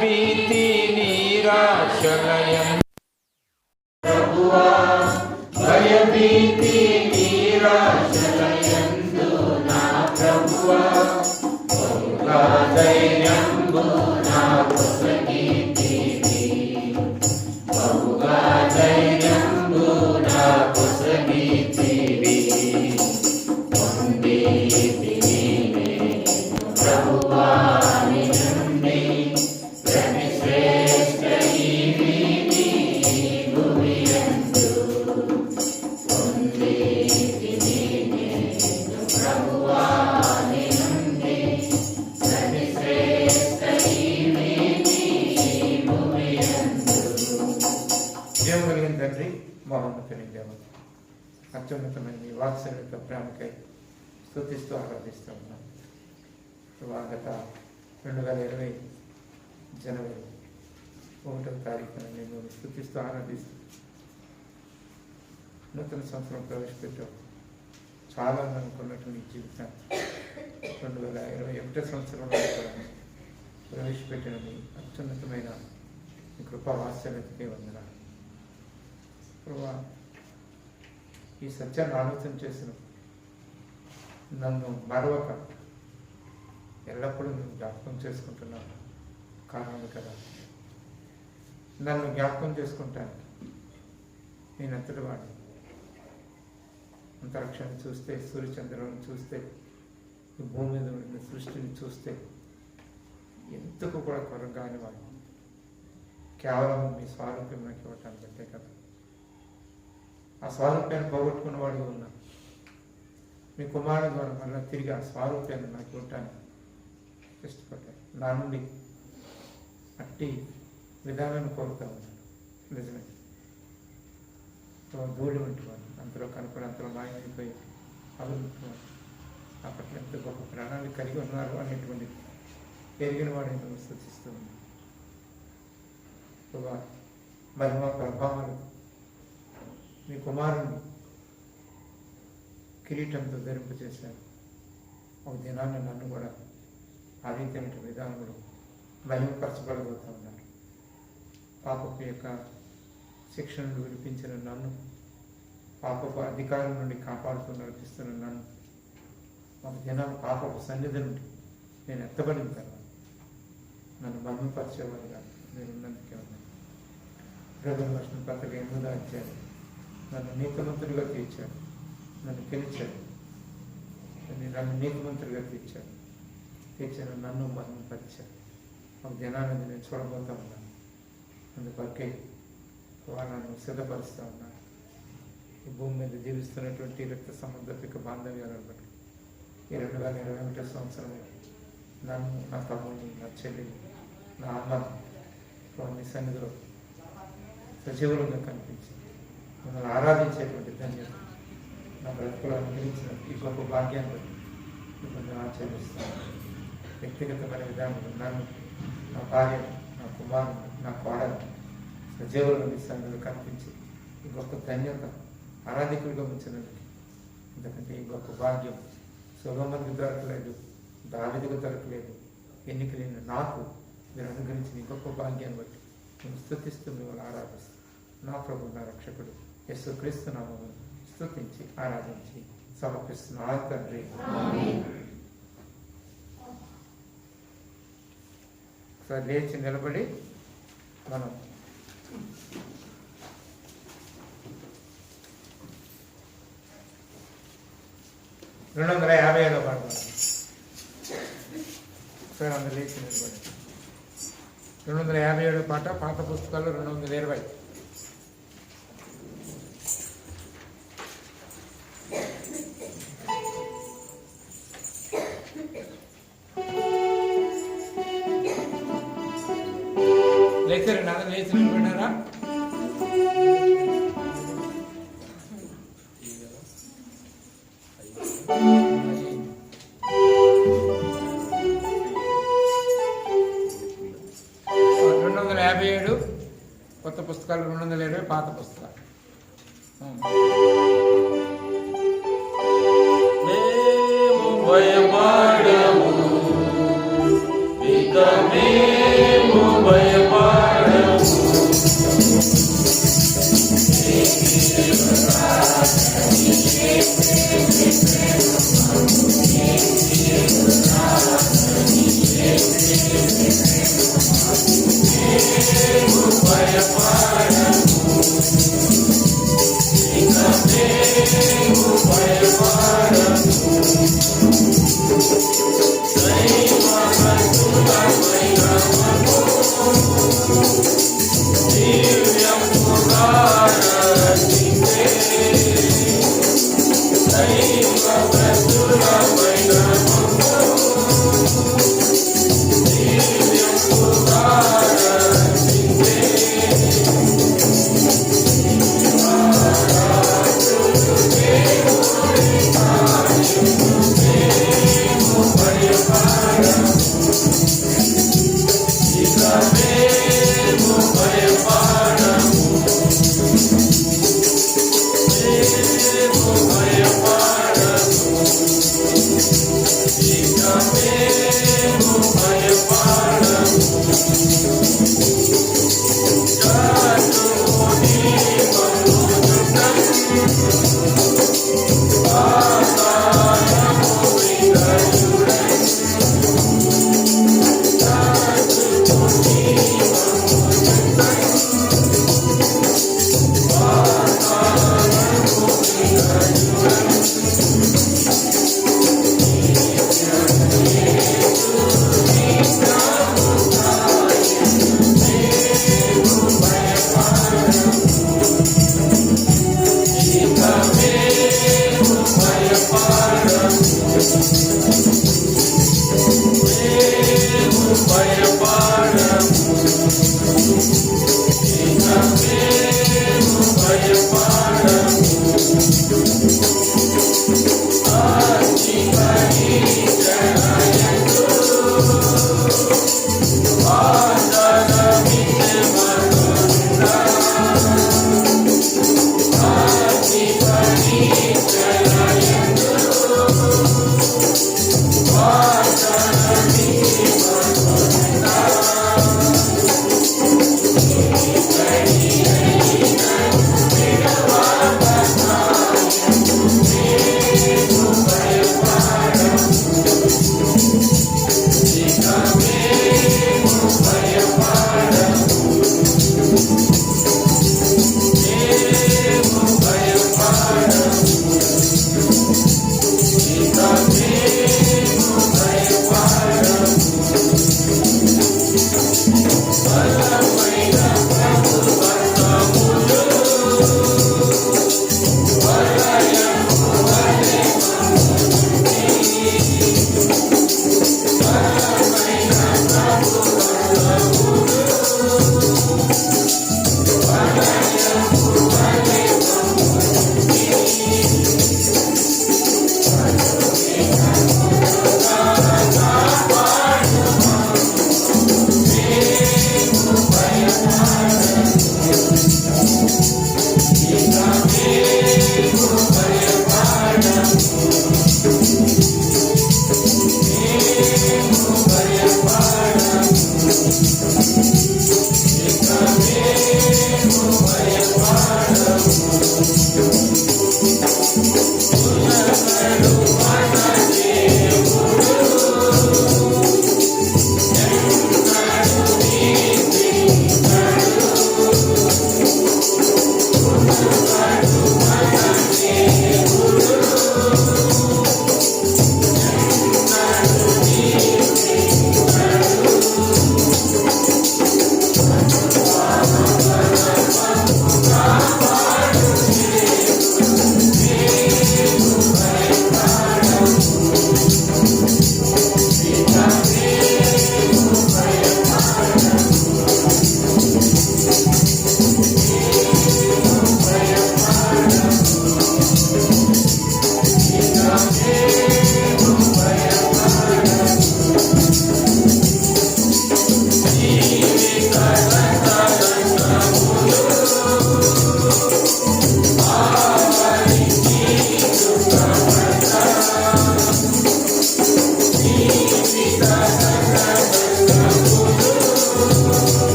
భయభీతి నిరాశలయం ప్రభువా భయభీతి నిరాశలయందు నా ప్రభువా బహుగా ధైర్యంబు నాకు సగీతివి బహుగా ధైర్యంబు నాకు సగీతివి ప్రభువా తండ్రి మహోన్నతుని దేవ అత్యున్నతమైన మీ వాత్సల్యత ప్రేమకై స్తుతిస్తూ ఆరాధిస్తూ ఉన్నాం. గత 2020 జనవరి 1వ తారీఖున నేను స్తుతిస్తూ ఆరాధిస్తూ నూతన సంవత్సరం ప్రవేశపెట్టాం. చాలా అనుకున్నట్టు మీ జీవితం 2021 సంవత్సరంలో కూడా ప్రవేశపెట్టిన మీ అత్యున్నతమైన మీ కృపా వాత్సల్యతకే వందనాలు ప్రభువా. ఈ సత్యాన్ని ఆలోచన చేసిన నన్ను మరవక ఎల్లప్పుడూ నేను జ్ఞాపకం చేసుకుంటున్నాను కారణం కదా. నన్ను జ్ఞాపకం చేసుకుంటానికి నేను అంతటి వాడిని. అంతరిక్షాన్ని చూస్తే, సూర్యచంద్రులను చూస్తే, ఈ భూమి మీద ఉన్న సృష్టిని చూస్తే ఎందుకు కూడా కొరగాని వాడిని. కేవలం మీ స్వారూప్యం నాకు ఇవ్వటానికి అంతే కదా. ఆ స్వారూప్యాన్ని పోగొట్టుకున్న వాడిగా ఉన్నా మీ కుమారుడు ద్వారా మళ్ళీ తిరిగి ఆ స్వారూప్యాన్ని నాకు ఇవ్వటానికి ఇష్టపడ్డాను. నా నుండి అట్టి విధానాన్ని కోరుతా ఉన్నాను. నిజమే ధూళి ఉంటున్నాను, అంతలో కనుకొని అంతలో మాయమైపోయి అలుగుతున్నాను. అప్పట్లో ఎంత గొప్ప ప్రాణాలు కలిగి ఉన్నారు అనేటువంటి ఎరిగిన వాడిని స్తుతిస్తూ ఉన్నాను. మహిమ ప్రభావాలు మీ కుమారుని కిరీటంతో ధరింపచేశారు. ఒక దినాన్ని నన్ను కూడా ఆ రీతి విధానంలో మహిమపరచబడబోతూ ఉన్నారు. పాపపు యొక్క శిక్షణను విడిపించిన నన్ను, పాపపు అధికారం నుండి కాపాడుతూ నడిపిస్తున్న నన్ను, ఒక దినాన్ని పాపపు సన్నిధి నుండి నేను ఎత్తబడిన తర్వాత నన్ను మహిమపరిచేవాడిగా నేను ఉన్నందుకే ఉన్నాను. బ్రదర్ వర్షం పత్రిక 8వ అధ్యాయం నన్ను నీతిమంతుడిగా తీర్చాడు, నన్ను పిలిచాడు, నన్ను నీతిమంతుడిగా తీర్చిన నన్ను మహిమపరిచాడు. ఒక దినాన్ని నేను చూడబోతా ఉన్నాను. అందుకొరకే వారు నన్ను సిద్ధపరుస్తూ ఉన్నాను. ఈ భూమి మీద జీవిస్తున్నటువంటి రక్త సంబంధిక బాంధవ్యాలను బట్టి ఈ 2021 సంవత్సరం నన్ను, నా తమ్ముడిని, నా చెల్లిని, నా అమ్మని మీ సన్నిధిలో సజీవులుగా కనిపించి మిమ్మల్ని ఆరాధించేటువంటి ధన్యత నా బ్రతుకులు అనుగ్రహించిన ఈ గొప్ప భాగ్యాన్ని బట్టి మిమ్మల్ని ఆచరిస్తాను. వ్యక్తిగతమైన విధానంలో నన్ను, నా భార్య, నా కుమారుడు, నా కోడలు సజీవులు మీ సన్నిధిలో కనిపించి ఈ గొప్ప ధన్యత ఆరాధికులుగా ఉంచినందుకు, ఎందుకంటే ఈ గొప్ప భాగ్యం సొలొమోనుకు దొరకలేదు, దావీదుకు దొరకలేదు. ఎన్నికలైన నాకు మీరు అనుగ్రహించిన ఈ గొప్ప భాగ్యాన్ని బట్టి నేను స్తుతిస్తూ మిమ్మల్ని ఆరాధిస్తాను. నా ప్రభు, నా రక్షకుడు యేసుక్రీస్తు నామమున స్తుతించి ఆరాధించి సమర్పిస్తున్నాను తండ్రి. ఒకసారి లేచి నిలబడి మనం 257వ పాట ఒకసారి అందరు లేచి నిలబడి 257వ పాట, పాత పుస్తకాలు 220. లేచారు నాన్న, లేచి నిలబడినారా? కొత్త పుస్తకాలు 220, పాత పుస్తకాలు. మేము భయపడము, ఇక మేము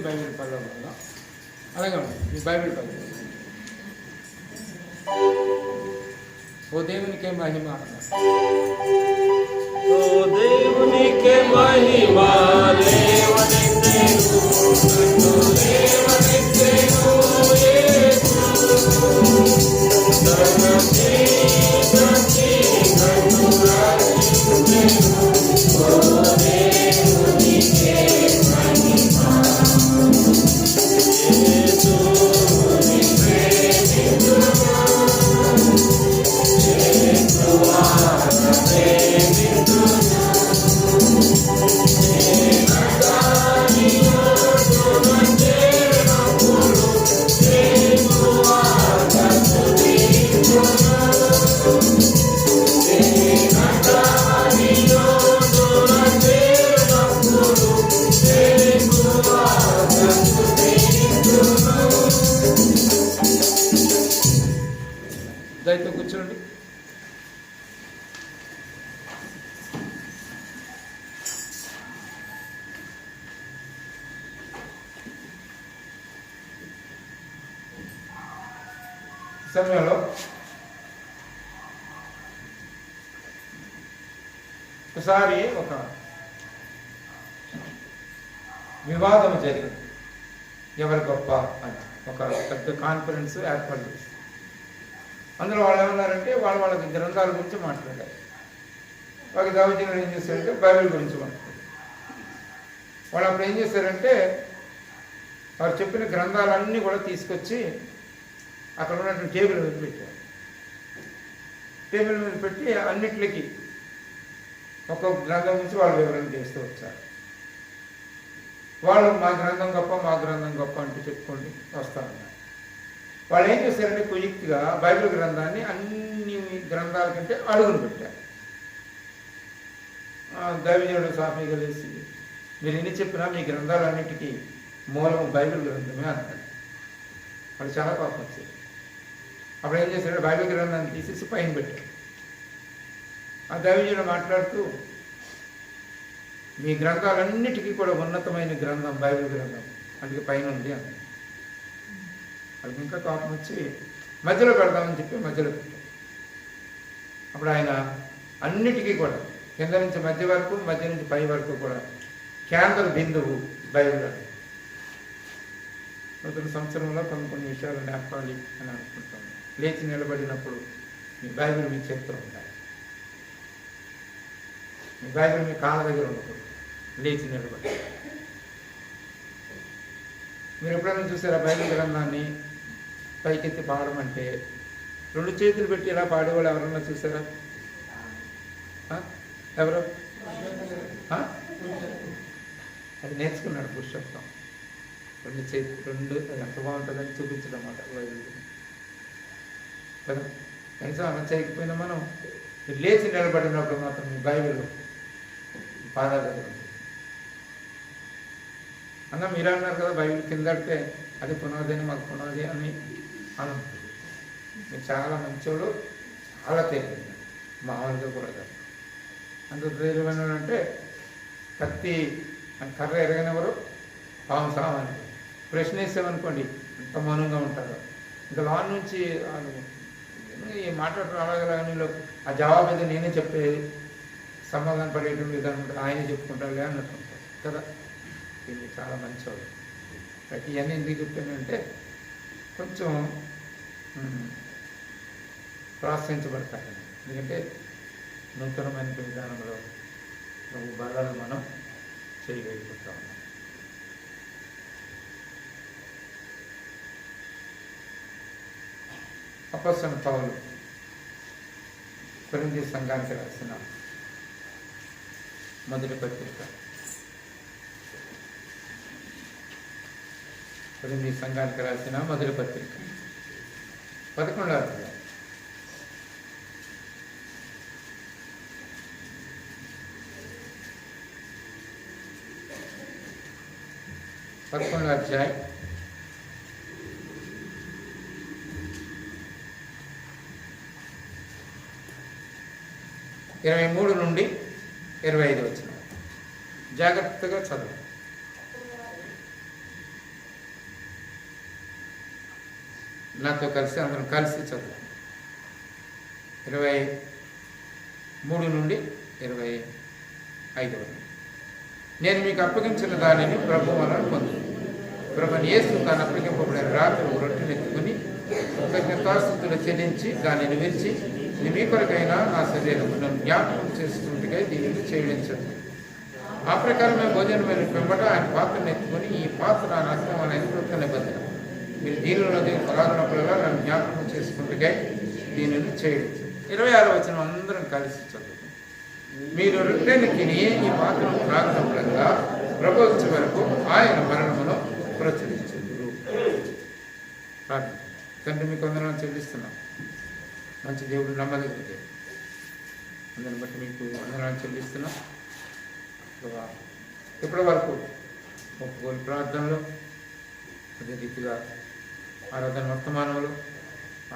బైబిల్ పదవుల్లో అలాగే ఉంటుంది. ఈ బైబిల్ పదవి ఓ దేవునికే మహిమ అన్నారు. ఓ దేవునికే మహిమ లేవనెత్తెను యేసు దయతో కూర్చోండి. సమయంలో ఒకసారి ఒక వివాదం జరిగింది. ఎవరు గొప్ప అని ఒక పెద్ద కాన్ఫరెన్స్ ఏర్పాటు చేసి అందులో వాళ్ళు ఏమన్నారంటే వాళ్ళకి గ్రంథాల గురించి మాట్లాడారు. వాళ్ళకి దైవజనులు ఏం చేశారంటే బైబిల్ గురించి మాట్లాడారు. వాళ్ళు అప్పుడు ఏం చేశారంటే వారు చెప్పిన గ్రంథాలన్నీ కూడా తీసుకొచ్చి అక్కడ ఉన్నటువంటి టేబుల్ మీద పెట్టారు. టేబుల్ మీద పెట్టి అన్నిటికీ ఒక్కొక్క గ్రంథం నుంచి వాళ్ళు వివరణ చేస్తూ వచ్చారు. వాళ్ళు మా గ్రంథం గొప్ప అంటూ చెప్పుకోండి వస్తారన్నారు. వాళ్ళు ఏం చేశారంటే కుయుక్తిగా బైబిల్ గ్రంథాన్ని అన్ని గ్రంథాల కంటే అడుగును పెట్టారు. దైవజనుడు సాఫీగా లేసి మీరు ఎన్ని చెప్పినా మీ గ్రంథాలన్నిటికీ మూలము బైబిల్ గ్రంథమే అన్నాడు. వాళ్ళు చాలా కోపం వచ్చారు. అప్పుడు ఏం చేశాడు, బైబిల్ గ్రంథాన్ని తీసేసి పైన పెట్టాడు. ఆ దైవజనుడు మాట్లాడుతూ మీ గ్రంథాలన్నిటికీ కూడా ఉన్నతమైన గ్రంథం బైబిల్ గ్రంథం అందుకే పైన ఉంది అన్నాడు. వాళ్ళకి ఇంకా కోపం వచ్చి మధ్యలో పెడదామని చెప్పి మధ్యలో పెట్టాడు. అప్పుడు ఆయన అన్నిటికీ కూడా కింద నుంచి మధ్య వరకు మధ్య నుంచి పై వరకు కూడా కేంద్ర బిందువు బైబిల్ అని. నూతన సంవత్సరంలో కొన్ని విషయాలు నేర్పాలి అని అనుకుంటాను. లేచి నిలబడినప్పుడు మీ బైబిల్ మీ చేతిలో ఉండాలి. మీ బైబిల్ మీ కాళ్ళ దగ్గర ఉండకూడదు. లేచి నిలబడి మీరు ఎప్పుడైనా చూసారా బైబిల్ గ్రంథాన్ని పైకెత్తి పాడమంటే రెండు చేతులు పెట్టి ఇలా పాడేవాళ్ళు ఎవరన్నా చూసారా? ఎవరు? అది నేర్చుకున్నాడు పురుషత్వం. రెండు ఎంత బాగుంటుందని చూపించడం అన్నమాట బైబిల్ కదా. కనీసం అలా చేయకపోయినా మనం లేచి నిలబడినప్పుడు మాత్రం మీ బైబిల్ పాదాల దగ్గర ఉంది. అన్న మీరు అన్నారు కదా బైబిల్ కిందడితే అది పునాది అని మాకు పునాది అని అనుకుంటుంది. మీరు చాలా మంచోడు, చాలా తేలిక, మామూలుగా కూడా కాదు. అంత ధైర్యమైన అంటే కత్తి కర్ర ఎరగనివ్వరు, పాము సామాన్లు. ప్రశ్న వేసామనుకోండి ఎంత మౌనంగా ఉంటారు. ఇంకా లాన్ నుంచి ఈ మాట్లాడటం అలాగే ఆ జవాబు అయితే నేనే చెప్పేది, సమాధానం పడేటువంటి విధానం ఉంటుంది, ఆయనే చెప్పుకుంటారులే అన్నట్టు ఉంటారు కదా. ఇది చాలా మంచివాడు. ఇవన్నీ ఎందుకు చెప్పానంటే కొంచెం ప్రోత్సహించబడతాయి. ఎందుకంటే నూతనమైన విధానంలో బలాలు మనం చేయగలుగుతా ఉన్నాం. అపొస్తలుడైన పౌలు కొరింథీ సంఘానికి రాసిన మొదటి పత్రిక, కొరింథీ సంఘానికి రాసిన మొదటి పత్రిక 11వ అధ్యాయం. అధ్యాయం 23 నుండి 25 వచ్చిన జాగ్రత్తగా చదువు. నాతో కలిసి అందరం కలిసి చదువు 23 నుండి 25 వరకు. నేను మీకు అప్పగించిన దానిని ప్రభు వలన పొంది ప్రభుని యేసు తాను అప్పగింపబడిన రాత్రి రొట్టెనెత్తుకుని కృతజ్ఞతాస్తుతులు చెల్లించి దానిని విరిచి ఇది మీ కొరకైనా నా శరీరమును జ్ఞాపకం చేసుకుంటే దీనిని చేయడించదు. ఆ ప్రకారమే భోజనమైన వెంబట ఆయన పాత్రను ఎత్తుకొని ఈ పాత్ర నా రక్తం అనేది కృత నిబంధన. మీరు దీనిలో త్రాగినప్పుడల్లా నన్ను జ్ఞాపకం చేసుకుంటే దీనిని చేయడించదు. 26వ వచనం అందరం కలిసి చదువుతాం. మీరు రొట్టెను తిని ఈ పాత్రను త్రాగినప్పుడల్లా ప్రభు వచ్చే వరకు ఆయన మరణమును ప్రచురించదు. ప్రార్థన. తండ్రి మీకు వందనాలు చెల్లిస్తున్నాం. మంచి దేవుడు, నమ్మదగిన దేవుడు, అందరిని బట్టి మీకు వందనాలు చెల్లిస్తున్నాం. ఇప్పటి వరకు ఒప్పుకోలు ప్రార్థనలు, అదే రీతిగా ఆరాధన వర్తమానంలో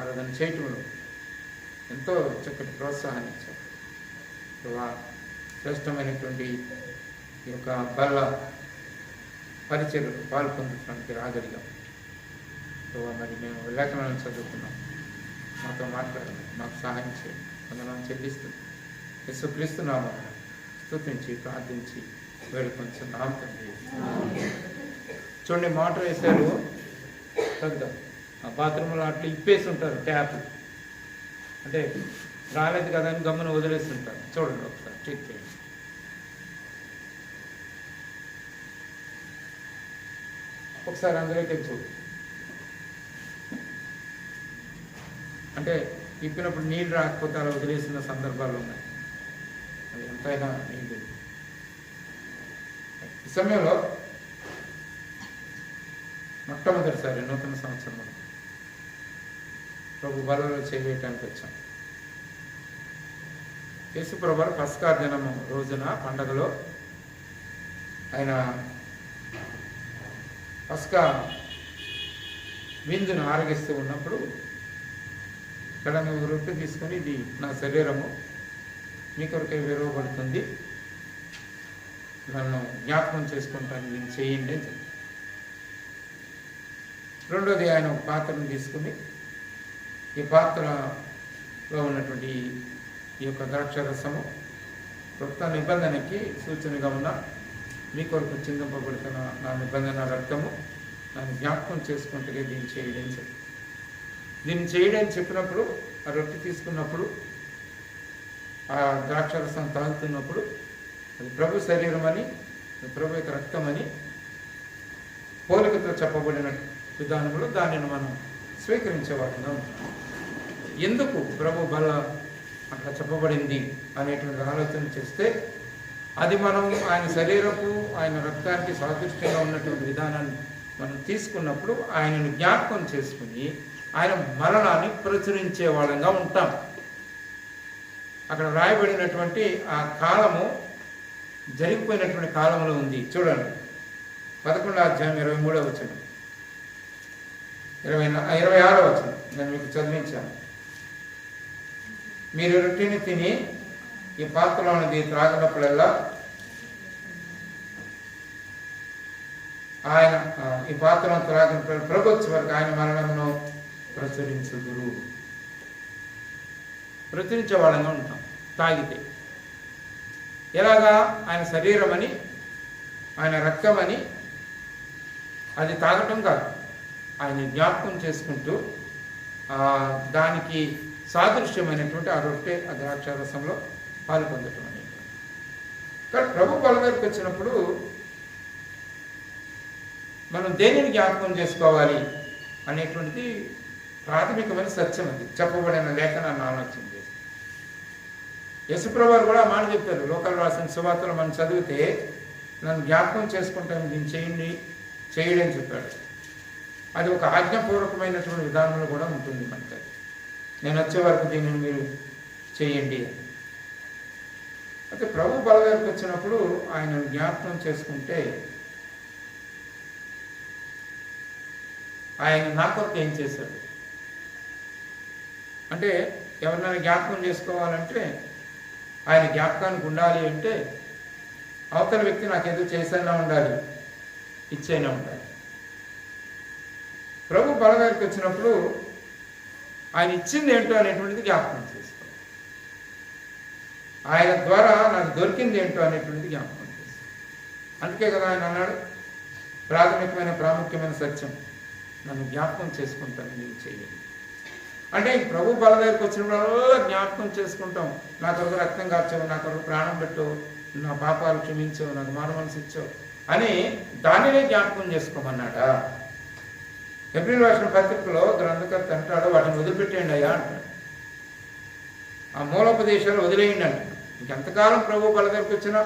ఆరాధన చేయటంలో ఎంతో చక్కటి ప్రోత్సాహాన్ని ఇచ్చారు. శ్రేష్టమైనటువంటి ఈ యొక్క బల్ల పరిచయలు పాల్పొందడానికి రాగలిగాం. మరి మేము లేఖనాలను చదువుతున్నాం. మాతో మాట్లాడాలి, మాకు సహాయం చేయండి. వందనాలు చెల్లిస్తుంది. యేసుక్రీస్తున్నాము స్తుతించి ప్రార్థించి వేడుకొంచున్నాం తండ్రి. చూడండి, మోటార్ వేశారు పెద్ద ఆ బాత్రూంలో అట్లా ఇప్పేసి ఉంటారు ట్యాప్. అంటే రాలేదు కదా అని గమ్మున వదిలేస్తుంటారు. చూడండి ఒకసారి చెక్ చేయండి. ఒకసారి అందులోకి చూడు. అంటే ఇప్పినప్పుడు నీళ్ళు రాకపోతే అలా వదిలేసిన సందర్భాలు ఉన్నాయి. అది ఎంతైనా నీళ్ళు. ఈ సమయంలో మొట్టమొదటిసారి నూతన సంవత్సరంలో ప్రభు బలలో చేయటానికి వచ్చాం. యేసు ప్రభువు పస్కా దినము రోజున పండగలో ఆయన పస్కా విందును ఆరగిస్తూ ఉన్నప్పుడు ఇక్కడ నువ్వు రొట్టె తీసుకొని ఇది నా శరీరము మీ కొరకై విరవబడుతుంది, నన్ను జ్ఞాపకం చేసుకుంటాను, నేను చేయండి అని చెప్పి. రెండోది ఆయన ఒక పాత్రను తీసుకుని ఈ పాత్రలో ఉన్నటువంటి ఈ యొక్క ద్రాక్షరసము కొత్త నిబంధనకి సూచనగా ఉన్న మీ కొరకు చిందింపబడుతున్న నా నిబంధన రక్తము నన్ను జ్ఞాపకం చేసుకుంటే దీన్ని చేయడం చెప్పి దీన్ని చేయడం చెప్పినప్పుడు ఆ రొట్టె తీసుకున్నప్పుడు ఆ ద్రాక్షరసం తాగుతున్నప్పుడు అది ప్రభు శరీరం అని, ప్రభు యొక్క రక్తం అని పోలికతో చెప్పబడిన విధానంలో దానిని మనం స్వీకరించేవాళ్ళంగా ఉంటాం. ఎందుకు ప్రభు బల అట్లా చెప్పబడింది అనేటువంటి ఆలోచన చేస్తే అది మనం ఆయన శరీరపు ఆయన రక్తానికి సాదృశ్యంగా ఉన్నటువంటి విధానాన్ని మనం తీసుకున్నప్పుడు ఆయనను జ్ఞాపకం చేసుకుని ఆయన మరణాన్ని ప్రచురించే వాళ్ళంగా ఉంటాం. అక్కడ రాయబడినటువంటి ఆ కాలము జరిగిపోయినటువంటి కాలంలో ఉంది. చూడండి, 11వ అధ్యాయం 23వ వచనం, 26వ వచనం నేను మీకు చదివించాను. మీరు రొట్టెని తిని ఈ పాత్రలోనిది త్రాగినప్పుడల్లా ఆయన ఈ పాత్రను త్రాగిన ప్రభు వచ్చే వరకు ఆయన మరణమును ప్రచురించుదురు. ప్రచురించే వాళ్ళంగా ఉంటాం తాగితే. ఎలాగా? ఆయన శరీరం అని, ఆయన రక్తం అని అది తాగటం కాదు, ఆయన జ్ఞాపకం చేసుకుంటూ దానికి సాదృశ్యమైనటువంటి ఆ రొట్టె ఆ ద్రాక్షారసంలో పాలు పొందటం అనేది. కానీ ప్రభు బల దగ్గరికి వచ్చినప్పుడు మనం దేనిని జ్ఞాపకం చేసుకోవాలి అనేటువంటిది ప్రాథమికమైన సత్యం. అది చెప్పబడిన లేఖనాన్ని ఆలోచన చేసి యేసుప్రభువు కూడా మాట చెప్పారు. లోకాలు రాసిన సువార్తలు మనం చదివితే నన్ను జ్ఞాపకం చేసుకుంటాను, దీన్ని చేయండి చేయడని చెప్పాడు. అది ఒక ఆజ్ఞాపూర్వకమైనటువంటి విధానంలో కూడా ఉంటుంది మనకి. అది నేను వచ్చే వరకు దీనిని మీరు చేయండి అని. అయితే ప్రభు బల దగ్గరికి వచ్చినప్పుడు ఆయనను జ్ఞాపకం చేసుకుంటే ఆయన నా కొరకు ఏం చేశాడు అంటే, ఎవరినైనా జ్ఞాపకం చేసుకోవాలంటే ఆయన జ్ఞాపకానికి ఉండాలి అంటే అవతల వ్యక్తి నాకేదో చేసైనా ఉండాలి, ఇచ్చైనా ఉండాలి. ప్రభు బల దగ్గరికి వచ్చినప్పుడు ఆయన ఇచ్చింది ఏంటో అనేటువంటిది జ్ఞాపకం చేసుకో. ఆయన ద్వారా నాకు దొరికింది ఏంటో అనేటువంటిది జ్ఞాపకం చేసుకో. అందుకే కదా ఆయన అన్నాడు, ప్రాముఖ్యమైన సత్యం నన్ను జ్ఞాపకం చేసుకుంటాను నీవు చేయాలి అంటే. ప్రభు బల దగ్గరికి వచ్చినప్పుడల్లా జ్ఞాపకం చేసుకుంటాం. నా కొరకు రక్తం కార్చావు, నా కొరకు ప్రాణం పెట్టావు, నా పాపాలు క్షమించావు, నాకు మారు మనసు ఇచ్చావు అని దానినే జ్ఞాపకం చేసుకోమన్నాడా. ఎబ్రిల్ రాసిన పత్రికలో గ్రంథకర్త అంటాడు, వాటిని వదిలిపెట్టేయండి అయ్యా అంటాడు. ఆ మూలోపదేశాలు వదిలేయండి అంటాడు. ఇంకెంతకాలం ప్రభు బల దగ్గరికి వచ్చినా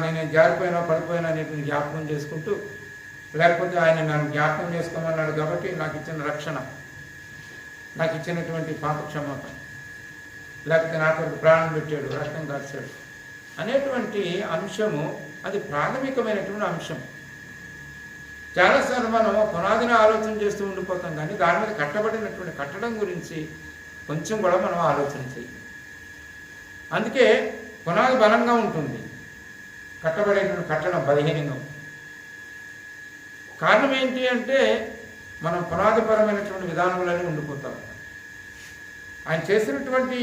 నేను జారిపోయినా పడిపోయినా అనేటువంటి జ్ఞాపకం చేసుకుంటూ, లేకపోతే ఆయన నన్ను జ్ఞాపకం చేసుకోమన్నాడు కాబట్టి నాకు ఇచ్చిన రక్షణ, నాకు ఇచ్చినటువంటి పాప క్షమాపణ, లేకపోతే నా కొరకు ప్రాణం పెట్టాడు, రక్తం కార్చాడు అనేటువంటి అంశము అది ప్రాథమికమైనటువంటి అంశం. చాలాసార్లు మనం పునాదిని ఆలోచన చేస్తూ ఉండిపోతాం, కానీ దాని మీద కట్టబడినటువంటి కట్టడం గురించి కొంచెం కూడా మనం ఆలోచన చేయాలి. అందుకే పునాది బలంగా ఉంటుంది, కట్టబడేటువంటి కట్టడం బలహీనంగా ఉంటుంది. కారణం ఏంటి అంటే మనం పునాదిపరమైనటువంటి విధానంలోనే ఉండిపోతాం. ఆయన చేసినటువంటి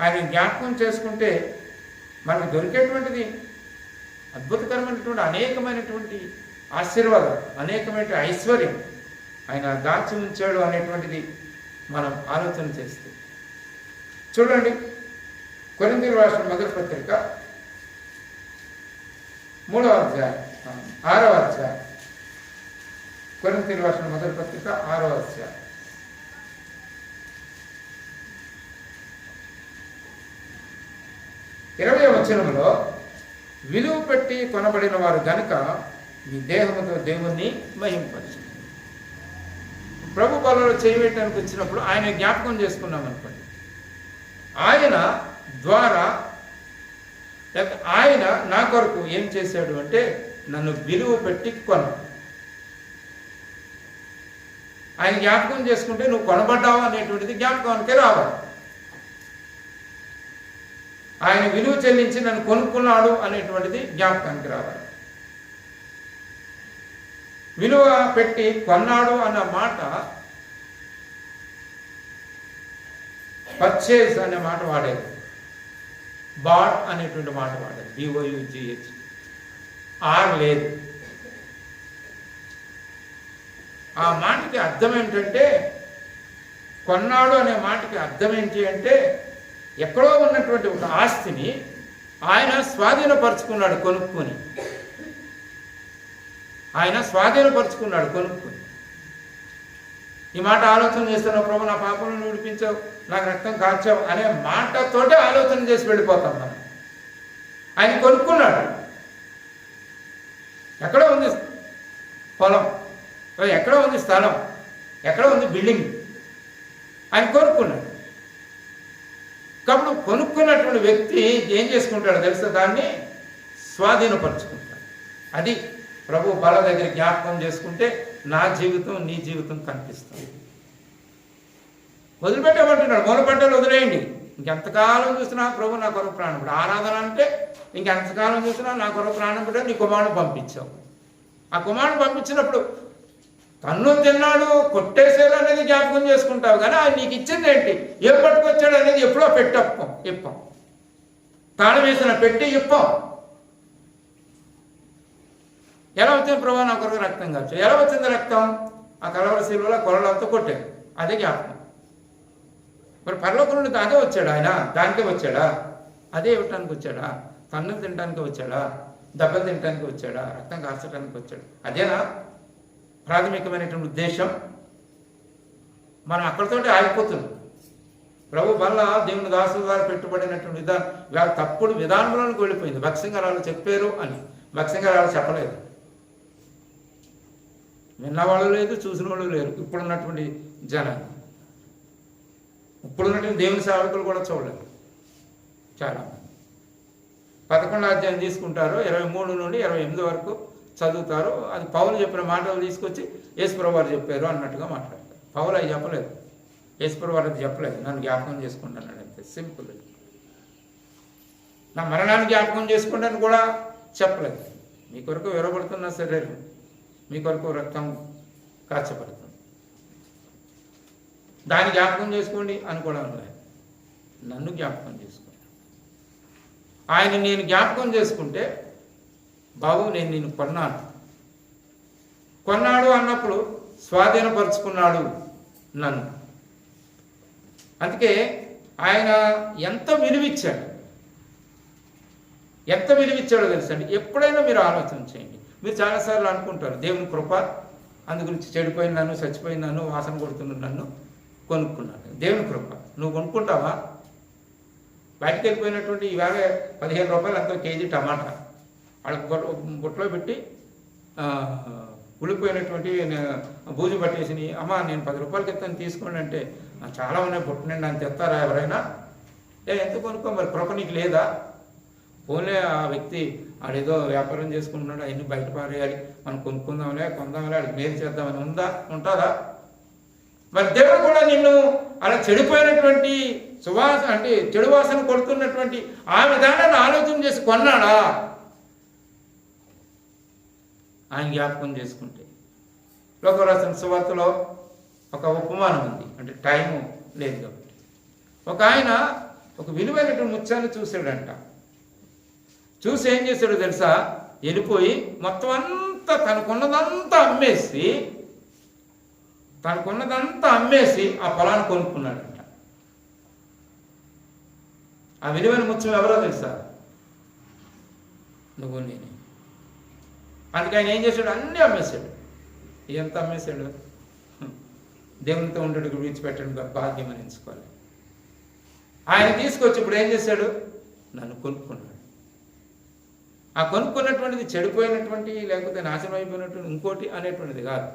ఆయన జ్ఞాపకం చేసుకుంటే మనకు దొరికేటువంటిది అద్భుతకరమైనటువంటి అనేకమైనటువంటి ఆశీర్వాదం, అనేకమైన ఐశ్వర్యం ఆయన దాచి ఉంచాడు అనేటువంటిది మనం ఆలోచన చేస్తే చూడండి. కొరింథీయులకు రాసిన మొదటి పత్రిక 3వ అధ్యాయం 6వ అధ్యాయం. కొరింథీయులకు రాసిన మొదటి పత్రిక 6వ అధ్యాయం 20వ వచనంలో, విలువ పెట్టి కొనబడిన వారు గనుక మీ దేహముతో దేవుణ్ణి మహింపరచు. ప్రభు బలలో చేయవేయటానికి వచ్చినప్పుడు ఆయన జ్ఞాపకం చేసుకున్నాం అనుకోండి, ఆయన ద్వారా ఆయన నా కొరకు ఏం చేశాడు అంటే నన్ను విలువ పెట్టి కొన్నాడు. ఆయన జ్ఞాపకం చేసుకుంటే నువ్వు కొనబడ్డావు అనేటువంటిది జ్ఞాపకానికే రావాలి. ఆయన విలువ చెల్లించి నన్ను కొనుక్కున్నాడు అనేటువంటిది జ్ఞాపకానికి రావాలి. విలువ పెట్టి కొన్నాడు అన్న మాట పర్చేజ్ అనే మాట వాడేది, బాట్ అనేటువంటి మాట వాడేది, BOUGH. ఆర్ లేదు. ఆ మాటకి అర్థం ఏంటంటే, కొన్నాడు అనే మాటకి అర్థం ఏంటి అంటే ఎక్కడో ఉన్నటువంటి ఒక ఆస్తిని ఆయన స్వాధీనపరుచుకున్నాడు కొనుక్కొని. ఆయన స్వాధీనపరుచుకున్నాడు కొనుక్కొని. ఈ మాట ఆలోచన చేస్తున్న ప్రభు నా పాపలను విడిపించావు, నాకు రక్తం కార్చావు అనే మాటతోటే ఆలోచన చేసి వెళ్ళిపోతాం మనం. ఆయన కొనుక్కున్నాడు. ఎక్కడో ఉంది పొలం, ఎక్కడో ఉంది స్థలం, ఎక్కడో ఉంది బిల్డింగ్, ఆయన కొనుక్కున్నాడు. కాబట్టి కొనుక్కున్నటువంటి వ్యక్తి ఏం చేసుకుంటాడు తెలుసా, దాన్ని స్వాధీనపరుచుకుంటాడు. అది ప్రభు బల దగ్గర జ్ఞాపకం చేసుకుంటే నా జీవితం నీ జీవితం కనిపిస్తుంది. వదిలిపెట్టమంటున్నాడు, మూలపడ్డలు వదిలేయండి. ఇంకెంతకాలం చూసినా ప్రభు నా కొరకు ప్రాణం పెట్టాడు. ఆరాధన అంటే ఇంకెంతకాలం చూసినా నా కొరకు ప్రాణం పెట్టాడు, నీ కుమారుడు పంపించావు. ఆ కుమారుడు పంపించినప్పుడు తన్ను తిన్నాడు కొట్టేశాడు అనేది జ్ఞాపకం చేసుకుంటావు, కానీ ఆయన నీకు ఇచ్చింది ఏంటి, ఏం పట్టుకొచ్చాడు అనేది ఎప్పుడో ఇప్పం. తాళం వేసిన పెట్టి ఇప్పం. ఎలా వచ్చింది ప్రభు నా కొరకు రక్తం కావచ్చు, ఎలా వచ్చింది రక్తం, ఆ కలవరి శిలువలో కొరలతో కొట్టాడు, అదే జ్ఞాపకం. మరి పరలోకం నుండి అదే వచ్చాడు, ఆయన దానికే వచ్చాడా, అదే ఇవ్వటానికి వచ్చాడా, తన్నులు తినడానికి వచ్చాడా, దెబ్బలు తినడానికి వచ్చాడా, రక్తం కార్చడానికి వచ్చాడు. అదేనా ప్రాథమికమైనటువంటి ఉద్దేశం? మనం అక్కడితోటి ఆగిపోతున్నాం. ప్రభు వల్ల దేవుని దాసుల ద్వారా పెట్టుబడినటువంటి విధానం ఇవాళ తప్పుడు విధానంలోకి వెళ్ళిపోయింది. భక్సింగారాలు చెప్పారు అని భక్సింగారాలు చెప్పలేదు, విన్నవాళ్ళు లేదు, చూసిన వాళ్ళు లేరు. ఇప్పుడున్నటువంటి జనాలు, ఇప్పుడున్నటువంటి దేవుని సేవకులు కూడా చూడలేదు చాలా. 11వ అధ్యాయం తీసుకుంటారు, 23 నుండి 28 వరకు చదువుతారు. అది పౌలు చెప్పిన మాటలు తీసుకొచ్చి యేసుప్రభు వారు చెప్పారు అన్నట్టుగా మాట్లాడతారు. పౌలు అవి చెప్పలేదు, యేసుప్రభు వారు అది చెప్పలేదు. నన్ను జ్ఞాపకం చేసుకుంటాను అంతే, సింపుల్. నా మరణాన్ని జ్ఞాపకం చేసుకుంటాను కూడా చెప్పలేదు. మీ కొరకు విరవబడుతున్న శరీరం, మీ కొరకు రక్తం కార్చబడుతుంది. దాన్ని జ్ఞాపకం చేసుకోండి అని కూడా అనలేదు. నన్ను జ్ఞాపకం చేసుకోండి. ఆయన నేను జ్ఞాపకం చేసుకుంటే, బాబు నేను నిన్ను కొన్నాడు అన్నప్పుడు స్వాధీనపరుచుకున్నాడు నన్ను. అందుకే ఆయన ఎంత విలువిచ్చాడో తెలుసండి. ఎప్పుడైనా మీరు ఆలోచన చేయండి. మీరు చాలాసార్లు అనుకుంటారు దేవుని కృప, అందు గురించి చెడిపోయిన నన్ను, చచ్చిపోయిన నన్ను, వాసన కొడుతున్న నన్ను కొనుక్కున్నాను. దేవుని కృప. నువ్వు కొనుక్కుంటావా? బయటకు వెళ్ళిపోయినటువంటి ఇవాళ 15 రూపాయలు ఎంతో కేజీ టమాటా వాళ్ళకి బుట్టలో పెట్టి ఉడిపోయినటువంటి బూజు పట్టేసి, అమ్మా నేను 10 రూపాయలకి ఎత్తాను తీసుకోండి అంటే, చాలా ఉన్నాయి బుట్ట నిండి అని తెస్తారా ఎవరైనా? ఎంత కొనుక్కో, మరి కృప నీకు లేదా? పోన్లే ఆ వ్యక్తి ఆడేదో వ్యాపారం చేసుకుంటున్నాడు, అవన్నీ బయట పారేయాలి, మనం కొందాంలే ఆడికి మేలు చేద్దామని ఉంటుందా? మరి దేవుడు కూడా నిన్ను అలా చెడిపోయినటువంటి అంటే చెడు వాసన కొడుతున్నటువంటి ఆ విధానాన్ని ఆలోచన చేసి కొన్నాడా? ఆయన జ్ఞాపకం చేసుకుంటే. లోకరాసిన సువార్తలో ఒక ఉపమానం ఉంది, అంటే టైము లేదు కాబట్టి. ఒక ఆయన ఒక విలువైనటువంటి ముత్యాన్ని చూశాడంట. చూసి ఏం చేశాడో తెలుసా? వెళ్ళిపోయి మొత్తం అంతా తనకున్నదంతా అమ్మేసి ఆ పొలాన్ని కొనుక్కున్నాడంట. ఆ విలువైన ముత్యం ఎవరో తెలుసా? నువ్వు నేనే. అందుకే ఆయన ఏం చేశాడు? అన్నీ అమ్మేశాడు. ఎంత అమ్మేశాడు? దేవునితో ఉండడు విడిచిపెట్టడం భాగ్యం అని ఎంచుకోవాలి. ఆయన తీసుకొచ్చి ఇప్పుడు ఏం చేశాడు? నన్ను కొనుక్కున్నాడు. ఆ కొనుక్కున్నటువంటిది చెడిపోయినటువంటి, లేకపోతే నాశనం అయిపోయినటువంటి ఇంకోటి అనేటువంటిది కాదు.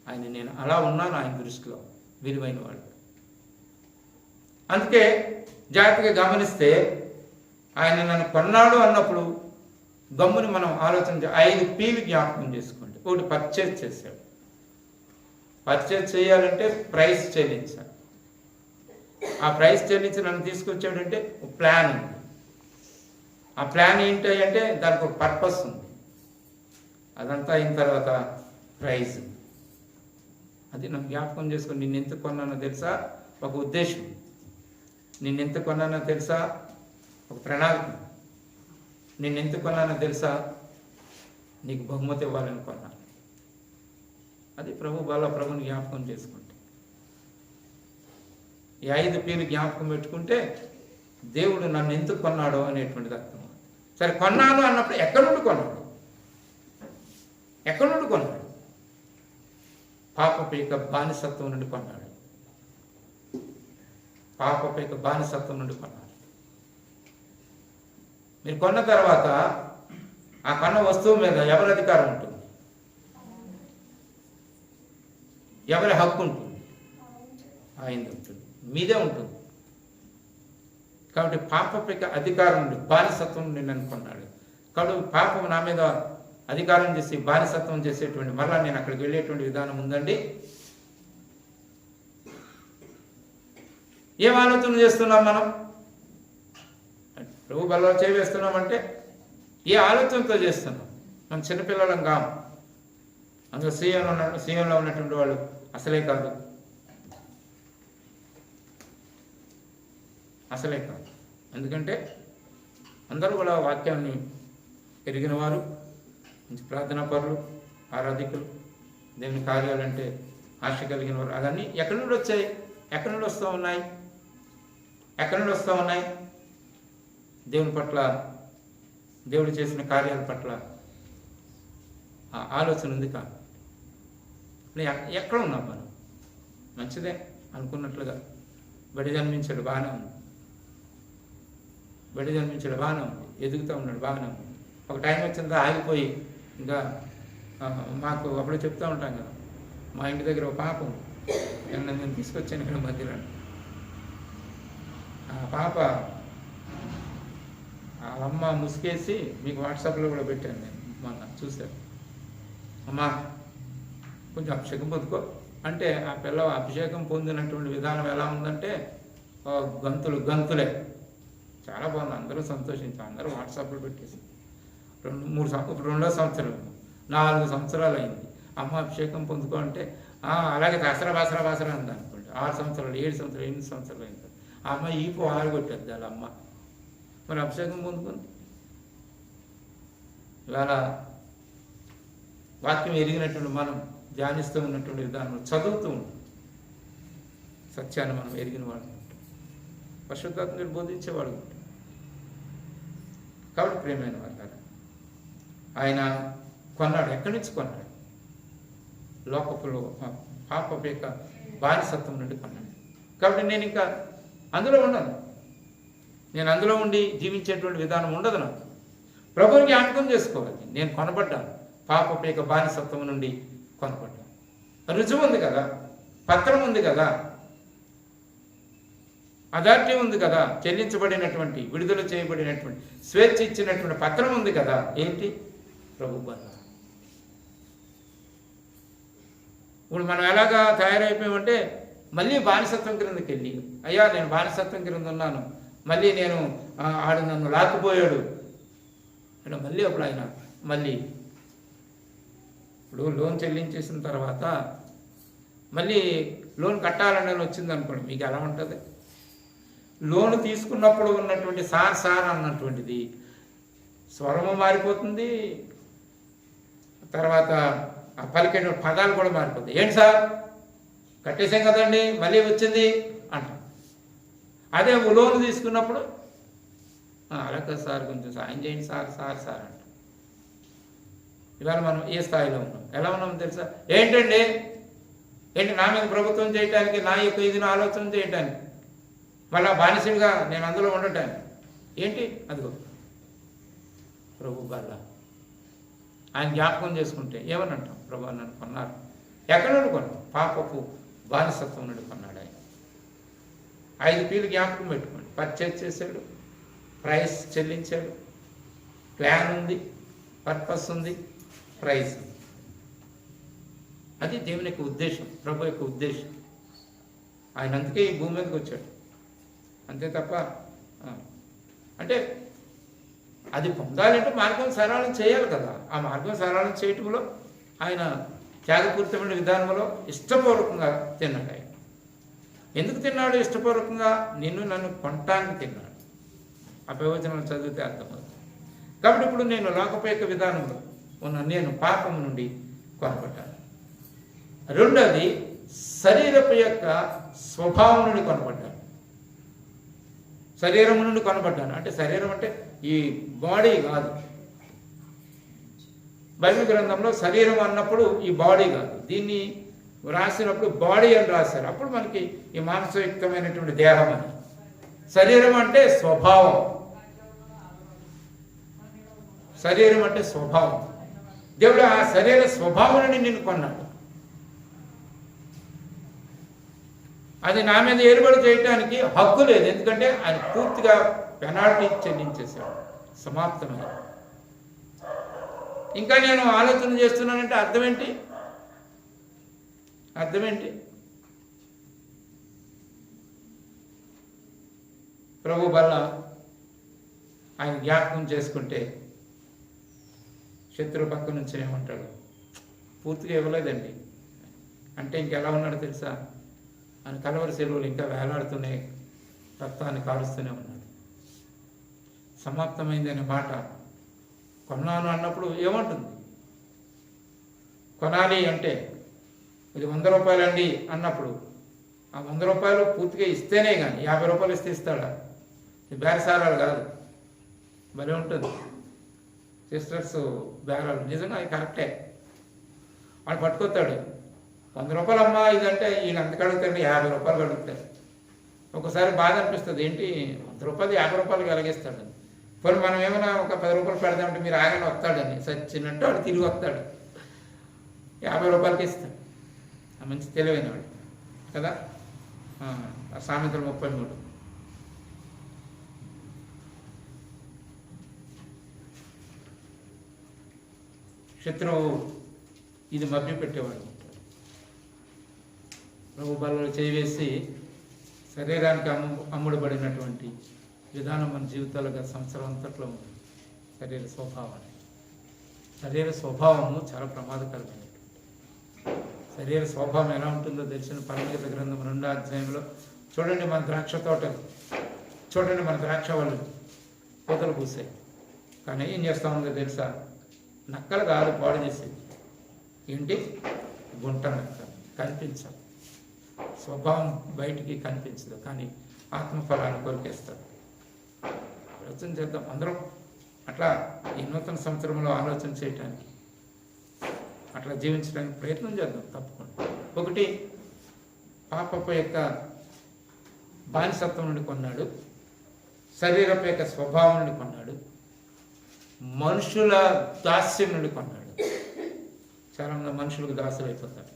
ఆయన నేను అలా ఉన్నాను ఆయన దృష్టిలో విలువైన వాడు. అందుకే జాగ్రత్తగా గమనిస్తే ఆయన నన్ను కొన్నాడు అన్నప్పుడు గమ్ముని మనం ఆలోచన 5 P'లు జ్ఞాపకం చేసుకోండి. ఒకటి పర్చేజ్ చేశాడు. పర్చేజ్ చేయాలంటే ప్రైస్ చెల్లించాలి. ఆ ప్రైస్ చెల్లించి నన్ను తీసుకొచ్చాడంటే ఒక ప్లాన్ ఉంది. ఆ ప్లాన్ ఏంటి అంటే దానికి ఒక పర్పస్ ఉంది. అదంతా అయిన తర్వాత ప్రైజ్. అది నన్ను జ్ఞాపకం చేసుకొని నిన్ను ఎంత కొన్నానో తెలుసా? ఒక ఉద్దేశం. నిన్ను ఎంత కొన్నానో తెలుసా? ఒక ప్రణాళిక. నిన్ను ఎంత కొన్నానో తెలుసా? నీకు బహుమతి ఇవ్వాలని కొన్నాను. అది ప్రభుని జ్ఞాపకం చేసుకుంటే, ఈ 5 P'లు జ్ఞాపకం పెట్టుకుంటే దేవుడు నన్ను ఎందుకు కొన్నాడో అనేటువంటిది అర్థం. సరే, కొన్నాను అన్నప్పుడు ఎక్కడి నుండి కొన్నాడు? పాపపేక బానిసత్వం నుండి కొన్నాడు. మీరు కొన్న తర్వాత ఆ కొన్న వస్తువు మీద ఎవరి అధికారం ఉంటుంది? ఎవరి హక్కు ఉంటుంది? ఆయనది ఉంటుంది, మీదే ఉంటుంది. కాబట్టి పాపపేక అధికారం నుండి, బానిసత్వం నుండి నన్ను కొన్నాడు. కాబట్టి పాపం నా మీద అధికారం చేసి బానిసత్వం చేసేటువంటి మరలా నేను అక్కడికి వెళ్ళేటువంటి విధానం ఉందండి. ఏం ఆలోచన చేస్తున్నాం మనం? ప్రభు బలలో చేస్తున్నామంటే ఏ ఆలోచనతో చేస్తున్నాం? మనం చిన్నపిల్లలం కాము. అందులో సీఎంలో ఉన్నటువంటి వాళ్ళు అసలే కాదు. ఎందుకంటే అందరూ కూడా వాక్యాన్ని ఎరిగిన వారు, మంచి ప్రార్థనా పరులు, ఆరాధికులు, దేవుని కార్యాలంటే ఆశ కలిగిన వారు. అవన్నీ ఎక్కడి నుండి వచ్చాయి? ఎక్కడి నుండి వస్తూ ఉన్నాయి? దేవుని పట్ల, దేవుడు చేసిన కార్యాల పట్ల ఆ ఆలోచన ఉంది. కాదు ఎక్కడ ఉన్నాం మనం? మంచిదే అనుకున్నట్లుగా బడి జన్మించాడు, బాగానే ఉంది. ఎదుగుతూ ఉన్నాడు, బాగానే ఉంది. ఒక టైం వచ్చిందా ఆగిపోయి, ఇంకా మాకు అప్పుడు చెప్తూ ఉంటాం కదా, మా ఇంటి దగ్గర ఒక పాప నేను తీసుకొచ్చాను ఇక్కడ మధ్యలో. ఆ పాప ఆ అమ్మ ముసుకేసి, మీకు వాట్సాప్లో కూడా పెట్టాను నేను మొన్న, చూశాను. అమ్మా కొంచెం అభిషేకం పొందుకో అంటే, ఆ పిల్ల అభిషేకం పొందినటువంటి విధానం ఎలా ఉందంటే గంతులే. చాలా బాగుంది. అందరూ సంతోషించారు. అందరూ వాట్సాప్లో పెట్టేసి 2వ సంవత్సరం, 4 సంవత్సరాలు అయింది. అమ్మ అభిషేకం పొందుకో అంటే అలాగే దసరా బాసరా అంది అనుకోండి. 6 సంవత్సరాలు 7 సంవత్సరాలు 8 సంవత్సరాలు అయిన తర్వాత ఆ అమ్మాయి ఈపు ఆరగొట్టేది వాళ్ళ అమ్మ. మరి అభిషేకం పొందుకుంది. ఇవాళ వాక్యం ఎరిగినటువంటి మనం ధ్యానిస్తూ ఉన్నటువంటి విధానంలో చదువుతూ ఉంటాం. సత్యాన్ని మనం ఎరిగిన వాళ్ళు ఉంటాం, పరిశుద్ధాత్మని బోధించేవాడు ఉంటాం. కాబట్టి ప్రియమైన వాళ్ళ ఆయన కొన్నాడు. ఎక్కడి నుంచి కొన్నాడు? లోకపులో పాపపు యొక్క బానిసత్వం నుండి కొన్నాడు. కాబట్టి నేను ఇంకా అందులో ఉండను. నేను అందులో ఉండి జీవించేటువంటి విధానం ఉండదు. నాకు ప్రభువుని జ్ఞాపకం చేసుకోవాలి. నేను కొనబడ్డాను, పాపపు యొక్క బానిసత్వం నుండి కొనబడ్డాను. రుజువు ఉంది కదా, పత్రం ఉంది కదా, అథారిటీ ఉంది కదా, చెల్లించబడినటువంటి విడుదల చేయబడినటువంటి స్వేచ్ఛ ఇచ్చినటువంటి పత్రం ఉంది కదా. ఏంటి? ప్రభు బల్ల. ఇప్పుడు మనం ఎలాగా తయారైపోయామంటే మళ్ళీ బానిసత్వం క్రిందకి వెళ్ళి, అయ్యా నేను బానిసత్వం క్రింద ఉన్నాను, మళ్ళీ నేను ఆడు నన్ను లాక్కుపోయాడు అంటే మళ్ళీ అప్పుడు ఆయన మళ్ళీ ఇప్పుడు లోన్ చెల్లించేసిన తర్వాత మళ్ళీ లోన్ కట్టాలని వచ్చింది అనుకోండి, మీకు ఎలా ఉంటుంది? లోన్ తీసుకున్నప్పుడు ఉన్నటువంటి సార్ అన్నటువంటిది స్వరము మారిపోతుంది, తర్వాత ఆ పలికే పదాలు కూడా మారిపోతాయి. ఏంటి సార్ కట్టేసాం కదండి మళ్ళీ వచ్చింది అంటాం. అదే లోన్ తీసుకున్నప్పుడు అలాగే సార్ కొంచెం సాయం చేయండి సార్ అంటాం. ఇవాళ మనం ఏ స్థాయిలో ఉన్నాం, ఎలా ఉన్నాం తెలుసా? ఏంటండి నా మీద ప్రభుత్వం చేయటానికి, నా యొక్క ఇదిని ఆలోచన చేయటానికి, మళ్ళా బానిసలుగా నేను అందులో ఉండటానికి ఏంటి? అదిగో ప్రభు బల్ల. ఆయన జ్ఞాపకం చేసుకుంటే ఏమని అంటాం? ప్రభు నన్ను కొన్నారు. ఎక్కడ నుండి కొన్నాం? పాపపు బానిసత్వం నుండి కొన్నాడు ఆయన. 5 పీలు జ్ఞాపకం పెట్టుకోండి. పర్చేజ్ చేశాడు, ప్రైస్ చెల్లించాడు, ప్లాన్ ఉంది, పర్పస్ ఉంది, ప్రైజ్ ఉంది. అది దేవుని యొక్క ఉద్దేశం, ప్రభు యొక్క ఉద్దేశం. ఆయన అందుకే ఈ భూమి మీదకి వచ్చాడు. అంతే తప్ప అంటే అది పొందాలంటే మార్గం సరళం చేయాలి కదా. ఆ మార్గం సరళం చేయటంలో ఆయన త్యాగపూరితమైన విధానంలో ఇష్టపూర్వకంగా తిన్నాడు. ఆయన ఎందుకు తిన్నాడు? ఇష్టపూర్వకంగా నన్ను కొనటానికి తిన్నాడు. ఆ ప్రవచనం చదివితే అర్థమవుతుంది. కాబట్టి ఇప్పుడు నేను లోకపేక విధానంలో నేను పాపము నుండి కొనబడ్డాను. రెండోది శరీరపు యొక్క స్వభావం నుండి కొనబడ్డాను. శరీరం నుండి కొనబడ్డాను అంటే శరీరం అంటే ఈ బాడీ కాదు. బైబిల్ గ్రంథంలో శరీరం అన్నప్పుడు ఈ బాడీ కాదు, దీన్ని రాసినప్పుడు బాడీ అని రాశారు. అప్పుడు మనకి ఈ మానసయుక్తమైనటువంటి దేహం అని. శరీరం అంటే స్వభావం, శరీరం అంటే స్వభావం. దేవుడు ఆ శరీర స్వభావాన్ని నిన్ను కొన్నాడు. అది నా మీద ఏర్పాటు చేయడానికి హక్కు లేదు, ఎందుకంటే ఆయన పూర్తిగా పెనాల్టీ చెల్లించేశాడు, సమాప్తమైంది. ఇంకా నేను ఆలోచన చేస్తున్నానంటే అర్థం ఏంటి? ప్రభు వల్ల ఆయన జ్ఞాపకం చేసుకుంటే శత్రువు పక్క నుంచి ఏమంటాడు? పూర్తిగా ఇవ్వలేదండి అంటే ఇంకెలా ఉన్నాడు తెలుసా? ఆయన కలవరి సెలవులు ఇంకా వేలాడుతూనే రక్తాన్ని కాలుస్తూనే ఉన్నాడు. సమాప్తమైంది అనే మాట కొన్నాను అన్నప్పుడు ఏమంటుంది? కొనాలి అంటే ఇది 100 రూపాయలండి అన్నప్పుడు ఆ 100 రూపాయలు పూర్తిగా ఇస్తేనే కానీ 50 రూపాయలు ఇస్తే ఇస్తాడా? ఇది బేరసారాలు కాదు, భలే ఉంటుంది. సిస్టర్స్ బేరాలు నిజంగా అది కరెక్టే. వాడు పట్టుకొస్తాడు 100 రూపాయలు అమ్మా ఇదంటే ఈయన అంతకు అడుగుతాడు, 50 రూపాయలు అడుగుతాడు. ఒకసారి బాధ అనిపిస్తుంది, ఏంటి 100 రూపాయలు 50 రూపాయలు కలిగిస్తాడు. పోనీ మనం ఏమైనా ఒక 10 రూపాయలు పెడదామంటే మీరు ఆయన వస్తాడని సచ్చినట్టు వాడు తిరిగి వస్తాడు, 50 రూపాయలకి ఇస్తాడు. మంచి తెలివైన వాడు కదా. సామెతలు 33. శత్రువు ఇది మభ్యపెట్టేవాడు. ప్రభు బలలో చేవేసి శరీరానికి అమ్ముడుబడినటువంటి విధానం మన జీవితాలు గత సంవత్సరం అంతట్లో ఉంది. శరీర స్వభావము చాలా ప్రమాదకరమైనటువంటి శరీర స్వభావం ఎలా ఉంటుందో తెలిసిన పరమగీత గ్రంథం 2వ అధ్యాయంలో చూడండి, మన ద్రాక్ష తోటలు చూడండి, మన ద్రాక్ష వాళ్ళు పూతలు పూసాయి, కానీ ఏం చేస్తూ ఉందో తెలుసా? నక్కలు కాదు పాడు చేసేది, ఏంటి? గుంట నక్క. కనిపించదు, స్వభావం బయటికి కనిపించదు, కానీ ఆత్మఫలాన్ని కొరికేస్తారు. ఆలోచన చేద్దాం అందరం, అట్లా ఈ నూతన సంవత్సరంలో ఆలోచన చేయటానికి, అట్లా జీవించడానికి ప్రయత్నం చేద్దాం తప్పకుండా. ఒకటి, పాపపు యొక్క బానిసత్వం నుండి కొన్నాడు, శరీరపు యొక్క స్వభావం నుండి కొన్నాడు, మనుషుల దాస్యం నుండి కొన్నాడు. చాలామంది మనుషులకు దాసులు అయిపోతారు.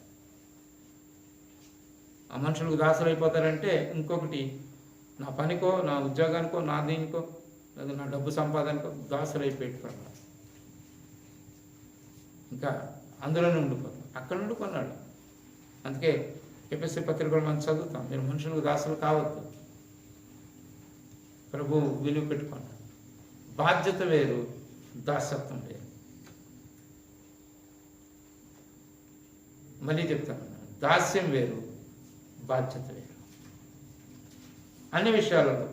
ఆ మనుషులకు దాసులు అయిపోతారంటే ఇంకొకటి, నా పనికో, నా ఉద్యోగానికో, నా దీనికో, లేదా నా డబ్బు సంపాదనకో దాసులు అయిపోయేట్టుకున్నాడు. ఇంకా అందులోనే ఉండిపోతాం. అక్కడ నుండి కొన్నాడు. అందుకే ఎఫెసీ పత్రికలు మనం చదువుతాం, మీరు మనుషులకు దాసులు కావద్దు, ప్రభు విలువ పెట్టుకున్నాడు. బాధ్యత వేరు, దాసత్వం వేరు. మళ్ళీ చెప్తాను, దాస్యం వేరు, బాధ్యత వేరు. అన్ని విషయాలలో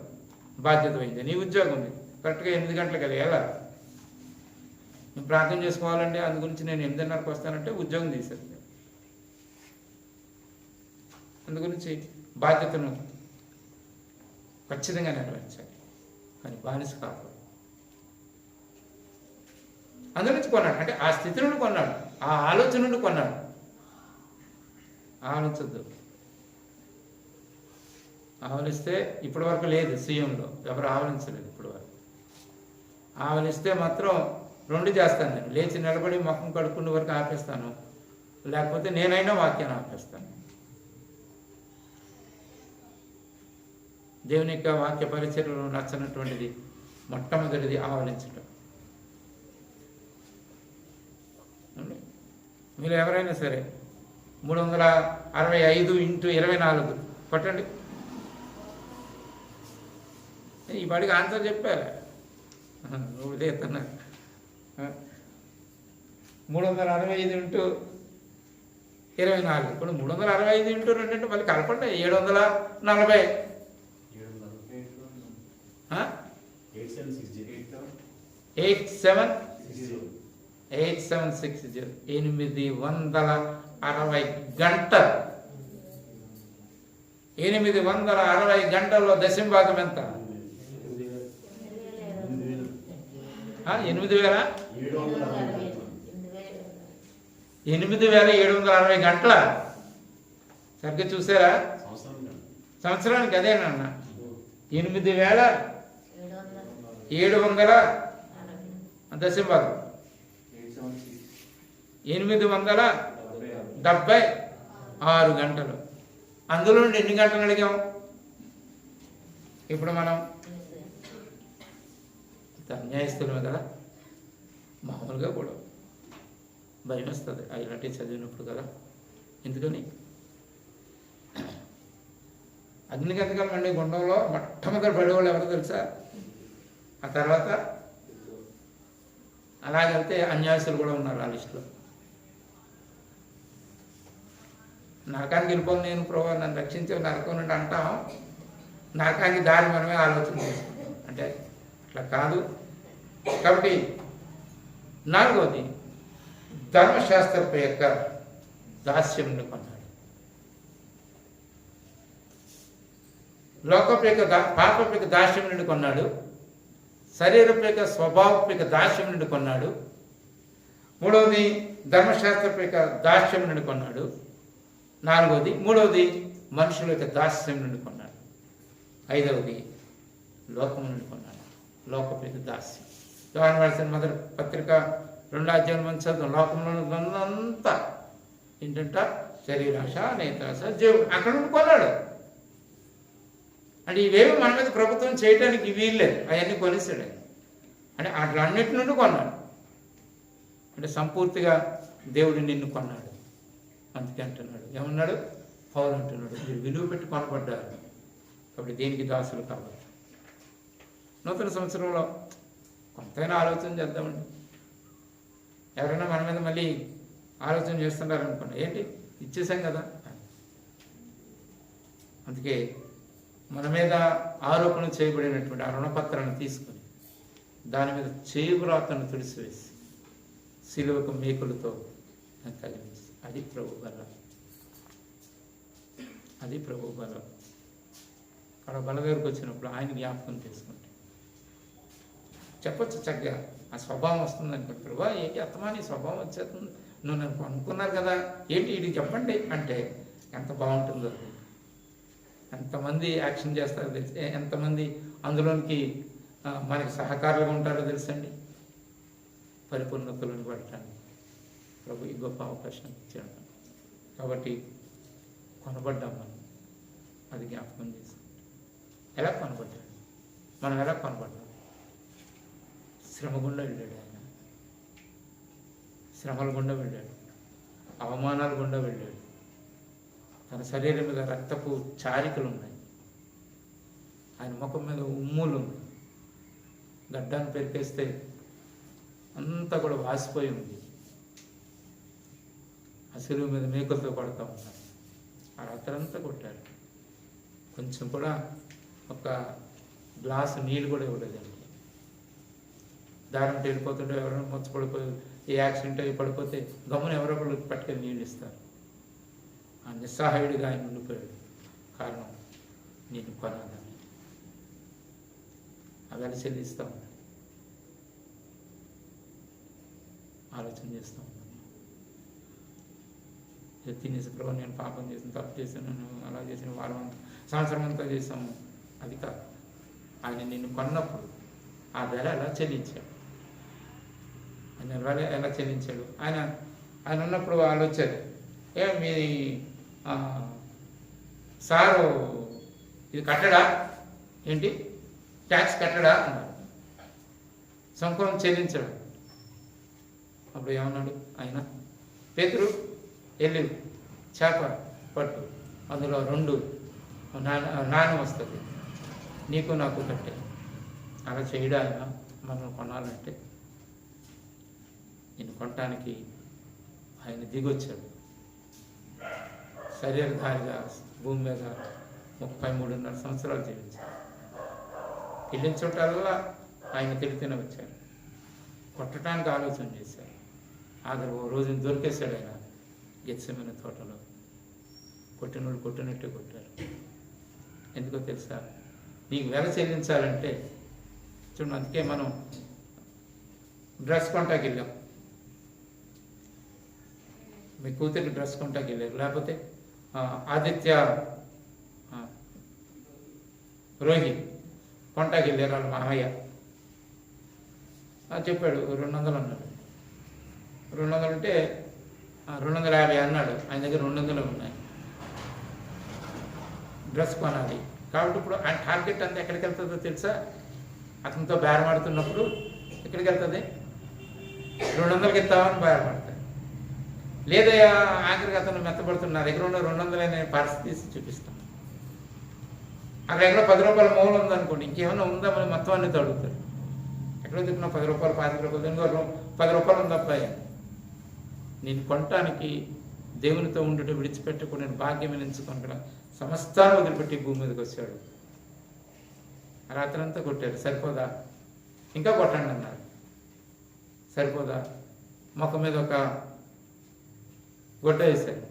బాధ్యత పోయింది. నీ ఉద్యోగం ఉంది, కరెక్ట్గా 8 గంటలకు వెళ్ళాలా? నువ్వు ప్రార్థన చేసుకోవాలంటే అందు గురించి నేను 8:30కు వస్తానంటే ఉద్యోగం తీసేది. అందు గురించి బాధ్యతను ఖచ్చితంగా నెరవేర్చాలి, కానీ బానిస కాకూడదు. అందు నుంచి కొన్నాడు, అంటే ఆ స్థితి నుండి కొన్నాడు, ఆ ఆలోచన నుండి కొన్నాడు. ఆలోచద్దు. ఆవలిస్తే ఇప్పటి వరకు లేదు, సీఎంలో ఎవరు ఆవలించలేదు ఇప్పటి వరకు. ఆవలిస్తే మాత్రం 2 చేస్తాను, నేను లేచి నిలబడి ముఖం కడుక్కునే వరకు ఆపేస్తాను, లేకపోతే నేనైనా వాక్యాన్ని ఆపేస్తాను. దేవుని యొక్క వాక్య పరిచర్యలో నచ్చనటువంటిది మొట్టమొదటిది ఆవలించటం. మీరు ఎవరైనా సరే 365x24 కొట్టండి. ఈ పాటికి ఆన్సర్ చెప్పారు. ఉదయం 365x24. ఇప్పుడు 365x2 అంటే మళ్ళీ కలపండి, 740. 8760 860 గంటలు. 860 గంటల్లో దశంభాగం ఎంత? 8,760 గంటల. సరిగ్గా చూసారా? సంవత్సరానికి అదేనన్న 8,760 దశంభాగం. 876 గంటలు. అందులో నుండి ఎన్ని గంటలు అడిగాం? ఇప్పుడు మనం అన్యాయస్తులమే కదా, మామూలుగా కూడా భయం వస్తుంది ఇలాంటివి చదివినప్పుడు కదా. ఎందుకని? అగ్నిగంధకాలు మండే గుండంలో మొట్టమొదటి పడేవాళ్ళు ఎవరో తెలుసా? ఆ తర్వాత అలాగైతే అన్యాయస్తులు కూడా ఉన్నారు ఆ లిస్టులో. నరకానికి వెళ్ళిపోను నేను, ప్రభు నన్ను రక్షించే నరకం నుండి అంటాం. నరకానికి దారి మనమే ఆలోచన చేసుకుంటాం, అంటే అట్లా కాదు. కాబట్టి 4వది, ధర్మశాస్త్రపు యొక్క దాస్యం కొన్నాడు. లోకపు యొక్క పాపపు యొక్క దాస్యం నుండి కొన్నాడు, శరీరపు యొక్క స్వభావపు యొక్క దాస్యం నుండి కొన్నాడు. 3వది ధర్మశాస్త్రపు యొక్క దాస్యం నుండి కొన్నాడు. 3వది మనుషుల యొక్క దాస్యం నుండి కొన్నాడు. 5వది లోకం నుండి కొన్నాడు, లోకపు యొక్క దాస్యం. యోహాను రాసిన మొదటి పత్రిక 2వ అధ్యాయం మనం చదువు. లోకంలో అంతా ఏంటంట? శరీరాశ, నేత్రాశ, జీవుడు. అక్కడ నుండి కొన్నాడు. అంటే ఇవేమి మన మీద ప్రభుత్వం చేయడానికి వీల్లేదు, అవన్నీ కొనిస్తాడు. అంటే అట్లన్నిటి నుండి కొన్నాడు. అంటే సంపూర్తిగా దేవుడు నిన్ను కొన్నాడు. అందుకే అంటున్నాడు, ఏమన్నాడు? పౌలు అంటున్నాడు, మీరు విలువ పెట్టి కొనబడ్డారు, కాబట్టి దేనికి దాసులు కావాలి. నూతన సంవత్సరంలో కొంతైనా ఆలోచన చేద్దామండి. ఎవరైనా మన మీద మళ్ళీ ఆలోచన చేస్తున్నారు అనుకోండి, ఏంటి ఇచ్చేసాం కదా. అందుకే మన మీద ఆరోపణ చేయబడినటువంటి ఆ రుణపత్రాన్ని తీసుకొని దాని మీద చేయురాతను తుడిసివేసి సిలువకు మేకులతో తగిలించి, అది ప్రభు బలం. అది ప్రభు బలం. అక్కడ బల దగ్గరకు వచ్చినప్పుడు ఆయన జ్ఞాపకం చేసుకుంటే చెప్పొచ్చు చక్కగా. ఆ స్వభావం వస్తుంది అనుకోండి, ప్రభా ఏంటి అత్తమాని స్వభావం వచ్చేస్తుంది, నువ్వు నన్ను అనుకున్నారు కదా, ఏంటి ఇది చెప్పండి అంటే ఎంత బాగుంటుందో. ఎంతమంది యాక్షన్ చేస్తారో తెలుసు, ఎంతమంది అందులోనికి మనకి సహకారులుగా ఉంటారో తెలుసండి. పరిపూర్ణతలను పడటానికి ప్రభు ఈ గొప్ప అవకాశం ఇచ్చాడు. కాబట్టి కొనబడ్డాం మనం, అది జ్ఞాపకం చేసుకుంటాం. ఎలా కొనబడ్డాడు? మనం ఎలా కొనబడ్డాం? శ్రమ గుండా వెళ్ళాడు ఆయన, శ్రమల గుండా వెళ్ళాడు, అవమానాల గుండా వెళ్ళాడు. తన శరీరం మీద రక్తపు చారికలు ఉన్నాయి, ఆయన ముఖం మీద ఉమ్ములు ఉన్నాయి, గడ్డాన్ని పెరికేస్తే అంతా కూడా వాసిపోయి ఉంది. ఆ శరీరం మీద మేకులతో కొడతా ఉన్నారు. ఆ రాత్రంతా కొట్టారు. కొంచెం కూడా ఒక గ్లాసు నీళ్ళు కూడా ఇవ్వలేదండి. దారం వెళ్ళిపోతుంటే ఎవరైనా మొచ్చపడిపోయి ఏ యాక్సిడెంట్ అయ్యి పడిపోతే గమ్మున ఎవరొకరు పట్టుకొని నీళ్ళు ఇస్తారు. ఆ నిస్సహాయుడిగా ఆయన ఉండిపోయాడు. కారణం, నేను కొనాలని. అవి ఎలా చెల్లిస్తూ ఉన్నాను, ఆలోచన చేస్తూ ఉన్నాను. తినేసి ప్రభు నేను పాపం చేసాను, తప్పు చేశాను, అలా చేసిన వారం అంతా సంవత్సరం అంతా చేసాము. అది కాదు, ఆయన నిన్ను కొన్నప్పుడు ఆ ధర ఎలా చెల్లించాడు, ఆయన ఎలా చెల్లించాడు. ఆయన ఉన్నప్పుడు వాళ్ళు వచ్చారు, మీ సారు ఇది కట్టడా, ఏంటి ట్యాక్స్ కట్టడా అన్నారు. సంకలం చెల్లించాడు. అప్పుడు ఏమన్నాడు ఆయన, పేతురు వెళ్ళి చేప పట్టు, అందులో 2 నాణ్యం వస్తుంది, నీకు నాకు కట్టే. అలా చేయడా ఆయన మనం కొనాలంటే? నేను కొనటానికి ఆయన దిగొచ్చాడు. శరీరధారిగా భూమి మీద 33.5 సంవత్సరాలు జీవించాడు. వెళ్ళిన చోటల్లా ఆయన తిడితేనే వచ్చారు, కొట్టడానికి ఆలోచన చేశారు. ఆఖరి ఓ రోజున దొరికేశాడు ఆయన గెత్సెమనే తోటలో. కొట్టినోడు కొట్టినట్టే కొట్టారు. ఎందుకో తెలుసా? నీకు వెల చెల్లించాలంటే చూడండి, అందుకే మనం డ్రెస్ కొంటాకి వెళ్ళాం, మీ కూతురికి డ్రెస్ కొంటాకి వెళ్ళారు. లేకపోతే ఆదిత్య రోహిత్ కొంటాకి వెళ్ళారు వాళ్ళ మామయ్య. చెప్పాడు 200 అన్నాడు. 200 అంటే 250 అన్నాడు. ఆయన దగ్గర 200 ఉన్నాయి. డ్రెస్ కొనాలి కాబట్టి ఇప్పుడు ఆయన టార్గెట్ అంతా ఎక్కడికి వెళ్తుందో తెలుసా? అతనితో బేరమాడుతున్నప్పుడు ఎక్కడికి వెళ్తుంది? 200కి ఇస్తామని బేరమాడతాడు. లేదయ్యా ఆఖరికి అతను మెత్తపడుతున్నా దగ్గర ఉన్న 200 అనే పరిస్థితి తీసి చూపిస్తాం. ఆ దగ్గర 10 రూపాయల మూలం ఉందనుకోండి, ఇంకేమైనా ఉందా మనం మొత్తం అన్ని అడుగుతారు. ఎక్కడో తిప్పినా 10 రూపాయలు 25 రూపాయలు ఇంకో 10 రూపాయలు ఉంది తప్ప. నేను కొనటానికి దేవునితో ఉండుట విడిచిపెట్టకుండా నేను భాగ్యం ఎంచుకుంటా సమస్తాన్ని వదిలిపెట్టి భూమి మీదకి వచ్చాడు. రాత్రంతా కొట్టారు. సరిపోదా? ఇంకా కొట్టండి అన్నారు. సరిపోదా? మొక్క మీద ఒక గొడ్డ వేశారు,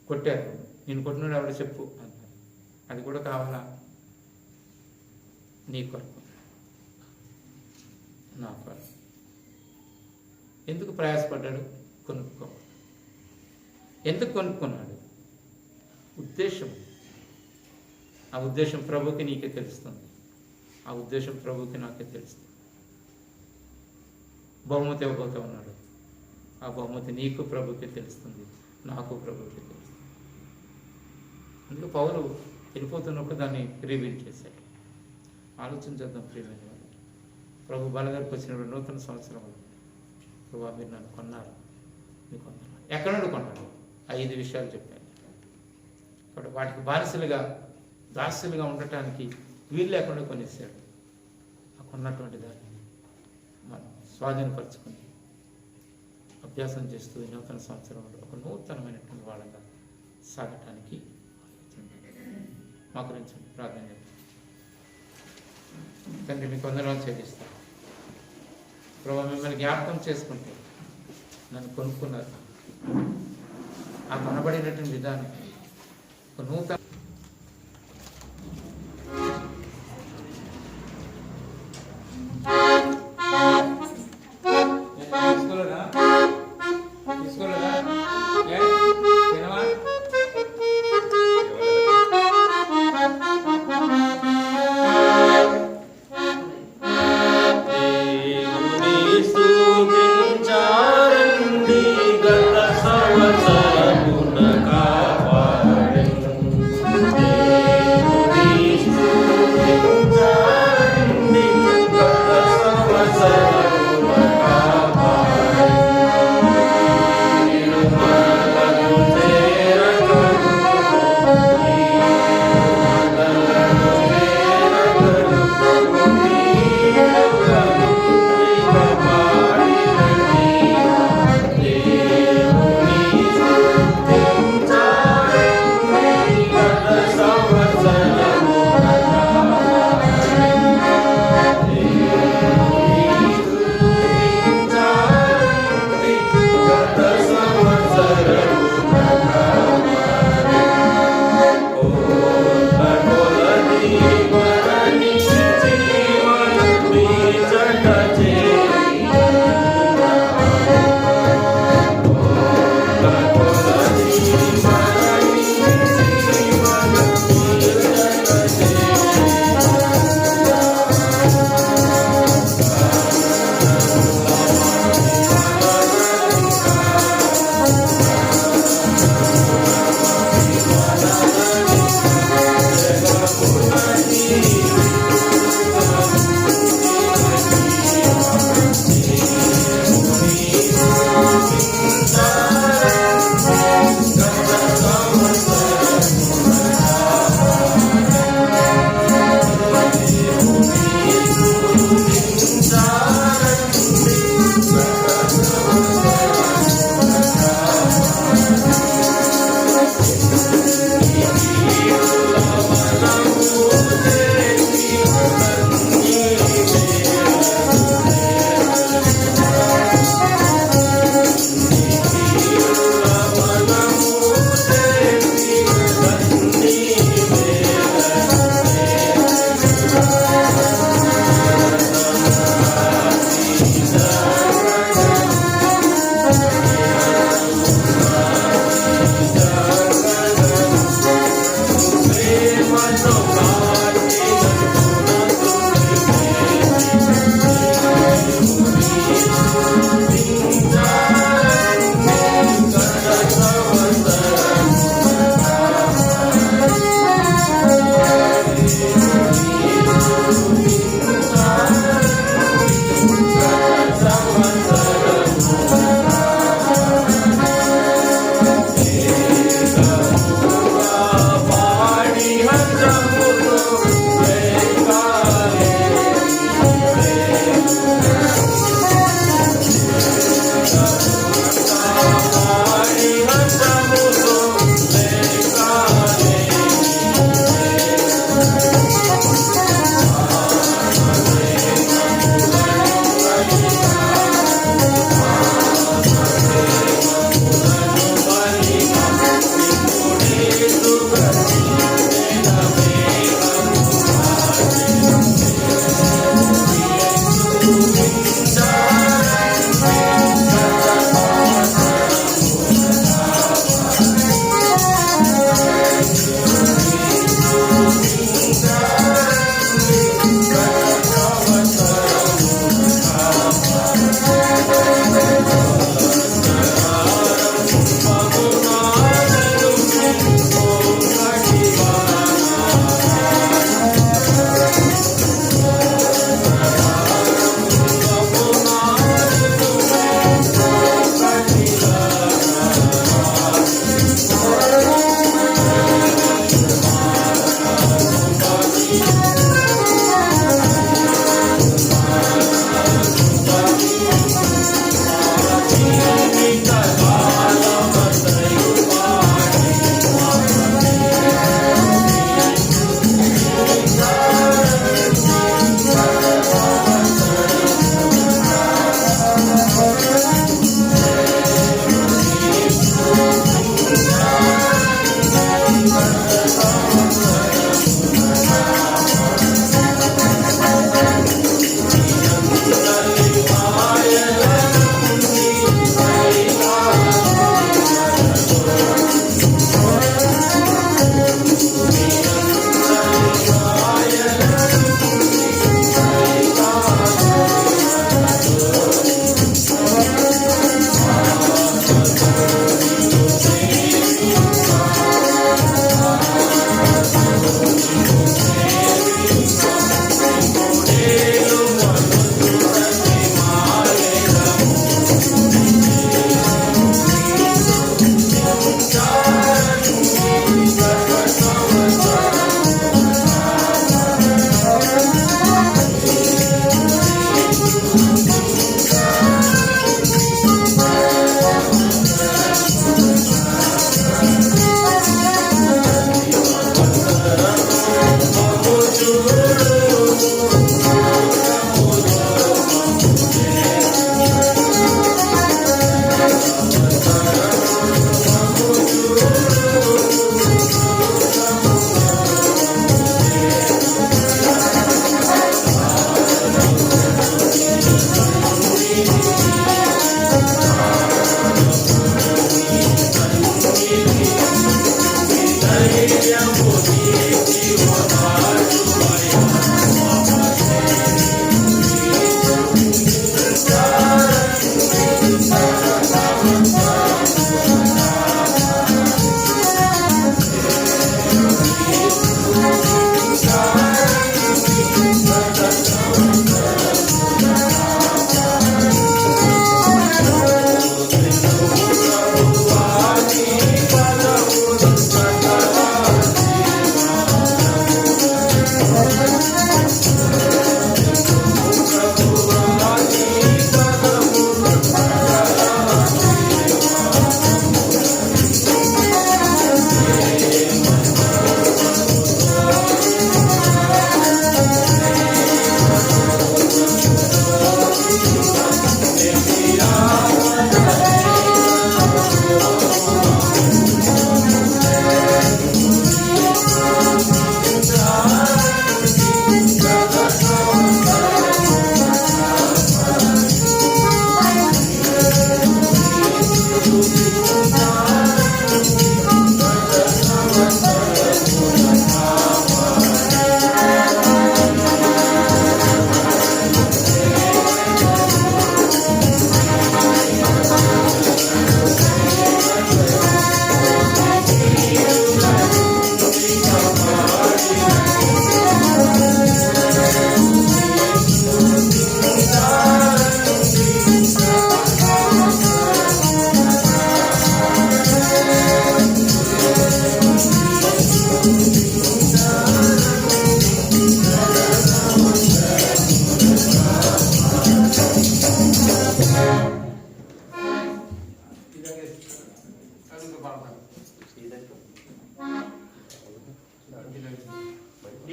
కొట్టారు. నేను కొట్టినాడు ఎవరు చెప్పు అన్నారు. అది కూడా కావాలా? నీ కొరకు, నా కొరకు. ఎందుకు ప్రయాసపడ్డాడు? కొనుక్కో. ఎందుకు కొనుక్కున్నాడు? ఉద్దేశం. ఆ ఉద్దేశం ప్రభుకి నీకే తెలుస్తుంది. ఆ ఉద్దేశం ప్రభుకి నాకే తెలుస్తుంది. బహుమతి ఇవ్వబోతూ ఉన్నాడు. ఆ బహుమతి నీకు ప్రభుకి తెలుస్తుంది, నాకు ప్రభుకి తెలుస్తుంది. అందుకే పౌలు వెళ్ళిపోతున్నప్పుడు దాన్ని రివీల్ చేశాడు. ఆలోచించేద్దాం ప్రియమైన వాళ్ళు. ప్రభు బలగారికి వచ్చినప్పుడు నూతన సంవత్సరం ప్రభు మీరు నన్ను కొన్నారు, మీకు కొన్నారు. ఎక్కడ నుండి కొన్నాడు? 5 విషయాలు చెప్పాను. కాబట్టి వాటికి బానిసలుగా దాస్యులుగా ఉండటానికి వీలు లేకుండా కొనేసాడు. ఆ కొన్నటువంటి దాన్ని మనం స్వాధీనపరచుకుని ఆ అభ్యాసం చేస్తూ ఈ నూతన సంవత్సరంలో ఒక నూతనమైనటువంటి వాళ్ళగా సాగటానికి మా గురించి ప్రార్థన చేస్తాం. తండ్రి మీకు వందనాలు చెల్లిస్తాను. ప్రభు మిమ్మల్ని జ్ఞాపకం చేసుకుంటే నన్ను కొనుక్కున్నారు. ఆ కొనబడినటువంటి విధానం ఒక నూతన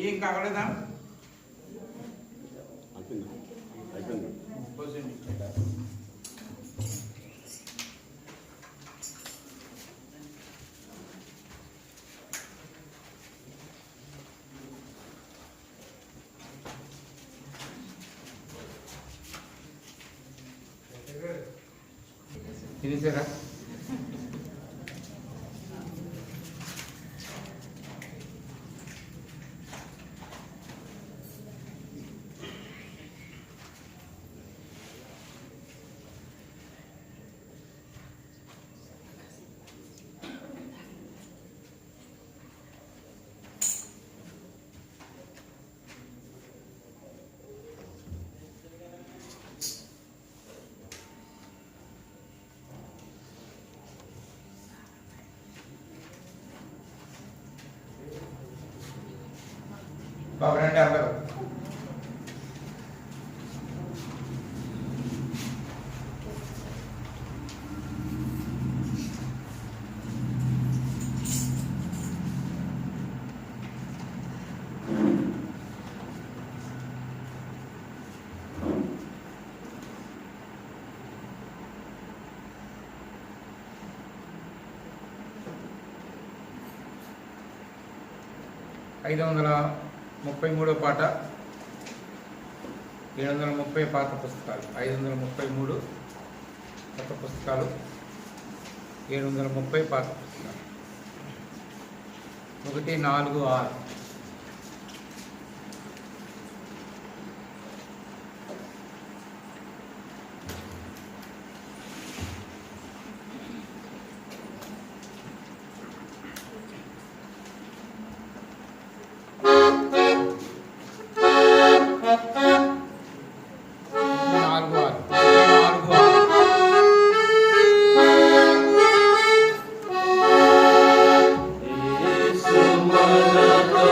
ఏం కాగలదా తినేసారా? బాబు రండి అందరూ. ఐదు 533 పాట, 730 పాత పుస్తకాలు, 533 కొత్త పుస్తకాలు, 730 పాత పుస్తకాలు. 1, 4, 6. Yesu mana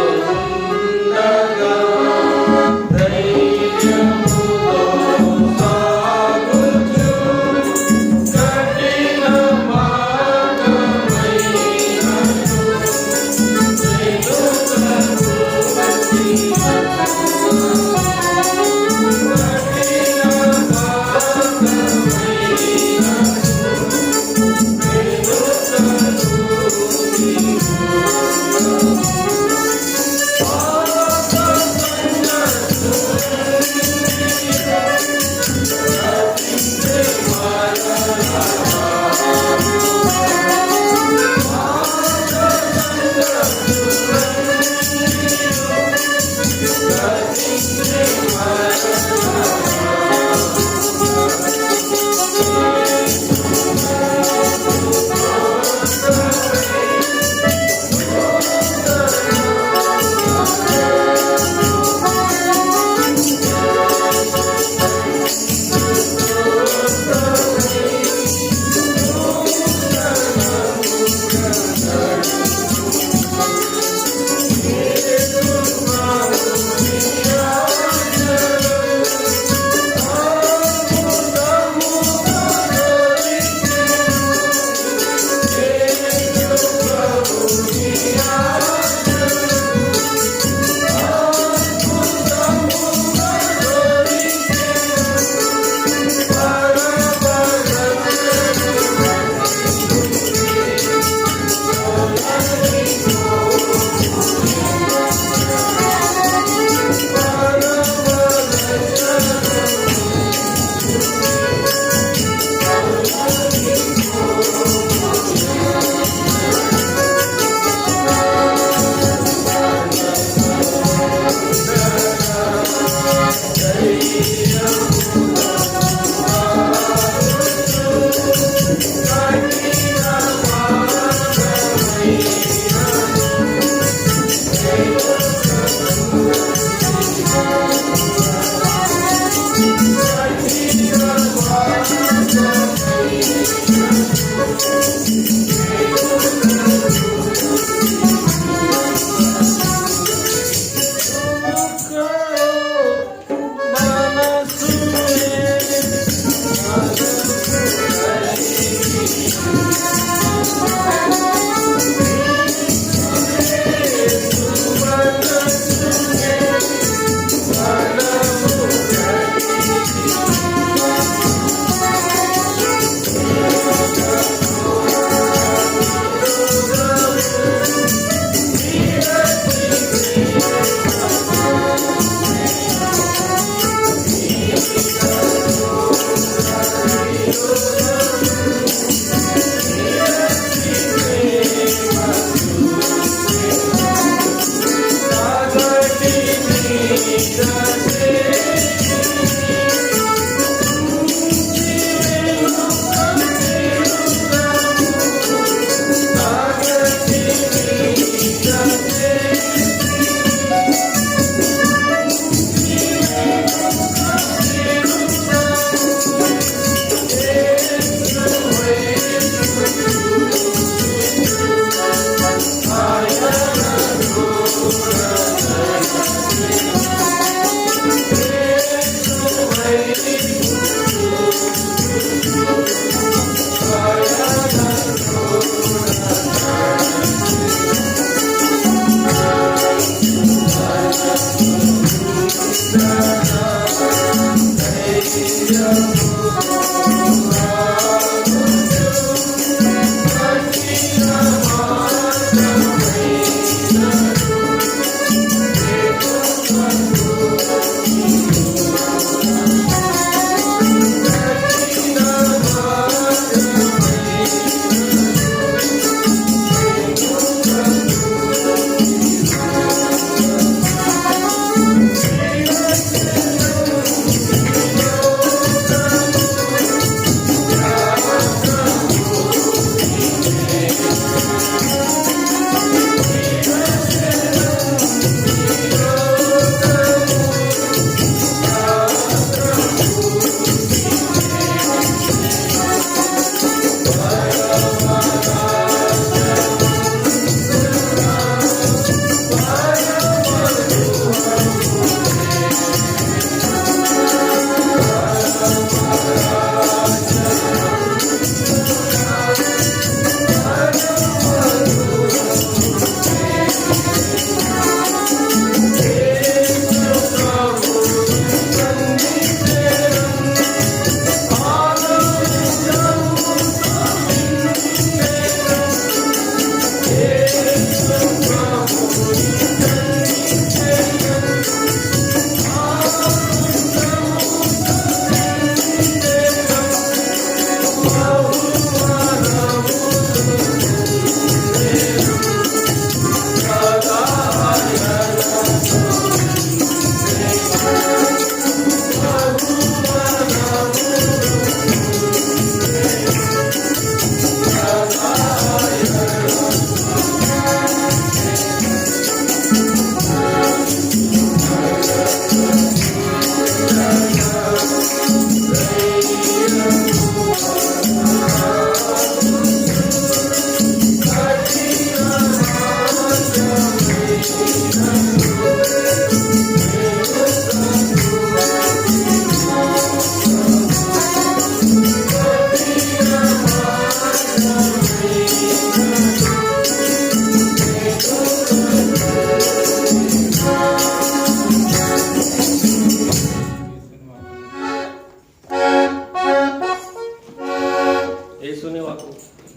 యేసుని వాకు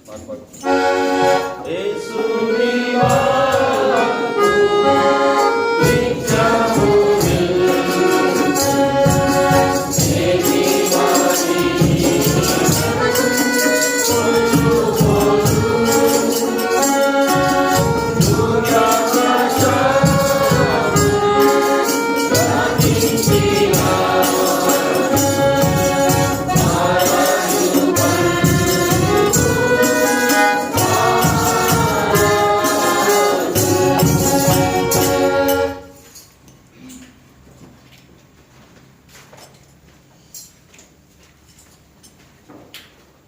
పాడు యేసుని వాకు నిత్యము నిలిచి వారి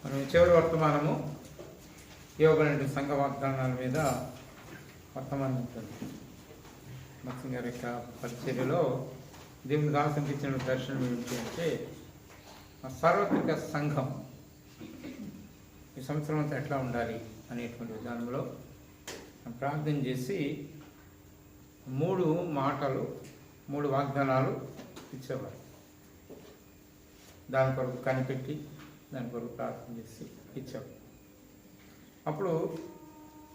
మనం చివరి వర్తమానము ఇవ్వబడిన సంఘ వాగ్దానాల మీద వర్తమానం ఉంటుంది. మత్స్యం గారి యొక్క పరిచర్యలో దేవుని దాసునికి ఇచ్చిన దర్శనం ఏమిటి అంటే సార్వత్రిక సంఘం ఈ సంవత్సరం అంతా ఎట్లా ఉండాలి అనేటువంటి విధానంలో ప్రార్థన చేసి 3 మాటలు 3 వాగ్దానాలు ఇచ్చేవారు. దాని కొరకు కనిపెట్టి దాని కొరకు ప్రార్థన చేసి ఇచ్చాం. అప్పుడు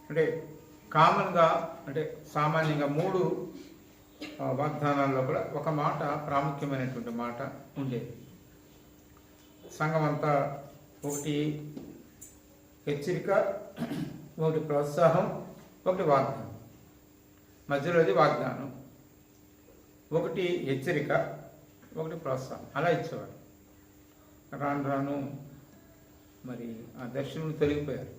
అంటే కామన్గా అంటే సామాన్యంగా 3 వాగ్దానాల్లో కూడా ఒక మాట ప్రాముఖ్యమైనటువంటి మాట ఉండేది. సంఘం అంతా 1 హెచ్చరిక, 1 ప్రోత్సాహం, 1 వాగ్దానం, మధ్యలోది వాగ్దానం, 1 హెచ్చరిక, 1 ప్రోత్సాహం అలా ఇచ్చేవారు. రాను రాను మరి ఆ దర్శనం తొలగిపోయారు.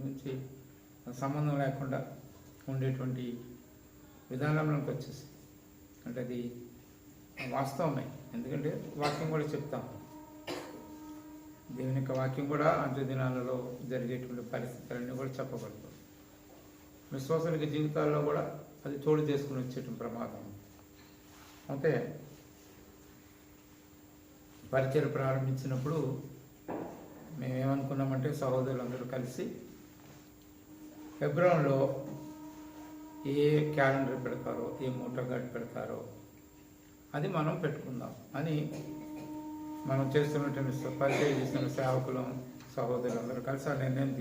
నుంచి సంబంధం లేకుండా ఉండేటువంటి విధానంలోకి వచ్చేసి అంటే అది వాస్తవమే. ఎందుకంటే వాక్యం కూడా చెప్తాం, దేవుని యొక్క వాక్యం కూడా అంత్య దినాలలో జరిగేటువంటి పరిస్థితులన్నీ కూడా చెప్పబడతాం. విశ్వాసులకి జీవితాల్లో కూడా అది చోటు చేసుకుని వచ్చేటువంటి ప్రమాదం. అయితే పరిచయం ప్రారంభించినప్పుడు మేమేమనుకున్నామంటే సహోదరులందరూ కలిసి ఫిబ్రవరిలో ఏ క్యాలెండర్ పెడతారో, ఏ మూట గాడి పెడతారో అది మనం పెట్టుకుందాం అని మనం చేస్తున్నటువంటి పరిచయం చేస్తున్న సేవకులు సహోదరులందరూ కలిసి ఆ నిర్ణయం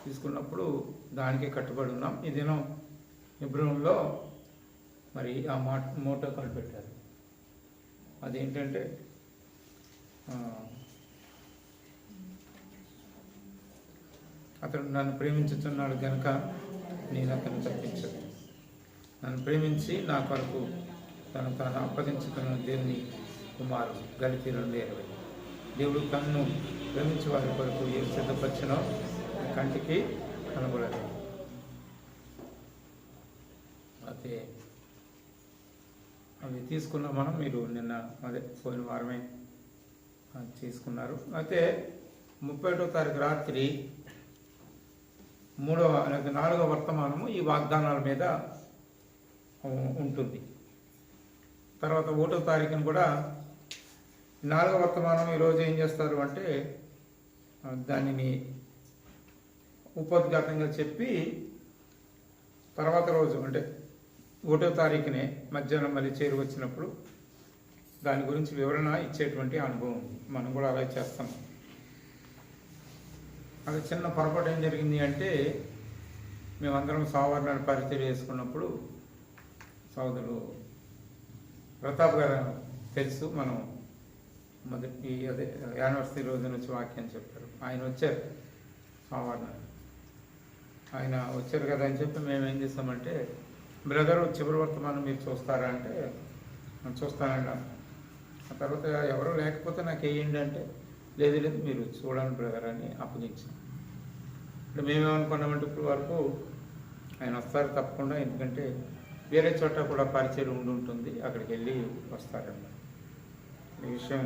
తీసుకున్నప్పుడు దానికి కట్టుబడి ఉన్నాం. ఈ దినం హెబ్రోన్లో మరి ఆ మోటో కార్డు పెట్టారు. అదేంటంటే అతడు నన్ను ప్రేమించుతున్నాడు కనుక నేను అతను తప్పించదు. నన్ను ప్రేమించి నా కొరకు తాను అప్పగించుకున్న దేవుని కుమారుడు. గలితీ 2:20. దేవుడు తన్ను ప్రేమించి వారి కొరకు ఏం సిద్ధపరిచినో కంటికి కనబడదు. అయితే అవి తీసుకున్న మనం మీరు నిన్న పోయిన వారమే తీసుకున్నారు. అయితే 31వ తారీఖు రాత్రి 4వ వర్తమానము ఈ వాగ్దానాల మీద ఉంటుంది. తర్వాత 1వ తారీఖున కూడా 4వ వర్తమానం ఈరోజు ఏం చేస్తారు అంటే దానిని ఉపోద్ఘాతంగా చెప్పి తర్వాత రోజు అంటే 1వ తారీఖునే మధ్యాహ్నం మళ్ళీ వచ్చినప్పుడు దాని గురించి వివరణ ఇచ్చేటువంటి అనుభవం ఉంది. మనం కూడా అలా చేస్తాం. అది చిన్న పొరపాటు ఏం జరిగింది అంటే మేమందరం సోమవారం పరిచయం చేసుకున్నప్పుడు సోదరుడు ప్రతాప్ గారు తెలుసు, మనం మొదటి యానివర్సరీ రోజున వచ్చి వాక్యం చెప్పారు. ఆయన వచ్చారు సోమవారం. ఆయన వచ్చారు కదా అని చెప్పి మేము ఏం చేస్తామంటే బ్రదర్ చివరి వర్తమానం మీరు చూస్తారా అంటే చూస్తానండి. ఆ తర్వాత ఎవరు లేకపోతే నాకు వేయండి అంటే లేదు మీరు చూడండి బ్రదర్ అని అప్పగించాం. అంటే మేమేమనుకున్నామంటే ఇప్పుడు వరకు ఆయన వస్తారు తప్పకుండా, ఎందుకంటే వేరే చోట కూడా పరిచయం ఉంటుంది, అక్కడికి వెళ్ళి వస్తారన్నమాట. ఈ విషయం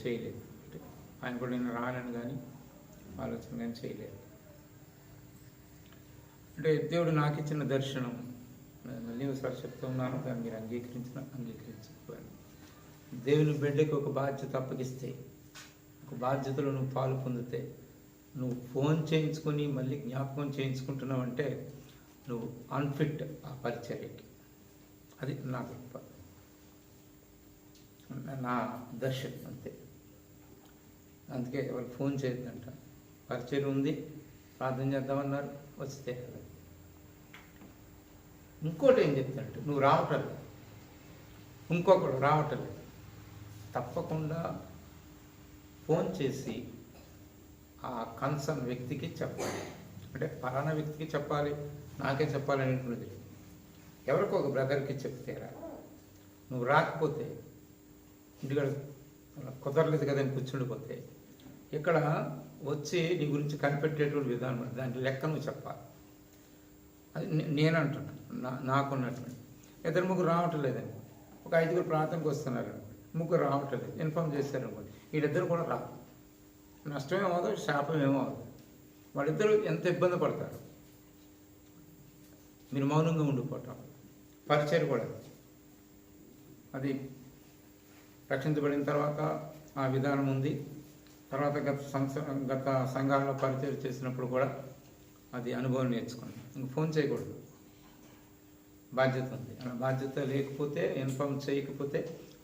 చేయలేదు. ఆయన కూడా నేను రానని కానీ ఆలోచన కానీ చేయలేదు. అంటే దేవుడు నాకు ఇచ్చిన దర్శనం మళ్ళీ ఒకసారి చెప్తున్నాను, దాన్ని మీరు అంగీకరించకపోయాను. దేవుని బిడ్డకి ఒక బాధ్యత అప్పగిస్తే, ఒక బాధ్యతలో నువ్వు పాలు పొందితే, నువ్వు ఫోన్ చేయించుకొని మళ్ళీ జ్ఞాపకం చేయించుకుంటున్నావు అంటే నువ్వు అన్ఫిట్ ఆ పరిచర్యకి. అది నా గొప్ప నా దర్శనం అంతే. అందుకే ఎవరు ఫోన్ చేయొద్దంట. పరిచయం ఉంది, ప్రార్థన చేద్దామన్నారు, వస్తే. ఇంకోటి ఏం చెప్తాంటే నువ్వు రావటం, ఇంకొకరు రావటం, తప్పకుండా ఫోన్ చేసి ఆ కన్సర్న్ వ్యక్తికి చెప్పాలి. అంటే పలానా వ్యక్తికి చెప్పాలి, నాకే చెప్పాలి అనేటువంటిది. ఎవరికో ఒక బ్రదర్కి చెప్తేరా, నువ్వు రాకపోతే ఇంటికాడ కుదరలేదు కదా అని కూర్చుండిపోతే ఇక్కడ వచ్చి నీ గురించి కనిపెట్టేటువంటి విధానం, దాని లెక్క నువ్వు చెప్పాలి. అది నేను అంటున్నాను, నాకున్నటువంటి 2-3 రావటం లేదండి. ఒక 5 ప్రార్థనకు వస్తున్నారు, 3 రావటం లేదు, ఇన్ఫామ్ చేశారు అనుకోండి, వీళ్ళిద్దరు కూడా రాదు. నష్టమే అవ్వదు, శాపం ఏమవుతుంది. వాళ్ళిద్దరూ ఎంత ఇబ్బంది పడతారు. మీరు మౌనంగా ఉండిపోవటం పరిచయం కూడా. అది రక్షించబడిన తర్వాత ఆ విధానం ఉంది. తర్వాత గత సంఘాల్లో పరిచయం చేసినప్పుడు కూడా అది అనుభవం నేర్చుకున్నాను. ఇంక ఫోన్ చేయకూడదు, బాధ్యత ఉంది. అలా బాధ్యత లేకపోతే, ఇన్ఫార్మ్ చేయకపోతే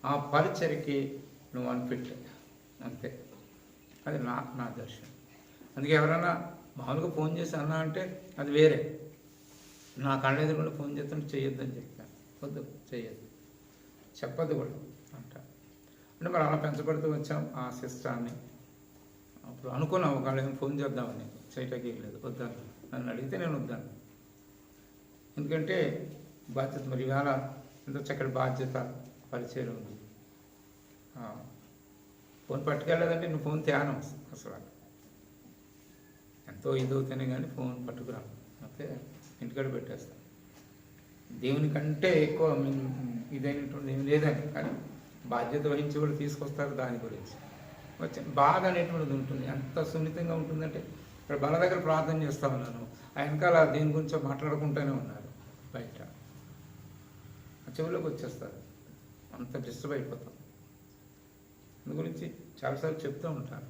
ఆ పరిచర్కి నువ్వు అన్ఫిట్ అంతే. అది నా దర్శనం. అందుకే ఎవరైనా మామూలుగా ఫోన్ చేసి అన్నా అంటే అది వేరే. నా కళ్ళ ఎదురుకుండా ఫోన్ చేస్తుంటే చేయొద్దని చెప్పాను. వద్దు, చేయొద్దు, చెప్పద్దు కూడా అంట. అంటే మరి అలా పెంచబడుతూ వచ్చాం ఆ సిస్టర్ని. అప్పుడు అనుకున్నాం ఒకవేళ ఏం ఫోన్ చేద్దామని, చేయటానికి లేదు, వద్దాను. నన్ను అడిగితే నేను వద్దాను. ఎందుకంటే బాధ్యత, మరి ఇవాళ ఎంత చక్కటి బాధ్యత పరిచయం ఉంది. ఫోన్ పట్టుకెళ్ళలేదంటే నువ్వు ఫోన్ ధ్యానం అసలు ఎంతో ఇదవుతేనే కానీ ఫోన్ పట్టుకురా, అయితే ఇంటికాడ పెట్టేస్తాను. దేవుని కంటే ఎక్కువ ఇదైనటువంటి ఏం లేదని, కానీ బాధ్యత వహించి కూడా తీసుకొస్తారు దాని గురించి. వచ్చి బాధ అనేటువంటిది ఉంటుంది. ఎంత సున్నితంగా ఉంటుందంటే ఇక్కడ బల దగ్గర ప్రార్థన చేస్తా ఉన్నాను, ఆ వెనకాల దేని గురించో మాట్లాడుకుంటూనే ఉన్నారు బయట, ఆ చెవులోకి వచ్చేస్తారు. అంత డిస్టర్బ్ అయిపోతాం. అందు గురించి చాలాసార్లు చెప్తూ ఉంటాను,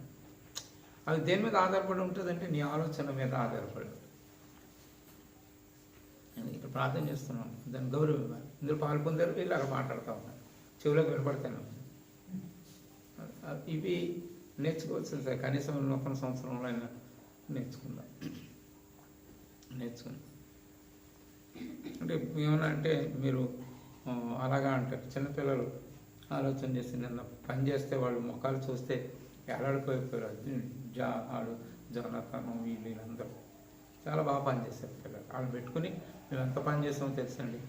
అది దేని మీద ఆధారపడి ఉంటుందంటే నీ ఆలోచన మీద ఆధారపడి ఉంటుంది. ఇక్కడ ప్రార్థన చేస్తున్నాం, దాన్ని గౌరవం ఇవ్వాలి. ఇందులో పాల్పొందారు వీళ్ళు అలా మాట్లాడుతూ ఉన్నారు, చెవులకు వినపడతాను. ఇవి నేర్చుకోవాల్సింది సార్, కనీసం నూతన సంవత్సరంలో అయినా నేర్చుకుందాం. అంటే ఏమన్నా అంటే మీరు అలాగా అంటారు, చిన్నపిల్లలు ఆలోచన చేసి నిన్న పని చేస్తే వాళ్ళు ముఖాలు చూస్తే ఎలాడిపోయిపోయారు. ఆడు జోనతను వీళ్ళందరూ చాలా బాగా పనిచేశారు పిల్లలు. వాళ్ళని పెట్టుకుని మేము ఎంత పని చేసామో తెలుసండి.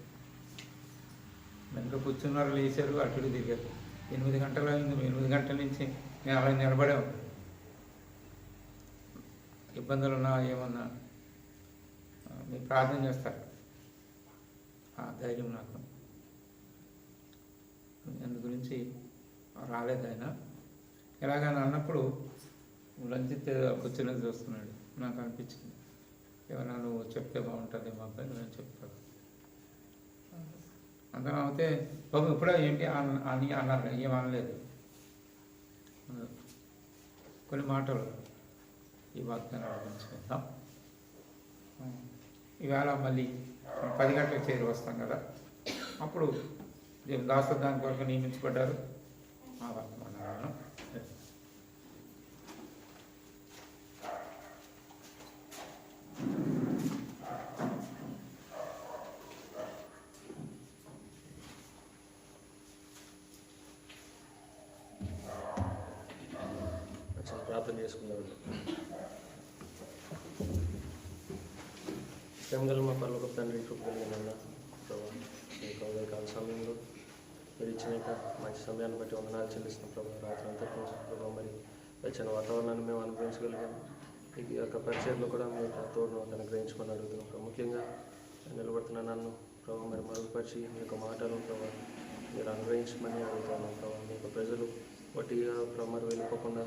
వెనక కూర్చున్నారు, లేచారు, అటు ఇటు తిరిగారు. 8 గంటలు అయింది, 8 గంటల నుంచి నేను అలా నిలబడే ఉన్నాను. ఇబ్బందులు ఉన్నా ఏమన్నా మీరు ప్రార్థన చేస్తారు, ఆ ధైర్యం నాకు. అందు గురించి రాలేదు ఆయన. ఎలాగని అన్నప్పుడు రంజిత్ కూర్చొని చూస్తున్నాడు, నాకు అనిపించింది ఏమన్నా నువ్వు చెప్తే బాగుంటుంది మా అబ్బాయి, నేను చెప్తాను. అందరం అయితే బాబు ఇప్పుడే ఏంటి అని అన్నారు, ఏమనలేదు. కొన్ని మాటలు ఈ వాగ్దానాలు గురించుకుందాం. ఈవేళ మళ్ళీ 10 గంటలకు చేరి వస్తాం కదా, అప్పుడు దాసు దాని కొరకు నియమించబడ్డారు. ఆ వర్తమానాలను ప్రార్థన చేసుకుందాం. ప్రేమగల మా పర్లోక తండ్రి, కృపగలిగిన ప్రభావ, ఈ కాల సమయంలో మీరు ఇచ్చిన మంచి సమయాన్ని బట్టి వందనాలు చెల్లిస్తున్నాం ప్రభావ. రాత్రి అంతా కొంచెం ప్రభావ మరి వచ్చిన వాతావరణాన్ని మేము అనుభవించగలిగాము. ఈ యొక్క పరిచయంలో కూడా మీరు తోడును అనుగ్రహించుకొని అడుగుతున్నాం ప్రభావ. ముఖ్యంగా నిలబడుతున్న నన్ను ప్రభావ మరి మరుగుపరిచి మీ యొక్క మాటలు ప్రభావ మీరు అనుగ్రహించమని అడుగుతున్నాం ప్రభావ. మీ యొక్క ప్రజలు వట్టిగా ప్రభావ మరి వెళ్ళిపోకుండా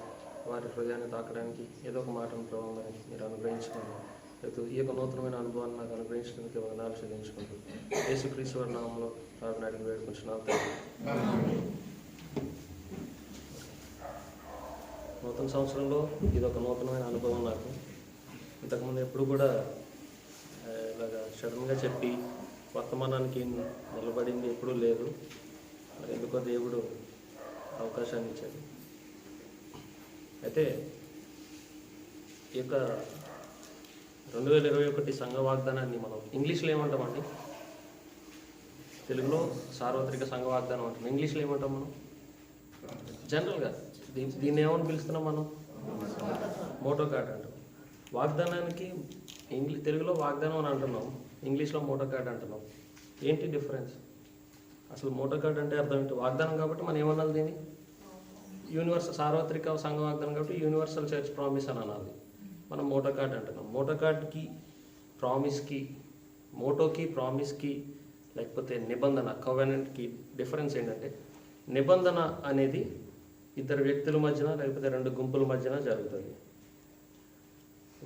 వారి హృదయాన్ని తాకడానికి ఏదో ఒక మాటను ప్రభావ మరి మీరు అనుగ్రహించుకోండి. అయితే ఈ యొక్క నూతనమైన అనుభవాన్ని నాకు అనుగ్రహించడానికి వందనాలు చెల్లించుకుంటూ యేసుక్రీస్తు వారి నామంలో ప్రార్థన అడిగి వేడుకుంటున్నాను. నూతన సంవత్సరంలో ఇది ఒక నూతనమైన అనుభవం నాకు. ఇంతకుముందు ఎప్పుడు కూడా ఇలాగా సడన్గా చెప్పి వర్తమానానికి నిలబడింది ఎప్పుడూ లేదు. మరి ఎందుకో దేవుడు అవకాశాన్ని ఇచ్చాడు. అయితే ఈ యొక్క 2021 సంఘ వాగ్దానాన్ని మనం ఇంగ్లీష్లో ఏమంటామండి? తెలుగులో సార్వత్రిక సంఘ వాగ్దానం అంటాం, ఇంగ్లీష్లో ఏమంటాం మనం? జనరల్గా దీన్ని ఏమని పిలుస్తున్నాం మనం? మోటో కార్డ్ అంటాం. వాగ్దానానికి తెలుగులో వాగ్దానం అని అంటున్నాం, ఇంగ్లీష్లో మోటో కార్డ్ అంటున్నాం. ఏంటి డిఫరెన్స్? అసలు మోటో కార్డ్ అంటే అర్థం ఏంటి? వాగ్దానం కాబట్టి మనం ఏమన్నాలి దీన్ని? యూనివర్సల్ సార్వత్రిక సంఘ వాగ్దానం కాబట్టి యూనివర్సల్ చర్చ్ ప్రామిస్ అని అనాలి. మనం మోటో కార్డ్ అంటున్నాం. మోటో కార్డ్కి ప్రామిస్కి, మోటోకి ప్రామిస్కి లేకపోతే నిబంధన కవెనెంట్కి డిఫరెన్స్ ఏంటంటే, నిబంధన అనేది 2 వ్యక్తుల మధ్యన లేకపోతే 2 గుంపుల మధ్యన జరుగుతుంది.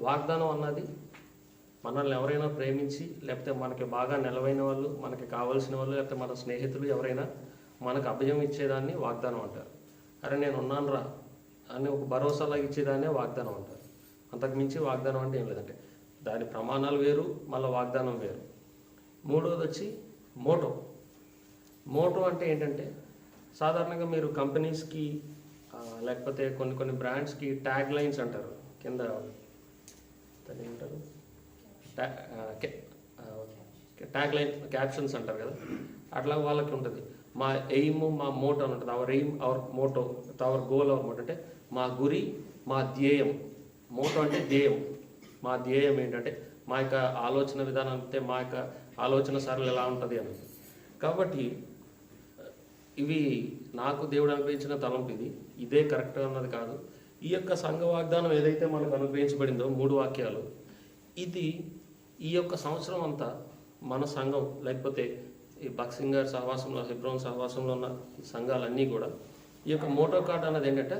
వాగ్దానం అన్నది మనల్ని ఎవరైనా ప్రేమించి లేకపోతే మనకి బాగా నిలవైన వాళ్ళు, మనకి కావాల్సిన వాళ్ళు, లేకపోతే మన స్నేహితులు ఎవరైనా మనకు అభయం ఇచ్చేదాన్ని వాగ్దానం అంటారు. అరే నేను ఉన్నాను రా అని ఒక భరోసాలాగా ఇచ్చేదాన్నే వాగ్దానం అంటారు. అంతకుమించి వాగ్దానం అంటే ఏం లేదంటే దాని ప్రమాణాలు వేరు, మళ్ళీ వాగ్దానం వేరు. మూడోది వచ్చి మోటో. మోటో అంటే ఏంటంటే సాధారణంగా మీరు కంపెనీస్కి లేకపోతే కొన్ని బ్రాండ్స్కి ట్యాగ్ లైన్స్ అంటారు, కింద దాన్ని ఏమంటారు, ట్యాగ్ లైన్ క్యాప్షన్స్ అంటారు కదా, అట్లా వాళ్ళకి ఉంటుంది. మా ఎయిమ్, మా మోటో అని ఉంటుంది. Hour aim, our motto, hour goal, our motto అంటే మా గురి, మా ధ్యేయం. మోటో అంటే ధ్యేయం. మా ధ్యేయం ఏంటంటే మా యొక్క ఆలోచన విధానం, అంటే మా యొక్క ఆలోచన సరళి ఎలా ఉంటుంది అని. కాబట్టి ఇవి నాకు దేవుడు అనుగ్రహించిన తలంపు. ఇదే కరెక్ట్ అన్నది కాదు. ఈ యొక్క సంఘ వాగ్దానం ఏదైతే మనకు అనుగ్రహించబడిందో 3 వాక్యాలు, ఇది ఈ యొక్క సంవత్సరం అంతా మన సంఘం లేకపోతే ఈ బక్సింగర్ సహవాసంలో, హెబ్రోన్ సహవాసంలో ఉన్న సంఘాలన్నీ కూడా ఈ యొక్క మోటో కార్డ్ అన్నది ఏంటంటే,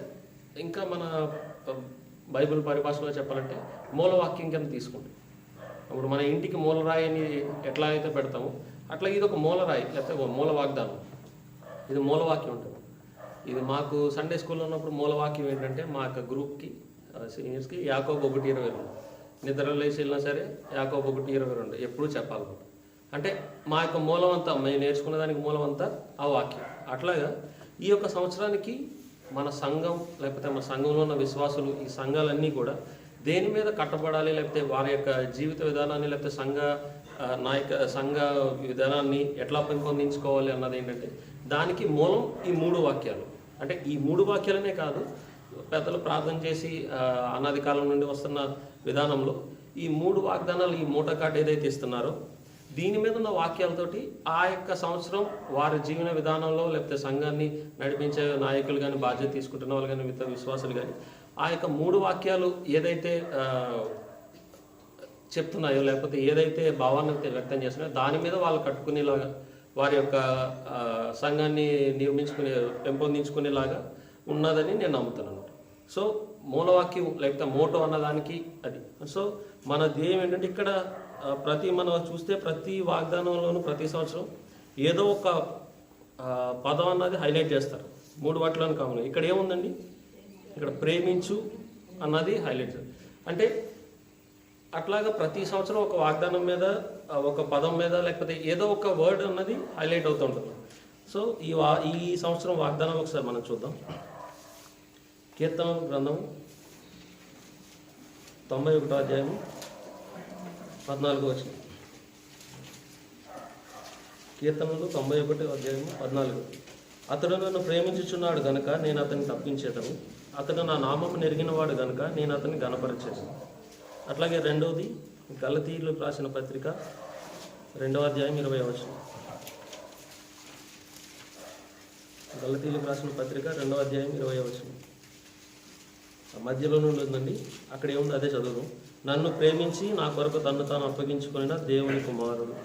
ఇంకా మన బైబిల్ పరిభాషలో చెప్పాలంటే మూలవాక్యం కింద తీసుకుంటాం. ఇప్పుడు మన ఇంటికి మూలరాయిని ఎట్లా అయితే పెడతామో అట్లా ఇది ఒక మూలరాయి లేకపోతే మూల వాగ్దానం. ఇది మూలవాక్యం ఉంటుంది. ఇది మాకు సండే స్కూల్లో ఉన్నప్పుడు మూలవాక్యం ఏంటంటే, మా యొక్క గ్రూప్కి సీనియర్స్కి యాకోబు 1:22 నిద్ర లేచి వెళ్ళినా సరే యాకోబు 1:22 ఎప్పుడూ చెప్పాలన్నమాట. అంటే మా యొక్క మూలం అంతా మేము నేర్చుకునే దానికి మూలం అంతా ఆ వాక్యం. అట్లాగా ఈ యొక్క సంవత్సరానికి మన సంఘం లేకపోతే మన సంఘంలో ఉన్న విశ్వాసులు, ఈ సంఘాలన్నీ కూడా దేని మీద కట్టబడాలి, లేకపోతే వారి యొక్క జీవిత విధానాన్ని లేకపోతే సంఘ విధానాన్ని ఎట్లా పెంపొందించుకోవాలి అన్నది ఏంటంటే దానికి మూలం ఈ 3 వాక్యాలు. అంటే ఈ 3 వాక్యాలనే కాదు, పెద్దలు ప్రార్థన చేసి అనాది కాలం నుండి వస్తున్న విధానంలో ఈ 3 వాగ్దానాలు, ఈ మూట కార్డు ఏదైతే ఇస్తున్నారో దీని మీద ఉన్న వాక్యాలతోటి ఆ యొక్క సంవత్సరం వారి జీవన విధానంలో లేకపోతే సంఘాన్ని నడిపించే నాయకులు కానీ, బాధ్యత తీసుకుంటున్న వాళ్ళు కానీ, మిగతా విశ్వాసులు కానీ ఆ యొక్క 3 వాక్యాలు ఏదైతే చెప్తున్నాయో లేకపోతే ఏదైతే భావాన్ని వ్యక్తం చేస్తున్నాయో దాని మీద వాళ్ళు కట్టుకునేలాగా, వారి యొక్క సంఘాన్ని పెంపొందించుకునేలాగా ఉన్నదని నేను నమ్ముతున్నాను. సో మూలవాక్యం లేకపోతే మోటో అన్నదానికి అది. సో మన ధ్యేయం ఏంటంటే ఇక్కడ మనం చూస్తే ప్రతి వాగ్దానంలోనూ ప్రతి సంవత్సరం ఏదో ఒక పదం అన్నది హైలైట్ చేస్తారు. 3 వాటిలోనూ కామన్. ఇక్కడ ఏముందండి, ఇక్కడ ప్రేమించు అన్నది హైలైట్. అంటే అట్లాగా ప్రతి సంవత్సరం ఒక వాగ్దానం మీద, ఒక పదం మీద లేకపోతే ఏదో ఒక వర్డ్ అన్నది హైలైట్ అవుతూ ఉంటుంది. సో ఈ సంవత్సరం వాగ్దానాలు ఒకసారి మనం చూద్దాం. కీర్తన గ్రంథం 91వ అధ్యాయం 14వ వచనం. కీర్తనలు 91వ అధ్యాయం 14. అతడు నన్ను ప్రేమించుచున్నాడు గనుక నేను అతన్ని తప్పించేదను, అతడు నా నామము నెరిగినవాడు గనుక నేను అతన్ని గణపరిచేసాను. అట్లాగే రెండవది గలతీయులకు రాసిన పత్రిక 2వ అధ్యాయం 20వ వచనం. గలతీయులకు రాసిన పత్రిక 2వ అధ్యాయం 20వ వచనం. మధ్యలో నుండి ఉందండి, అక్కడ ఏముంది అదే చదువు. నన్ను ప్రేమించి నా కొరకు తన్ను తాను అప్పగించుకున్న దేవుని కుమారుడు.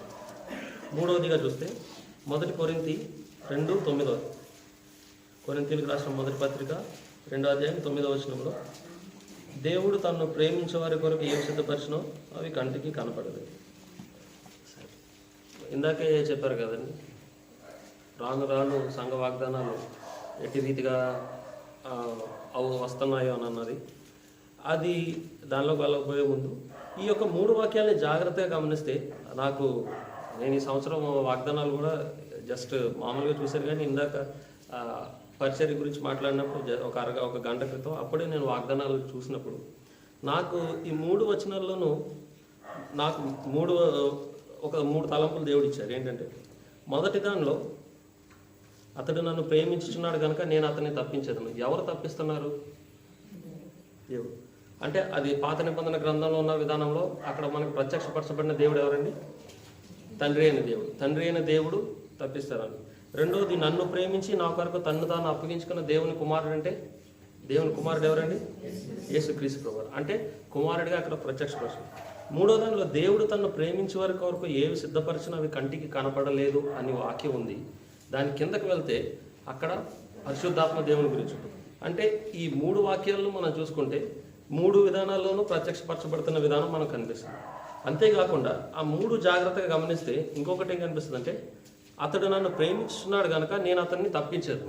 మూడవదిగా చూస్తే 1 కొరింథీ 2:9. కొరింథీయులకు రాసిన మొదటి పత్రిక 2వ అధ్యాయం 9వ వచనంలో దేవుడు తన్ను ప్రేమించే వారి కొరకు ఏం సిద్ధపరిచినో అవి కంటికి కనపడదు. ఇందాకే చెప్పారు కదండి, రాను రాను సంఘ వాగ్దానాలు ఎట్టి రీతిగా అవి వస్తున్నాయో అని అన్నది. అది దానిలోకి వెళ్ళకపోయే ముందు ఈ యొక్క 3 వాక్యాలని జాగ్రత్తగా గమనిస్తే నేను ఈ సంవత్సరం వాగ్దానాలు కూడా జస్ట్ మామూలుగా చూశాను. కానీ ఇందాక పరిచర్య గురించి మాట్లాడినప్పుడు ఒక గంట క్రితం అప్పుడే నేను వాగ్దానాలు చూసినప్పుడు నాకు ఈ 3 వచనాల్లోనూ నాకు 3 తలంపులు దేవుడు ఇచ్చారు. ఏంటంటే మొదటి దానిలో అతడు నన్ను ప్రేమించుచున్నాడు కనుక నేను అతన్ని తప్పించేదను. ఎవరు తప్పిస్తున్నారు? దేవుడు. అంటే అది పాత నిబంధన గ్రంథంలో ఉన్న విధానంలో అక్కడ మనకు ప్రత్యక్షపరచబడిన దేవుడు ఎవరండి? తండ్రి అయిన దేవుడు. తండ్రి అయిన దేవుడు తప్పిస్తారని. రెండోది, నన్ను ప్రేమించి నా కొరకు తన్ను తాను అప్పగించుకున్న దేవుని కుమారుడు. అంటే దేవుని కుమారుడు ఎవరండి? యేసుక్రీస్తు ప్రభువు. అంటే కుమారుడిగా అక్కడ ప్రత్యక్షపరచు. మూడో దానిలో దేవుడు తన్ను ప్రేమించే వారి కొరకు ఏవి సిద్ధపరిచినా అవి కంటికి కనపడలేదు అని వాక్యం ఉంది. దాని కిందకు వెళ్తే అక్కడ పరిశుద్ధాత్మ దేవుని గురించి ఉంటుంది. అంటే ఈ 3 వాక్యాలను మనం చూసుకుంటే 3 విధానాల్లోనూ ప్రత్యక్షపరచబడుతున్న విధానం మనకు కనిపిస్తుంది. అంతేకాకుండా ఆ 3 జాగ్రత్తగా గమనిస్తే ఇంకొకటి ఏం కనిపిస్తుంది అంటే అతడు నన్ను ప్రేమించున్నాడు కనుక నేను అతన్ని తప్పించదు.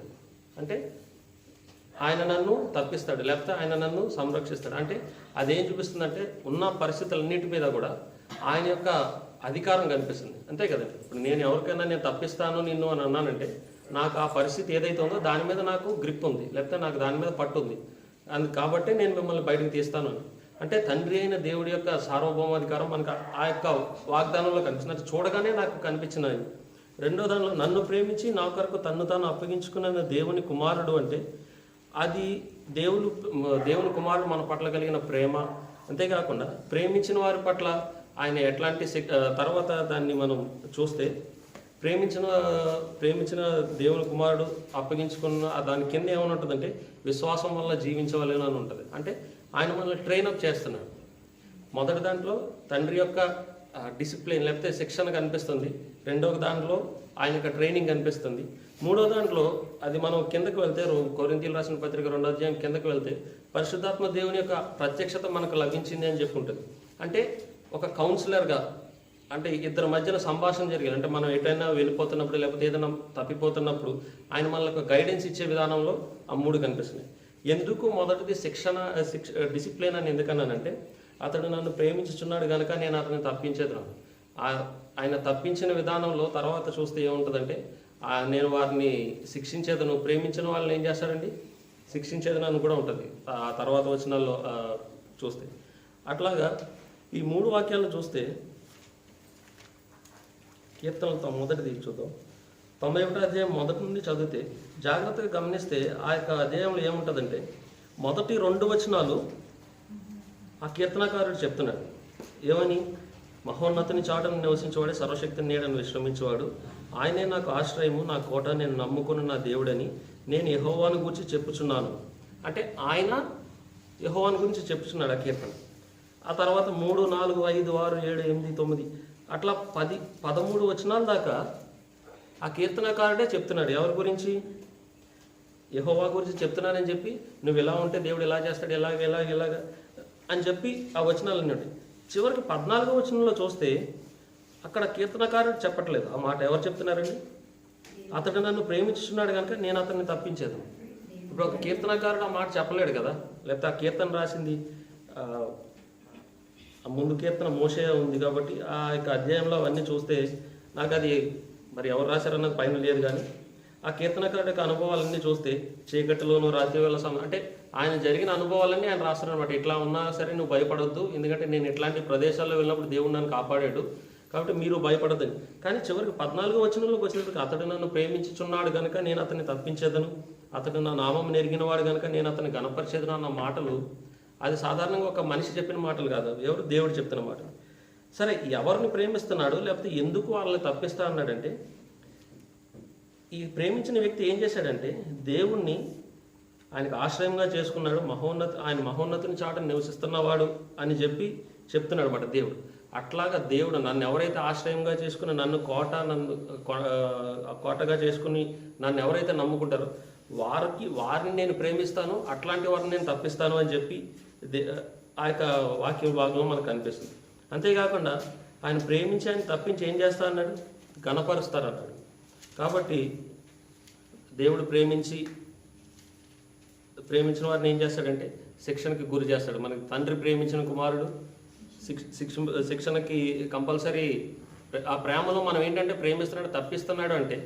అంటే ఆయన నన్ను తప్పిస్తాడు, లేకపోతే ఆయన నన్ను సంరక్షిస్తాడు. అంటే అదేం చూపిస్తుందంటే ఉన్న పరిస్థితులన్నిటి మీద కూడా ఆయన యొక్క అధికారం కనిపిస్తుంది. అంతే కదండి. ఇప్పుడు నేను ఎవరికైనా నేను తప్పిస్తాను నిన్ను అని అన్నానంటే నాకు ఆ పరిస్థితి ఏదైతే ఉందో దాని మీద నాకు గ్రిప్ ఉంది, లేకపోతే నాకు దాని మీద పట్టు ఉంది. కాబట్టి నేను మిమ్మల్ని బయటకు తీస్తాను. అంటే తండ్రి అయిన దేవుడి యొక్క సార్వభౌమాధికారం మనకు ఆ యొక్క వాగ్దానంలో కనిపిస్తుంది. చూడగానే నాకు కనిపించినది. రెండో దానిలో నన్ను ప్రేమించి నా కొరకు తన్ను తాను అప్పగించుకున్న దేవుని కుమారుడు. అంటే అది దేవుని కుమారుడు మన పట్ల కలిగిన ప్రేమ. అంతేకాకుండా ప్రేమించిన వారి పట్ల ఆయన ఎట్లాంటి తర్వాత దాన్ని మనం చూస్తే ప్రేమించిన దేవుని కుమారుడు అప్పగించుకున్న దాని కింద ఏమని ఉంటుందంటే విశ్వాసం వల్ల జీవించవలేను అని ఉంటుంది. అంటే ఆయన మనల్ని ట్రైనప్ చేస్తున్నాడు. మొదటి దాంట్లో తండ్రి యొక్క డిసిప్లిన్ లేకపోతే శిక్షణ కనిపిస్తుంది. రెండవ దాంట్లో ఆయన యొక్క ట్రైనింగ్ కనిపిస్తుంది. మూడో దాంట్లో అది మనం కిందకు వెళ్తే కొరింథీయులకు రాసిన పత్రిక 2వ అధ్యాయం కిందకు వెళ్తే పరిశుద్ధాత్మ దేవుని యొక్క ప్రత్యక్షత మనకు లభించింది అని చెప్పుకుంటుంది. అంటే ఒక కౌన్సిలర్గా, అంటే ఇద్దరి మధ్యన సంభాషణ జరిగింది. అంటే మనం ఎటైనా వెళ్ళిపోతున్నప్పుడు లేకపోతే ఏదైనా తప్పిపోతున్నప్పుడు ఆయన మనకు గైడెన్స్ ఇచ్చే విధానంలో ఆ 3 కనిపిస్తున్నాయి. ఎందుకు మొదటిది డిసిప్లిన్ అని ఎందుకన్నానంటే అతడు నన్ను ప్రేమించుచున్నాడు కనుక నేను అతన్ని తప్పించేది. ఆయన తప్పించిన విధానంలో తర్వాత చూస్తే ఏముంటుందంటే నేను వారిని శిక్షించేదను, ప్రేమించిన వాళ్ళని ఏం చేస్తాడండి, శిక్షించేదను అని కూడా ఉంటుంది ఆ తర్వాత వచనాల్లో చూస్తే. అట్లాగా ఈ 3 వాక్యాలను చూస్తే కీర్తనలతో మొదటిది చూద్దాం. 91వ అధ్యాయం మొదటి నుండి చదివితే జాగ్రత్తగా గమనిస్తే ఆ యొక్క అధ్యాయంలో ఏముంటుందంటే మొదటి 2 వచనాలు ఆ కీర్తనకారుడు చెప్తున్నాడు. ఏమని? మహోన్నతుని చాటును నివసించేవాడే సర్వశక్తిని నీడను విశ్రమించేవాడు, ఆయనే నాకు ఆశ్రయము, నా కోట, నేను నమ్ముకున్న నా దేవుడని నేను యెహోవాను గురించి చెప్పుచున్నాను. అంటే ఆయన యెహోవాను గురించి చెప్పుచున్నాడు ఆ కీర్తన. ఆ తర్వాత 3, 4, 5, 6, 7, 8, 9 అట్లా 10, 13 వచనాల దాకా ఆ కీర్తనకారుడే చెప్తున్నాడు. ఎవరి గురించి? యెహోవా గురించి చెప్తున్నానని చెప్పి, నువ్వు ఇలా ఉంటే దేవుడు ఎలా చేస్తాడు, ఎలాగ అని చెప్పి ఆ వచనాలన్నీ ఉంటాయి. చివరికి 14వ వచనంలో చూస్తే అక్కడ కీర్తనకారుడు చెప్పట్లేదు ఆ మాట. ఎవరు చెప్తున్నారండి? అతడు నన్ను ప్రేమించున్నాడు కనుక నేను అతన్ని తప్పించేది. ఇప్పుడు ఒక కీర్తనకారుడు ఆ మాట చెప్పలేడు కదా. లేకపోతే ఆ కీర్తన రాసింది ముందు కీర్తన మోషే ఉంది కాబట్టి ఆ యొక్క అధ్యాయంలో అవన్నీ చూస్తే నాకు అది మరి ఎవరు రాశారన్నది పైన లేదు. కానీ ఆ కీర్తనకారుడి యొక్క అనుభవాలన్నీ చూస్తే చీకటిలోను రాత్రి వేళ అంటే ఆయన జరిగిన అనుభవాలన్నీ ఆయన రాస్తారు అనమాట. ఇట్లా ఉన్నా సరే నువ్వు భయపడొద్దు, ఎందుకంటే నేను ఇట్లాంటి ప్రదేశాల్లో వెళ్ళినప్పుడు దేవుడు నన్ను కాపాడాడు, కాబట్టి మీరు భయపడద్దని. కానీ చివరికి 14వ వచనంలోకి వచ్చినప్పటికీ అతడు నన్ను ప్రేమించుచున్నాడు కనుక నేను అతన్ని తప్పించేదను, అతడు నా నామం నెరిగినవాడు కనుక నేను అతన్ని గణపరిచేదను అన్న మాటలు అది సాధారణంగా ఒక మనిషి చెప్పిన మాటలు కాదు, ఎవరు దేవుడు చెప్తున్న మాటలు. సరే, ఎవరిని ప్రేమిస్తున్నాడు లేకపోతే ఎందుకు వాళ్ళని తప్పిస్తా అన్నాడంటే, ఈ ప్రేమించిన వ్యక్తి ఏం చేశాడంటే దేవుణ్ణి ఆయనకు ఆశ్రయంగా చేసుకున్నాడు. ఆయన మహోన్నతుని చాటును నివసిస్తున్నవాడు అని చెప్తున్నాడు అన్నమాట దేవుడు. అట్లాగా దేవుడు నన్ను ఎవరైతే ఆశ్రయంగా చేసుకుని నన్ను కోటగా చేసుకుని నన్ను ఎవరైతే నమ్ముకుంటారో వారిని నేను ప్రేమిస్తాను, అట్లాంటి వారిని నేను తప్పిస్తాను అని చెప్పి ఆ యొక్క వాక్యం భాగంలో మనకు కనిపిస్తుంది. అంతేకాకుండా ఆయన ప్రేమించి ఆయన తప్పించి ఏం చేస్తా అన్నాడు? గణపరుస్తారన్నాడు. కాబట్టి దేవుడు ప్రేమించిన వారిని ఏం చేస్తాడంటే శిక్షణకి గురి చేస్తాడు. మనకి తండ్రి ప్రేమించిన కుమారుడు శిక్షణకి కంపల్సరీ. ఆ ప్రేమలో మనం ఏంటంటే ప్రేమిస్తున్నాడు, తప్పిస్తున్నాడు అంటే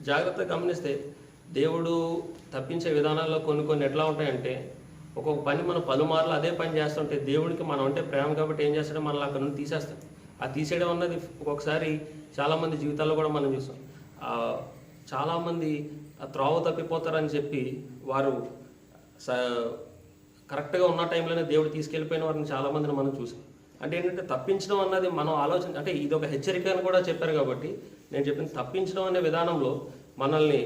జాగ్రత్తగా గమనిస్తే దేవుడు తప్పించే విధానాల్లో కొన్ని ఎట్లా ఉంటాయంటే, ఒక్కొక్క పని మనం పలుమార్లు అదే పని చేస్తుంటే దేవుడికి మనం అంటే ప్రేమ కాబట్టి ఏం చేస్తాడో మనల్ని అక్కడ నుండి తీసేస్తాడు. ఆ తీసేయడం అన్నది ఒక్కొక్కసారి చాలామంది జీవితాల్లో కూడా మనం చూస్తాం. చాలామంది త్రోవ తప్పిపోతారని చెప్పి వారు కరెక్ట్గా ఉన్న టైంలోనే దేవుడు తీసుకెళ్ళిపోయిన వారిని చాలామందిని మనం చూసాం. అంటే ఏంటంటే తప్పించడం అన్నది మనం ఆలోచన, అంటే ఇది ఒక హెచ్చరిక అని కూడా చెప్పారు కాబట్టి నేను చెప్పింది తప్పించడం అనే విధానంలో మనల్ని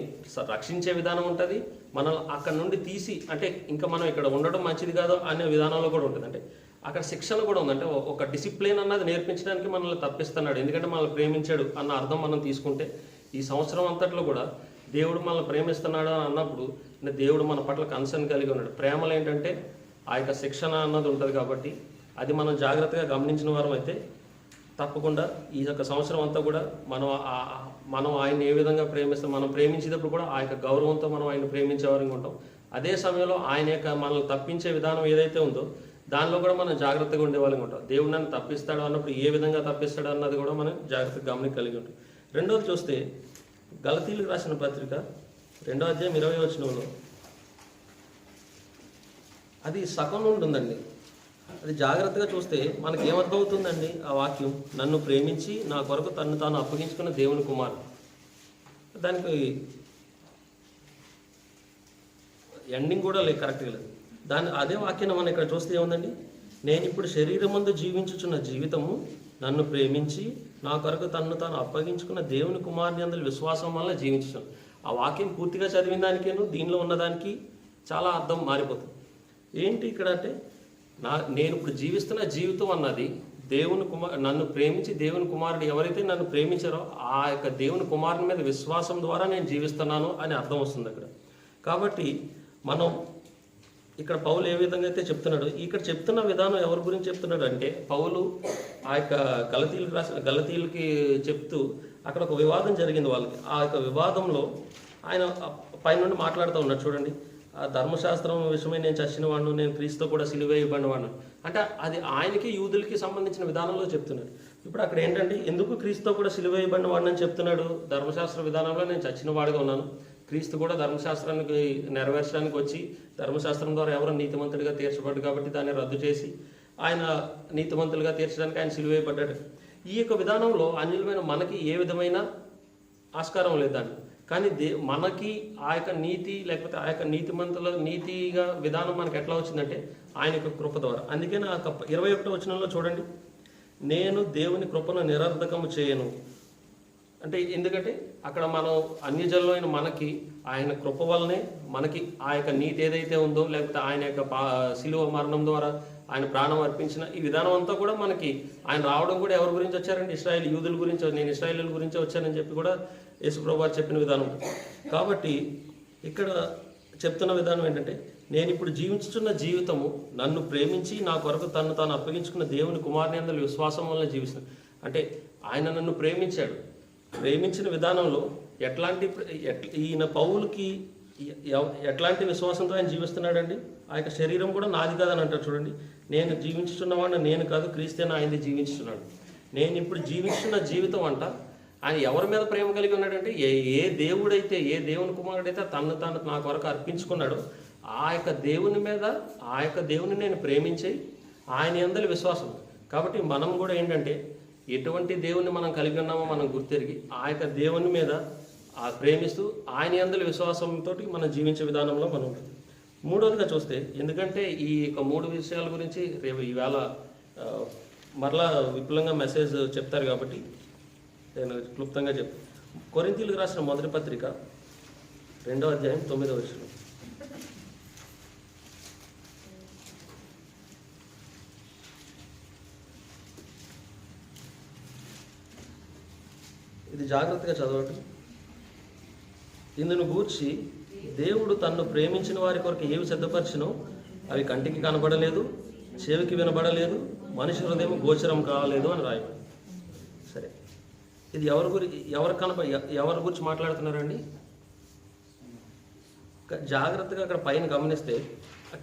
రక్షించే విధానం ఉంటుంది, మనల్ని అక్కడ నుండి తీసి అంటే ఇంకా మనం ఇక్కడ ఉండడం మంచిది కాదు అనే విధానంలో కూడా ఉంటుంది. అంటే అక్కడ శిక్షణ కూడా ఉంది, అంటే ఒక డిసిప్లిన్ అన్నది నేర్పించడానికి మనల్ని తప్పిస్తున్నాడు, ఎందుకంటే మనల్ని ప్రేమించాడు అన్న అర్థం మనం తీసుకుంటే ఈ సంవత్సరం అంతట్లో కూడా దేవుడు మనల్ని ప్రేమిస్తున్నాడు అని అన్నప్పుడు దేవుడు మన పట్ల కన్సర్న్ కలిగి ఉన్నాడు. ప్రేమలు ఏంటంటే ఆ యొక్క శిక్షణ అన్నది ఉంటుంది కాబట్టి అది మనం జాగ్రత్తగా గమనించిన వారం అయితే తప్పకుండా ఈ యొక్క సంవత్సరం అంతా కూడా మనం ఆయన్ని ఏ విధంగా ప్రేమిస్తాం, మనం ప్రేమించేటప్పుడు కూడా ఆ యొక్క గౌరవంతో మనం ఆయన ప్రేమించేవారంగా ఉంటాం. అదే సమయంలో ఆయన యొక్క మనల్ని తప్పించే విధానం ఏదైతే ఉందో దానిలో కూడా మనం జాగ్రత్తగా ఉండేవాళ్ళం ఉంటాం. దేవుడు నన్ను తప్పిస్తాడు అన్నప్పుడు ఏ విధంగా తప్పిస్తాడు అన్నది కూడా మనం జాగ్రత్తగా గమనిక కలిగి ఉంటాం. రెండోది చూస్తే గలతీయులకు రాసిన పత్రిక 2వ అధ్యాయం 20వ వచనంలో అది సగం నుండి ఉందండి. అది జాగ్రత్తగా చూస్తే మనకి ఏమర్థమవుతుందండి ఆ వాక్యం? నన్ను ప్రేమించి నా కొరకు తను తాను అప్పగించుకున్న దేవుని కుమారుడు. దానికి ఎండింగ్ కూడా లేదు, కరెక్ట్గా లేదు. అదే వాక్యాన్ని మనం ఇక్కడ చూస్తే ఏముందండి? నేను ఇప్పుడు శరీరం ముందు జీవించుచున్న జీవితము నన్ను ప్రేమించి నా కొరకు తన్ను తాను అప్పగించుకున్న దేవుని కుమారుని అందరి విశ్వాసం వల్ల జీవించున్నాను. ఆ వాక్యం పూర్తిగా చదివిన దానికేను దీనిలో ఉన్నదానికి చాలా అర్థం మారిపోతుంది. ఏంటి ఇక్కడ అంటే నేను ఇప్పుడు జీవిస్తున్న జీవితం అన్నది నన్ను ప్రేమించి దేవుని కుమారుడు ఎవరైతే నన్ను ప్రేమించారో ఆ యొక్క దేవుని కుమారుని మీద విశ్వాసం ద్వారా నేను జీవిస్తున్నాను అని అర్థం వస్తుంది అక్కడ. కాబట్టి మనం ఇక్కడ పౌలు ఏ విధంగా అయితే చెప్తున్నాడు, ఇక్కడ చెప్తున్న విధానం ఎవరి గురించి చెప్తున్నాడు అంటే పౌలు ఆ యొక్క గలతీయులకి చెప్తూ అక్కడ ఒక వివాదం జరిగింది వాళ్ళకి. ఆ యొక్క వివాదంలో ఆయన పైనుండి మాట్లాడుతూ ఉన్నాడు. చూడండి, ఆ ధర్మశాస్త్రం విషయమై నేను చచ్చిన వాడిను, నేను క్రీస్తుతో కూడా సిలువ వేయబడిన వాడిను అంటే అది ఆయనకి యూదులకి సంబంధించిన విధానంలో చెప్తున్నాడు. ఇప్పుడు అక్కడ ఏంటంటే ఎందుకు క్రీస్తుతో కూడా సిలువ వేయబడిన వాడిని చెప్తున్నాడు? ధర్మశాస్త్ర విధానంలో నేను చచ్చిన వాడిగా ఉన్నాను. క్రీస్తు కూడా ధర్మశాస్త్రానికి నెరవేర్చడానికి వచ్చి ధర్మశాస్త్రం ద్వారా ఎవరో నీతిమంతుడిగా తీర్చబడ్డాడు కాబట్టి దాన్ని రద్దు చేసి ఆయన నీతిమంతులుగా తీర్చడానికి ఆయన సిలువ వేయబడ్డాడు. ఈ యొక్క విధానంలో అన్యులమైన మనకి ఏ విధమైన ఆస్కారం లేదండి. కానీ మనకి ఆ యొక్క నీతి లేకపోతే ఆ యొక్క నీతిమంతుల నీతిగా విధానం మనకు ఎట్లా వచ్చిందంటే ఆయన యొక్క కృప ద్వారా. అందుకే నా 21వ వచనంలో చూడండి, నేను దేవుని కృపను నిరర్ధకము చేయను అంటే, ఎందుకంటే అక్కడ మనం అన్యజనులు అయిన మనకి ఆయన కృప వల్లనే మనకి ఆ యొక్క నీతి ఏదైతే ఉందో లేకపోతే ఆయన యొక్క శిలువ మరణం ద్వారా ఆయన ప్రాణం అర్పించిన ఈ విధానం అంతా కూడా మనకి ఆయన రావడం కూడా ఎవరి గురించి వచ్చారంటే ఇశ్రాయేల్ యూదుల గురించి, నేను ఇశ్రాయేల్ గురించి వచ్చానని చెప్పి కూడా యేసుప్రభువు వారు చెప్పిన విధానం. కాబట్టి ఇక్కడ చెప్తున్న విధానం ఏంటంటే, నేను ఇప్పుడు జీవించుతున్న జీవితము నన్ను ప్రేమించి నా కొరకు తను తాను అప్పగించుకున్న దేవుని కుమారుని అందరి విశ్వాసం వల్ల జీవిస్తున్నాను. అంటే ఆయన నన్ను ప్రేమించాడు. ప్రేమించిన విధానంలో ఈయన పౌలుకి ఎట్లాంటి విశ్వాసంతో ఆయన జీవిస్తున్నాడండి? ఆ యొక్క శరీరం కూడా నాది కాదని అంటారు చూడండి. నేను జీవించుతున్నవాడిని నేను కాదు, క్రీస్తేనా ఆయనది జీవించుతున్నాడు. నేను ఇప్పుడు జీవిస్తున్న జీవితం అంట ఆయన ఎవరి మీద ప్రేమ కలిగి ఉన్నాడంటే, ఏ దేవుడైతే ఏ దేవుని కుమారుడైతే తను తాను నా కొరకు అర్పించుకున్నాడో ఆ యొక్క దేవుని మీద ఆ యొక్క దేవుని నేను ప్రేమించి ఆయన యందలి విశ్వాసం. కాబట్టి మనం కూడా ఏంటంటే ఎటువంటి దేవుని మనం కలిగి ఉన్నామో మనం గుర్తెరిగి ఆ యొక్క దేవుని మీద ప్రేమిస్తూ ఆయన యందలి విశ్వాసంతో మనం జీవించే విధానంలో మనం ఉంటుంది. మూడవదిగా చూస్తే, ఎందుకంటే ఈ యొక్క 3 విషయాల గురించి రేపు ఈవేళ మరలా విపులంగా మెసేజ్ చెప్తారు కాబట్టి నేను క్లుప్తంగా చెప్తాను. కొరింథీయులకు రాసిన మొదటి పత్రిక 2వ అధ్యాయం 9వ వచనం. ఇది జాగ్రత్తగా చదవండి. ఇందును గూర్చి దేవుడు తన్ను ప్రేమించిన వారి కొరకు ఏవి సిద్ధపరిచినో అవి కంటికి కనబడలేదు, చెవికి వినబడలేదు, మనిషి హృదయం గోచరం కాలేదు అని రాయబడి. సరే, ఇది ఎవరి గురించి మాట్లాడుతున్నారండి? జాగ్రత్తగా అక్కడ పైన గమనిస్తే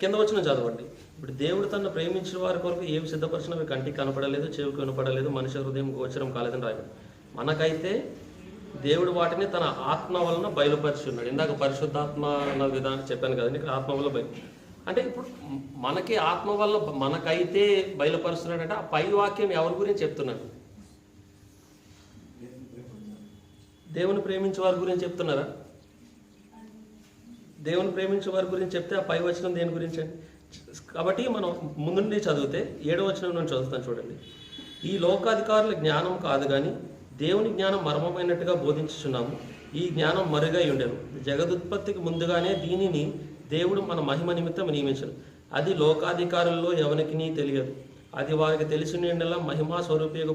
కింద వచ్చిన చదవండి. ఇప్పుడు దేవుడు తను ప్రేమించిన వారి కొరకు ఏవి సిద్ధపరిచినవి కంటికి కనపడలేదు, చెవికి వినపడలేదు, మనిషి హృదయం గోచరం కాలేదని రాయబడి. మనకైతే దేవుడు వాటిని తన ఆత్మ వలన బయలుపరిచి ఉన్నాడు. ఇందాక పరిశుద్ధాత్మ అన్న విధానం చెప్పాను కదండి, ఇక్కడ ఆత్మ వల్ల అంటే ఇప్పుడు మనకి ఆత్మ వల్ల మనకైతే బయలుపరుస్తున్నాడంటే ఆ పై వాక్యం ఎవరి గురించి చెప్తున్నాడు? దేవుని ప్రేమించే వారి గురించి చెప్తున్నారా? దేవుని ప్రేమించే వారి గురించి చెప్తే ఆ పై వచనం దేని గురించి అండి? కాబట్టి మనం ముందుండి చదివితే 7వ వచనం నుంచి చదువుతాను చూడండి. ఈ లోకాధికారుల జ్ఞానం కాదు కానీ దేవుని జ్ఞానం మర్మమైనట్టుగా బోధించుచున్నాము. ఈ జ్ఞానం మరుగై ఉండెను. జగదుత్పత్తికి ముందుగానే దీనిని దేవుడు మన మహిమ నిమిత్తం నియమించను. అది లోకాధికారుల్లో ఎవరికి తెలియదు. అది వారికి తెలిసిన మహిమా స్వరూపేయ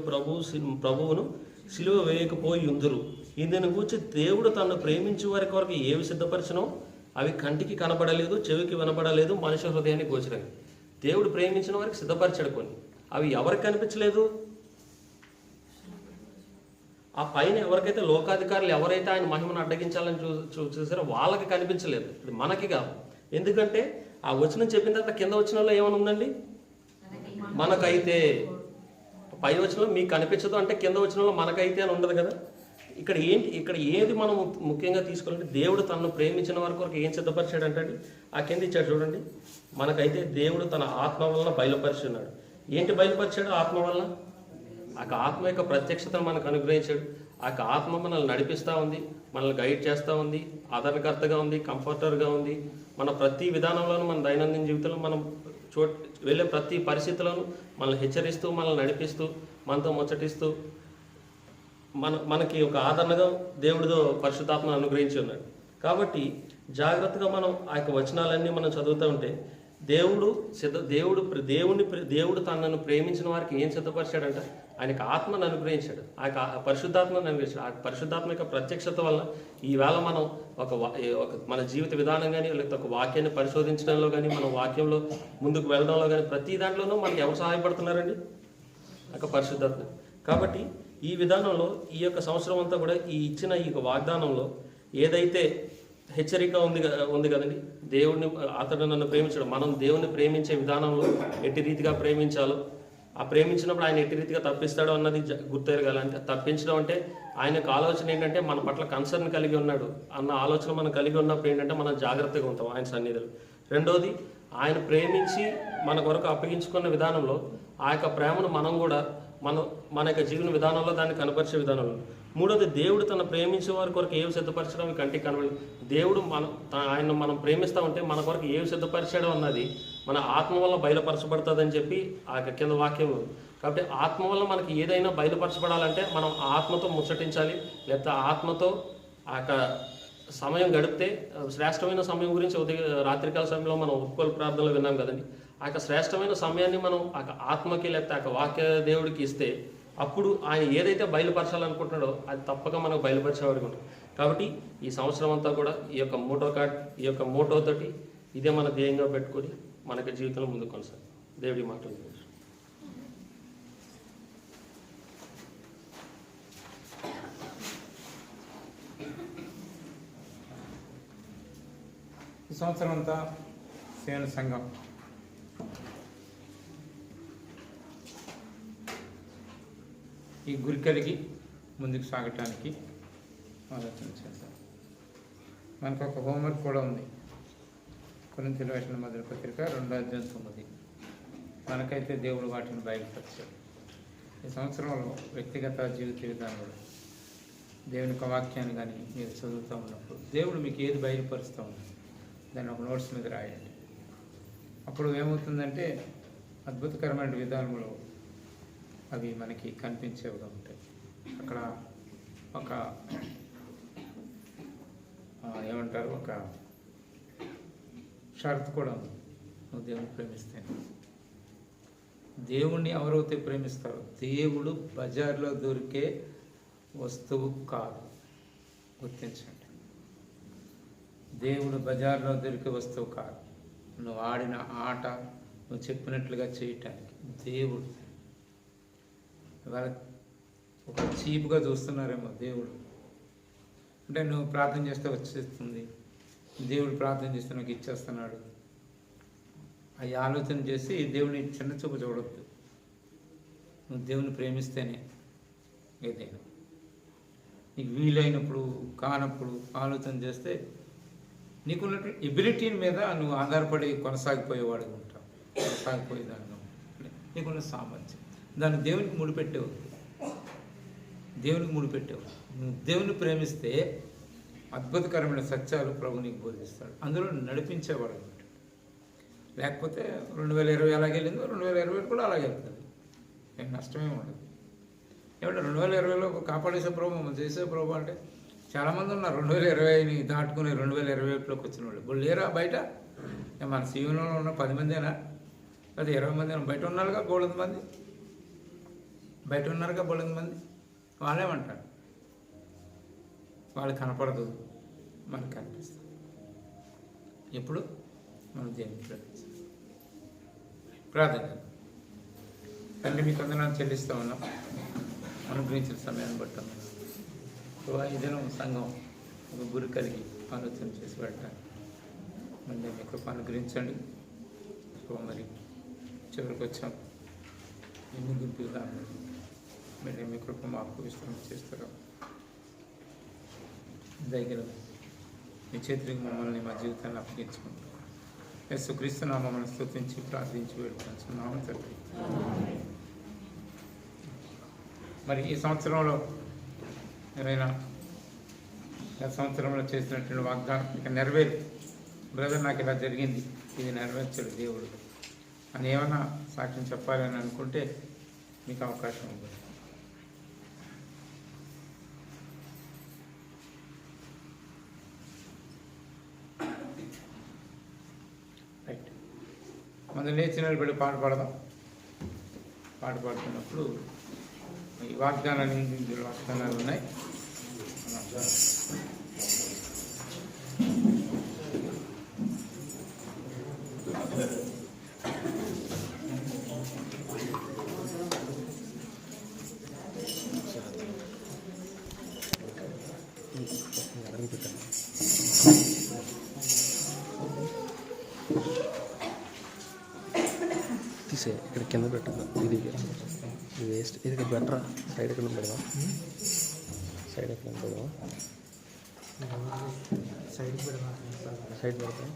ప్రభువును సిలువ వేయకపోయి ఉందురు. ఇందుని గురించి దేవుడు తను ప్రేమించే వారి కొరకు ఏవి సిద్ధపరిచినో అవి కంటికి కనబడలేదు, చెవికి వినబడలేదు, మనుష్య హృదయానికి గోచరం. దేవుడు ప్రేమించిన వారికి సిద్ధపరిచాడు కొన్ని. అవి ఎవరికి కనిపించలేదు? ఆ పైన ఎవరికైతే లోకాధికారులు ఎవరైతే ఆయన మహిమను అడ్డగించాలని చూసారో వాళ్ళకి కనిపించలేదు. ఇది మనకి కాదు. ఎందుకంటే ఆ వచనం చెప్పిన తర్వాత కింద వచనంలో ఏమైనా ఉందండి? మనకైతే. పై వచనంలో మీకు కనిపించదు అంటే కింద వచనంలో మనకైతే అని ఉండదు కదా. ఇక్కడ ఏది మనం ముఖ్యంగా తీసుకోవాలంటే దేవుడు తనను ప్రేమించిన వారి కొరకు ఏం సిద్ధపరిచాడు అంటే ఆ కింద ఇచ్చాడు చూడండి. మనకైతే దేవుడు తన ఆత్మ వలన బయలుపరిచి ఉన్నాడు. ఏంటి బయలుపరిచాడు? ఆత్మ వలన. ఆ ఆత్మ యొక్క ప్రత్యక్షతను మనకు అనుగ్రహించాడు. ఆ ఆత్మ మనల్ని నడిపిస్తూ ఉంది, మనల్ని గైడ్ చేస్తూ ఉంది, ఆదరణకర్తగా ఉంది, కంఫర్టర్గా ఉంది. మన ప్రతి విధానంలోనూ మన దైనందిన జీవితంలో మనం వెళ్ళే ప్రతి పరిస్థితులను మనల్ని హెచ్చరిస్తూ, మనల్ని నడిపిస్తూ, మనతో ముచ్చటిస్తూ మనకి ఒక ఆదరణగా దేవుడితో పరిశుద్ధాత్మను అనుగ్రహించి ఉన్నాడు. కాబట్టి జాగ్రత్తగా మనం ఆ యొక్క వచనాలన్నీ మనం చదువుతూ ఉంటే దేవుడు తనను ప్రేమించిన వారికి ఏం సిద్ధపరిచాడంట? ఆయనకు ఆత్మను అనుగ్రహించాడు. ఆ యొక్క పరిశుద్ధాత్మను అనుగ్రహించాడు. ఆ పరిశుద్ధాత్మ యొక్క ప్రత్యక్షత వల్ల ఈవేళ మనం ఒక మన జీవిత విధానం కానీ లేకపోతే ఒక వాక్యాన్ని పరిశోధించడంలో కానీ మన వాక్యంలో ముందుకు వెళ్ళడంలో కానీ ప్రతి దాంట్లోనూ మనకు ఎవరు సహాయపడుతున్నారండి? ఒక పరిశుద్ధాత్మ. కాబట్టి ఈ విధానంలో ఈ యొక్క సంవత్సరం అంతా కూడా ఈ ఇచ్చిన ఈ వాగ్దానంలో ఏదైతే హెచ్చరిక ఉంది కదండి, దేవుడిని అతడు నన్ను ప్రేమించడం, మనం దేవుని ప్రేమించే విధానంలో ఎట్టి రీతిగా ప్రేమించాలో ఆ ప్రేమించినప్పుడు ఆయన ఎట్టి రీతిగా తప్పిస్తాడో అన్నది గుర్తెరగాలంటే, తప్పించడం అంటే ఆయనకు ఆలోచన ఏంటంటే మన పట్ల కన్సర్న్ కలిగి ఉన్నాడు అన్న ఆలోచన మనం కలిగి ఉన్నప్పుడు ఏంటంటే మనం జాగ్రత్తగా ఉంటాం ఆయన సన్నిధిలో. రెండోది, ఆయన ప్రేమించి మన కొరకు అప్పగించుకున్న విధానంలో ఆ యొక్క ప్రేమను మనం కూడా మన యొక్క జీవన విధానంలో దాన్ని కనపరిచే విధానంలో. మూడోది, దేవుడు తన ప్రేమించే వారి కొరకు ఏవి సిద్ధపరచడం కంటికి కనబడి, దేవుడు ఆయన మనం ప్రేమిస్తూ ఉంటే మన కొరకు ఏవి సిద్ధపరిచాడో అన్నది మన ఆత్మ వల్ల బయలుపరచబడుతుందని చెప్పి ఆ కింద వాక్యం. కాబట్టి ఆత్మ వల్ల మనకి ఏదైనా బయలుపరచబడాలంటే మనం ఆత్మతో ముచ్చటించాలి, లేకపోతే ఆత్మతో ఆ యొక్క సమయం గడిపితే. శ్రేష్టమైన సమయం గురించి రాత్రికాల సమయంలో మనం ఒప్పుకోలు ప్రార్థనలో విన్నాం కదండి. ఆ యొక్క శ్రేష్టమైన సమయాన్ని మనం ఆ ఆత్మకి లేకపోతే ఆ వాక్య దేవుడికి ఇస్తే అప్పుడు ఆయన ఏదైతే బయలుపరచాలనుకుంటున్నాడో అది తప్పక మనకు బయలుపరిచేవాడికి ఉంటాం. కాబట్టి ఈ సంవత్సరం అంతా కూడా ఈ యొక్క మోటోతోటి ఇదే మన ధ్యేయంగా పెట్టుకొని మనకి జీవితంలో ముందుకు కొనసాగి దేవుడి మాటలు. ఈ సంవత్సరం అంతా సేన సంఘం ఈ గురి కలిగి ముందుకు సాగటానికి ఆలోచన చేద్దాం. మనకు ఒక హోంవర్క్ కూడా ఉంది. కొరింథీయులకు రాసిన మొదటి పత్రిక 2:9. మనకైతే దేవుడు వాటిని బయలుపరిచాడు. ఈ సంవత్సరంలో వ్యక్తిగత జీవిత విధానంలో దేవుని యొక్క వాక్యాన్ని కానీ మీరు చదువుతూ ఉన్నప్పుడు దేవుడు మీకు ఏది బయలుపరుస్తూ ఉన్నాడు దాన్ని ఒక నోట్స్ మీద రాయండి. అప్పుడు ఏమవుతుందంటే అద్భుతకరమైన విధానంలో అవి మనకి కనిపించేవిగా ఉంటాయి. అక్కడ ఒక ఏమంటారు, ఒక షరతు కూడా ఉంది. నువ్వు దేవుని ప్రేమిస్తే, దేవుణ్ణి ఎవరైతే ప్రేమిస్తారో, దేవుడు బజార్లో దొరికే వస్తువు కాదు. గుర్తించండి, దేవుడు బజార్లో దొరికే వస్తువు కాదు. నువ్వు ఆడిన ఆట, నువ్వు చెప్పినట్లుగా చేయటానికి దేవుడు ఇవాళ ఒక చీప్గా చూస్తున్నారేమో. దేవుడు అంటే నువ్వు ప్రార్థన చేస్తే వచ్చేస్తుంది, దేవుడు ప్రార్థన చేస్తే నాకు ఇచ్చేస్తున్నాడు, అవి ఆలోచన చేసి దేవుని చిన్న చూపు చూడొద్దు. నువ్వు దేవుని ప్రేమిస్తేనే ఏదైనా నీకు వీలైనప్పుడు కానప్పుడు ఆలోచన చేస్తే నీకున్నటువంటి ఎబిలిటీని మీద నువ్వు ఆధారపడి కొనసాగిపోయేవాడు ఉంటావు. కొనసాగిపోయేదాన్ని నీకున్న సామర్థ్యం దాన్ని దేవునికి ముడిపెట్టేవు. నువ్వు దేవుని ప్రేమిస్తే అద్భుతకరమైన సత్యాలు ప్రభు నీకు బోధిస్తాడు, అందులో నడిపించేవాడు ఉంటాడు. లేకపోతే 2020 అలాగే వెళ్ళిందో 2021 కూడా అలాగే వెళ్తుంది. ఏం నష్టమే ఉండదు. ఏమంటే 2020లో కాపాడేసే ప్రభు, మనం చేసే ప్రభు అంటే చాలామంది ఉన్నారు 2020ని దాటుకుని 2021లోకి వచ్చిన వాళ్ళు. ఇప్పుడు లేరా బయట? మన సీవనంలో ఉన్న 10 మందేనా, అది 20 మంది బయట ఉన్నారుగా, బోళంది మంది బయట ఉన్నారుగా, బోళంది మంది. వాళ్ళేమంటారు, వాళ్ళు కనపడదు, మనకు కనిపిస్తుంది. ఎప్పుడు మనం దేవుని ప్రార్థన తండ్రి, మీకు వందనాలు చెల్లిస్తూ ఉన్నాం అనుగ్రహించిన సమయాన్ని బట్టి. ఇదేనో సంఘం ఒక గురి కలిగి ఆలోచన చేసి వెళ్ళటానికి మళ్ళీ మీ కృప అనుగ్రహించండి. మరి చివరికి వచ్చాం, ఎన్ని గుంపులుగా మళ్ళీ మీ కృప మాకు విశ్రాంతి చేస్తారు. దగ్గర మీ చేతికి మమ్మల్ని మా జీవితాన్ని అప్పగించుకుంటాం. యేసుక్రీస్తు నామమును స్తుతించి ప్రార్థించి వేడుకుంటున్నాము తండ్రి. మరి ఈ సంవత్సరంలో ఏమైనా గత సంవత్సరంలో చేసినటువంటి వాగ్దానం ఇక నెరవేరు, బ్రదర్ నాకు ఇలా జరిగింది, ఇది నెరవేర్చాడు దేవుడు అని ఏమైనా సాక్ష్యం చెప్పాలని అనుకుంటే మీకు అవకాశం ఉంది. రైట్, మనం లేచి నిలబడి పాట పాడదాం. పాట పాడుతున్నప్పుడు ఈ వాగ్దానాలు, ఇందులో వాగ్దానాలు ఉన్నాయి. తీసే ఇక్కడ కింద పెట్టదు ఇది వేస్ట్ ఇది బెటరా సైడ్ ఎక్కడ పెడదాం సైడ్ ఎక్కడ పెడదాం సైడ్ పెడదాం సైడ్ పెడతాం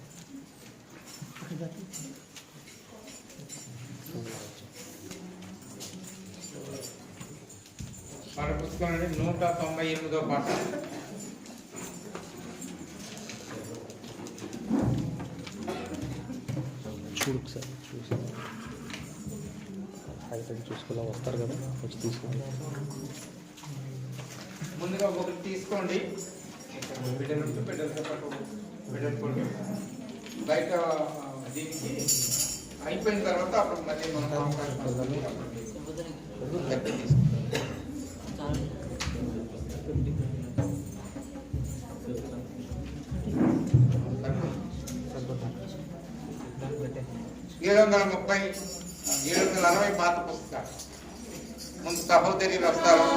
మన పుస్తకం 198వ పాఠం. చూడు సార్ చూసి హైలైట్ చూసుకుందాం వస్తారు కదా వచ్చి తీసుకుంటాం. ముందుగా ఒకటి తీసుకోండి, బిడ్డలు బయట దీనికి అయిపోయిన తర్వాత అప్పుడు మళ్ళీ మనం ఏడు 760 పాత పుస్తకాలు. ముందు సహోదరులు వస్తారు.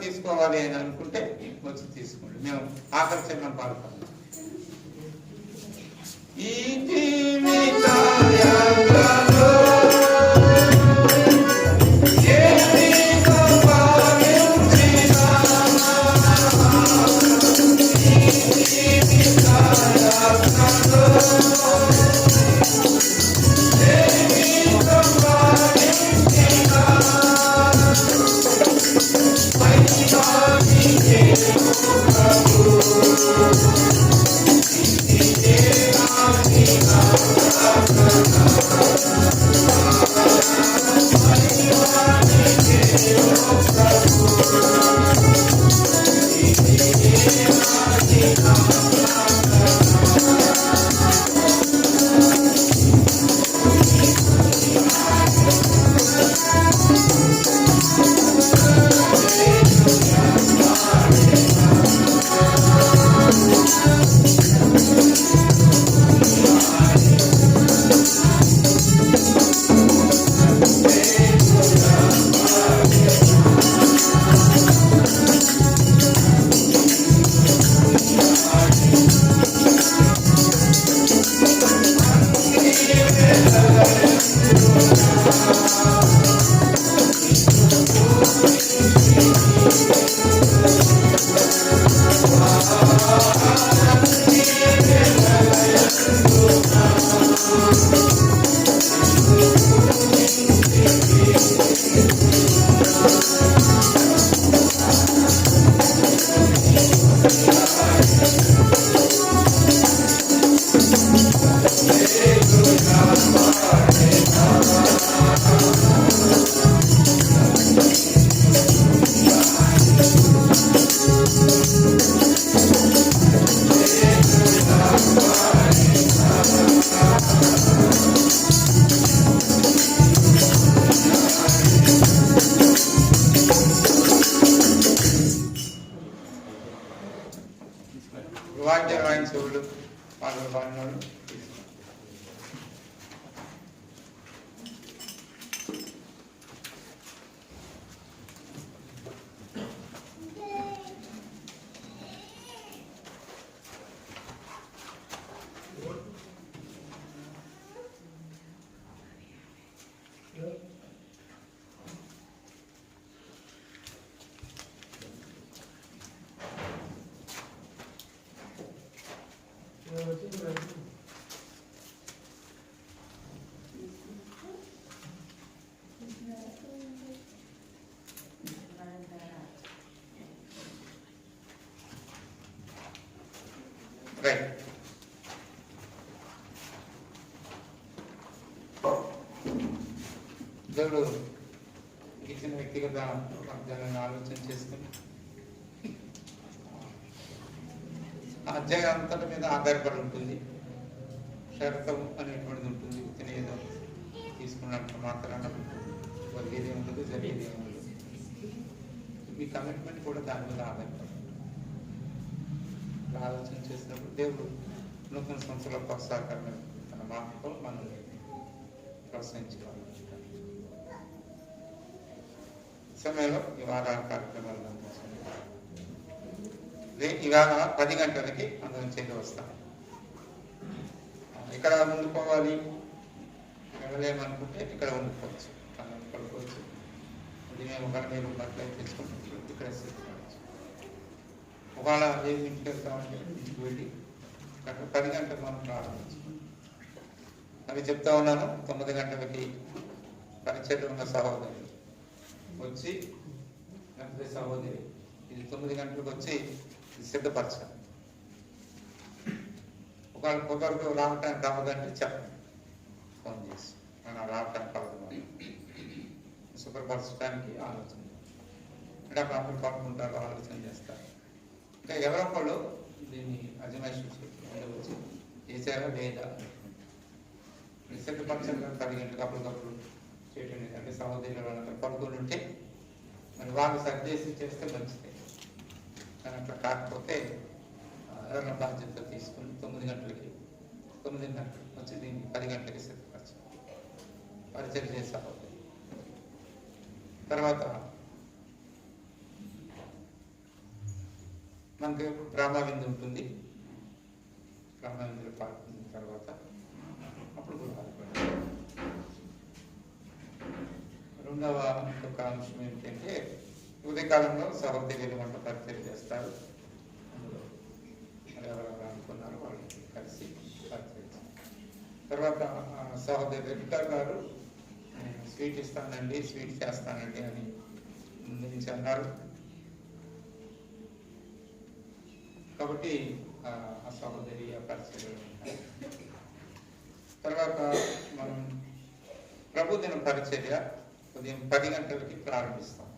తీసుకోవాలి అని అనుకుంటే వచ్చి తీసుకోండి. మేము ఆఖరి చరణం పాడుతాం. ఈ జీవిత యాత్రలో వాద్యం వాయించే వాళ్ళు పాటలు పాడిన వాళ్ళు రైట్. దేవుడు ఇచ్చిన వ్యక్తిగత వాగ్దానాన్ని ఆలోచన చేసుకుని అధ్యాయం అంతటి మీద ఆధారపడి ఉంటుంది. షరతం అనేటువంటిది ఉంటుంది. ఇతను ఏదో తీసుకున్నట్టు మాత్రాన జరిగేది ఉండదు, జరిగేది ఉండదు. మీ కమిట్మెంట్ కూడా దాని మీద ఆధారపడి ఆలోచన చేసినప్పుడు దేవుడు నూతన సంవత్సరాల ప్రోత్సాహకరణ తన మాటతో మనల్ని ప్రోత్సహించేవాళ్ళు. సమయంలో ఈ వారాల కార్యక్రమాలు ఇవాళ 10 గంటలకి అందరం చేతి వస్తాం. ఇక్కడ ఉండిపోవాలి వెళ్ళలేమనుకుంటే ఇక్కడ ఉండిపోవచ్చు, పడుకోవచ్చు. ఇది మేము ఒక మీరు బట్టలు తెచ్చుకుంటాం, ఇక్కడ చేసుకోవచ్చు. ఒకవేళ ఏమి ఇంటికి వెళ్తామంటే ఇంటికి వెళ్ళి అక్కడ 10 గంటలకు మనం ప్రారంభించుకుంటాం. అవి చెప్తా ఉన్నాను. 9 గంటలకి పరిచయం ఉన్న సహోదరి వచ్చి గంటల సహోదరి ఇది 9 గంటలకు వచ్చి సిద్ధపరచాలి. ఒకవేళ కుదరకు రావటానికి అవ్వదంటే చెప్పండి, ఫోన్ చేసి మనం రావటానికి అవ్వదు, శుభ్రపరచడానికి ఆలోచన అంటే అప్పుడు అందరూ పడుకుంటారు, ఆలోచన చేస్తారు. ఇంకా ఎవరొకళ్ళు దీన్ని అజమాయిషి ఉండవచ్చు, చేశారా లేదా సిద్ధపరచడం 10 గంటలకు అప్పటికప్పుడు చేయటం. అంటే సహోదరులు వాళ్ళందరూ పడుకుని ఉంటే మరి వాళ్ళు సర్దేసి చేస్తే మంచిదే. కానీ అట్లా కాకపోతే ఎవరైనా బాధ్యత తీసుకుని 9 గంటలకి 9:30 వచ్చి దీన్ని 10 గంటలకి సిద్ధపరచాలి, పరిచయం చేసే. తర్వాత మనకి బ్రహ్మవిందు ఉంటుంది. బ్రహ్మవిందులు పాల్గొన్న తర్వాత అప్పుడు గురువారం. రెండవ ఒక అంశం ఏంటంటే ఉదయకాలంలో సహోదరులు వంట పరిచయం చేస్తారు. అందులో ఎవరెవరు అనుకున్నారో వాళ్ళకి కలిసి పరిచయం. తర్వాత సహోదరి రెడ్డికా గారు స్వీట్ ఇస్తానండి, స్వీట్ చేస్తానండి అని ముందు నుంచి అన్నారు. కాబట్టి ఆ సహోదరి పరిచయాలు ఉంటాయి. తర్వాత మనం ప్రభుదిన పరిచర్య ఉదయం 10 గంటలకి ప్రారంభిస్తాం.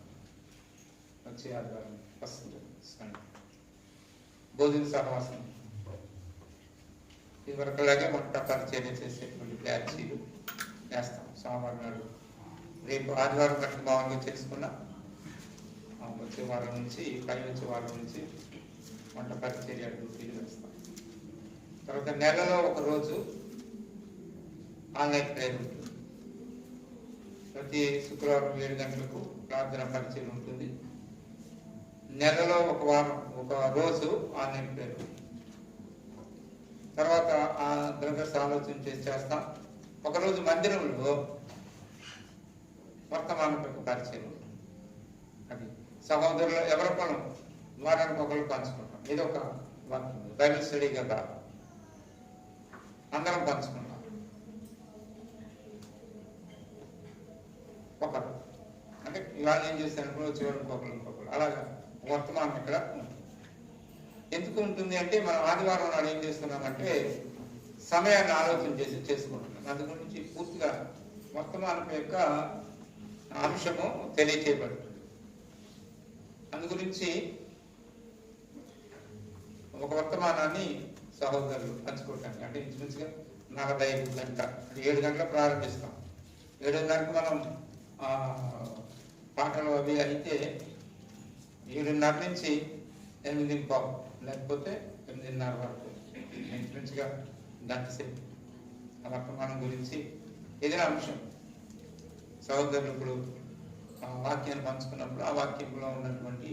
వచ్చే ఆదివారం ఫస్ట్ సండే భోజన సహవాసం. ఇదివరకులాగే వంట పరిచర్య చేసేటువంటి బ్యాచీలు వేస్తాం. సోమవారం నాడు రేపు ఆదివారం గంట మామూలుగా చేసుకున్నా వచ్చే వారం నుంచి వచ్చే వారం నుంచి వంట పరిచర్య డ్యూటీలు వేస్తాం. తర్వాత నెలలో ఒక రోజు ఆన్లైన్ ప్రేయర్ ఉంటుంది. ప్రతి శుక్రవారం 7 గంటలకు ప్రార్థన పరిచయం ఉంటుంది. నెలలో ఒక రోజు ఆన్లైన్ ప్రేయర్. తర్వాత ఆ బ్రదర్స్ ఆలోచన చేస్తాం. ఒకరోజు మందిరంలో వర్తమాన పరిచయం. అది సహోదరులు ఎవరికొనం వారానికి ఒకరు పంచుకుంటాం. ఇది ఒక బైబిల్ స్టడీగా కాదు, అందరం పంచుకుంటాం. ఒకరు అంటే ఇవాళ ఏం చేస్తాను చివరికి ఇంకొకరు అలాగా వర్తమానం ఇక్కడ ఉంటుంది. ఎందుకు ఉంటుంది అంటే మనం ఆదివారం నాడు ఏం చేస్తున్నామంటే సమయాన్ని ఆలోచన చేసుకుంటున్నాం. అందు గురించి పూర్తిగా వర్తమానం యొక్క అంశము తెలియచేయబడుతుంది. అందు గురించి ఒక వర్తమానాన్ని సహోదరులు పంచుకోవటానికి అంటే ఇంచుమించుగా 45 గంట 7 గంటలకు ప్రారంభిస్తాం. 7:30కి మనం పాటలు అవి అయితే 7:30 నుంచి 8:15 లేకపోతే 8:30 వరకు ఇంచుమించుగా గంట సేపు ఆ వర్తమానం గురించి ఏదైనా అంశం సహోదరులు ఇప్పుడు వాక్యాన్ని పంచుకున్నప్పుడు ఆ వాక్యంలో ఉన్నటువంటి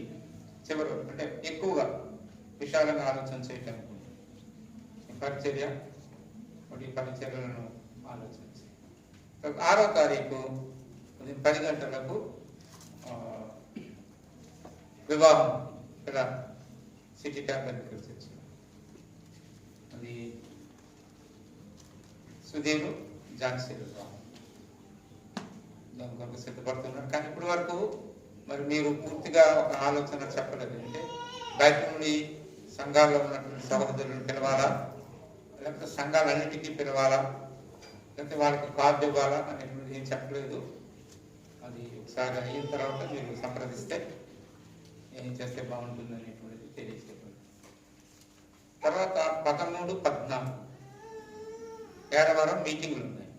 చివరి అంటే ఎక్కువగా విశాలంగా ఆలోచన చేయటానికి పరిచర్య ఈ పరిచర్యలను ఆలోచించి 6వ తారీఖు 10 గంటలకు వివాహం ఇక్కడ సిటీ ట్యాంక్ చర్చ్. అది సుధీరు ఝాన్సీ వివాహం. దాని కొరకు సిద్ధపడుతున్నారు. కానీ ఇప్పటి వరకు మరి మీరు పూర్తిగా ఒక ఆలోచన చెప్పలేదు. అంటే బయట నుండి సంఘాల్లో ఉన్నటువంటి సహోదరులను పిలవాలా, లేకపోతే సంఘాలన్నిటికీ పిలవాలా, లేకపోతే వాళ్ళకి కార్డు ఇవ్వాలా అనేటువంటిది ఏం చెప్పలేదు. అది ఒకసారి అయిన తర్వాత మీరు సంప్రదిస్తే ఏం చేస్తే బాగుంటుంది అనేటువంటిది తెలియజేయబడింది. తర్వాత 13, 14 ఏడవారం మీటింగ్లు ఉన్నాయి.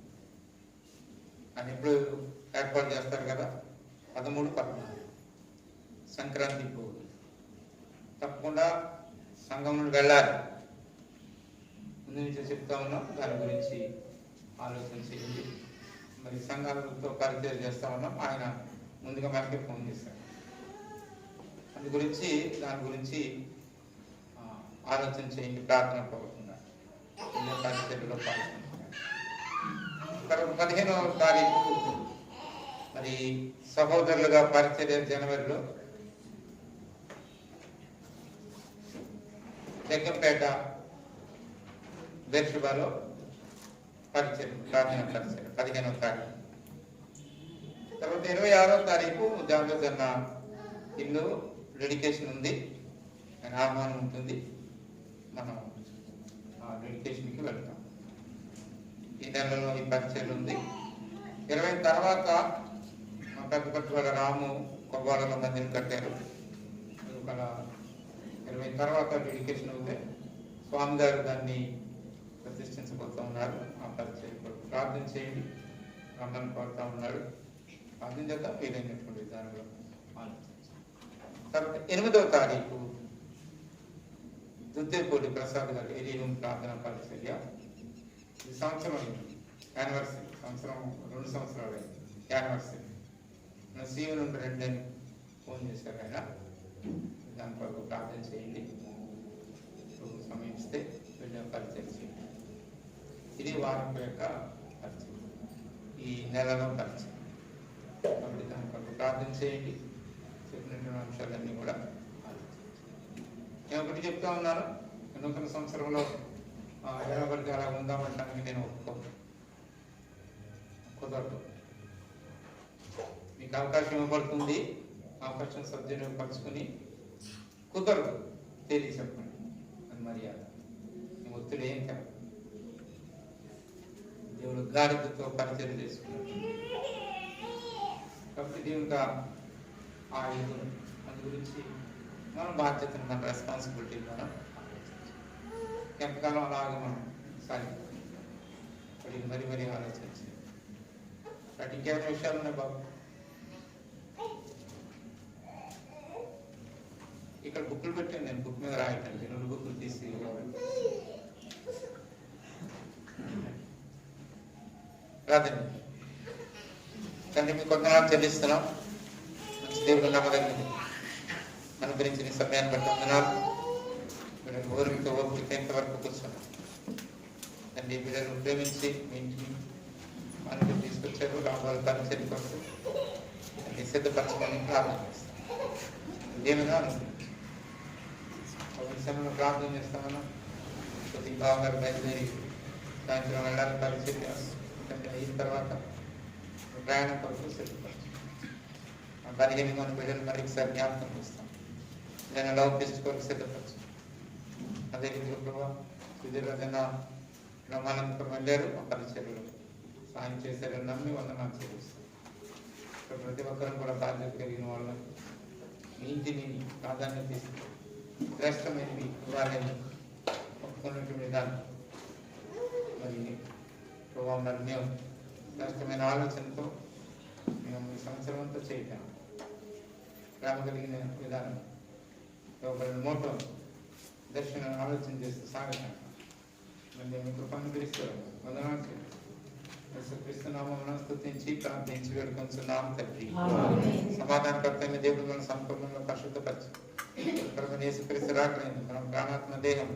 అని ఎప్పుడు ఏర్పాటు చేస్తారు కదా. 13, 14 సంక్రాంతి పోగు తప్పకుండా సంఘం నుండి వెళ్ళాలి. ముందు నుంచి చెప్తా ఉన్నాం. దాని గురించి ఆలోచన చేయండి. మరి సంఘాలతో పరిచయం చేస్తా ఉన్నాం. ఆయన ముందుగా మనకి ఫోన్ చేశారు. దాని గురించి ఆలోచన చేయండి. ప్రార్థన పూర్వకంగా పరిచర్యలో పాల్గొంటున్నారు. తర్వాత 15వ తారీఖు మరి సహోదరులుగా పరిచర్య జనవరిలో జగ్గంపేట బెర్షుబాలో పరిచయం ప్రార్థన పరిచయం 15వ తారీఖు. తర్వాత 26వ తారీఖు జాంబజన్న ఇల్లు డెడికేషన్ ఉంది. ఆహ్వానం ఉంటుంది. మనం ఆ డెడికేషన్కి వెళ్తాం. ఈ నెలలో ఈ పరిచయం ఉంది. 20 తర్వాత మా పెద్దపట్ల రాము కొవ్వాళ్ళలో మందిరం కట్టారు. ఒక 20 తర్వాత డెడికేషన్ ఉంది. స్వామి గారు దాన్ని ప్రతిష్ఠించబోతూ ఉన్నారు. ఆ పరిచయం ప్రార్థన చేయండి రమ్మని కోరుతా ఉన్నాడు. ప్రార్థన చేద్దాం వీలైనటువంటి విధానంలో ఆలోచించాం. తర్వాత 8వ తారీఖు దుద్దేపూడి ప్రసాద్ గారు ఏరియా ప్రార్థన పరిచర్య. ఈ సంవత్సరం యానివర్సరీ, సంవత్సరం 2 సంవత్సరాలు అయింది యానివర్సరీ. సీఎం నుండి 2 ఫోన్ చేశారు ఆయన. దాని కొరకు ప్రార్థన చేయండి. చేస్తే వీళ్ళ పరిచయం చేయండి. ఇది వారం యొక్క పరిచయం, ఈ నెలలో పరిచయం. కాబట్టి దాని కొరకు ప్రార్థన చేయండి. చెప్పినటువంటి అంశాలన్నీ కూడా నేను ఒకటి చెప్తా ఉన్నాను, నూతన సంవత్సరంలో ఎవరికి అలా ఉందామంటానికి నేను కుదరదు. మీకు అవకాశం ఇవ్వబడుతుంది, అవకాశం సద్వినియోగపరుచుకుని కుదరదు తెలియ చెప్పండి, అది మర్యాద. మీ ఒత్తిడి ఏం కాదు, దేవుడు గాడిదతో పరిచయం చేసుకున్నాడు. కాబట్టి దేవునికి ఆ ఇది దాని గురించి మన బాధ్యతను, మన రెస్పాన్సిబిలిటీ మనం ఎంతకాలం అలాగే మనం సాగిపోతాం. మరి మరీ ఆలోచించి అటు ఇంకేమైనా విషయాలు ఉన్నాయి బాబు? ఇక్కడ బుక్లు పెట్టాను, నేను బుక్ మీద రాయటానికి 2 బుక్లు తీసి రాదండి. తండ్రి మీకు వందనాలు చెల్లిస్తున్నాం. మంచి దేవుడు నమ్మదగినది అనుగ్రహించిన సమయాన్ని బట్టి వందనాలు. వీళ్ళని ఓర్మితో ఓపిక ఎంతవరకు కూర్చున్నాం తండ్రి. వీళ్ళను ప్రేమించి మీ ఇంటిని మనకి తీసుకొచ్చారు, రాబోయే పరిచయం కొరకు సిద్ధపరచుకొని ప్రార్థన చేస్తాం. ఏమైనా ఒక విషయంలో ప్రార్థన చేస్తామన్నా కొద్ది బావగారు బయలుదేరి సాయంత్రం వెళ్ళాలి పరిచయం అయిన తర్వాత ప్రయాణం కొరకు సిద్ధపరచు. 15 మంది బిడ్డలు మరొకసారి జ్ఞాపకం చేస్తాం. నేను లౌకిస్ట్ కొరకు సిద్ధపరచు. అదే రీతిలో ప్రభావ సుదీర్ఘ బ్రహ్మానందపురం వెళ్ళారు, ఆ పరిచర్యలు సాయం చేశారని నమ్మి వందనాలు చేస్తాం. ప్రతి ఒక్కరూ కూడా బాధ్యత కలిగిన వాళ్ళు మీ ఇంటిని ప్రాధాన్యత ఇస్తూ శ్రేష్టమైనవి ఇవ్వాలని ఒప్పుకున్నటువంటి విధానం మరి ప్రభావం మరి మేము శ్రేష్టమైన ఆలోచనతో మేము ఈ సంవత్సరం అంతా చేయటం ప్రేమ కలిగిన విధానం ఒకరి మోటో దర్శన ఆలోచన చేస్తూ సాగటం మరి మీ కృపను పిలుస్తారు. వందనాలు క్రీస్తునామమున స్తుతించి ప్రార్థించి వేడుకొంచున్నాం తండ్రి. సమాధానకర్తైన దేవుడు మన సంపూర్ణంగా పరిశుద్ధపరచు. ప్రభువైన యేసుక్రీస్తు రాకడైంది మనం ప్రాణాత్మ దేహం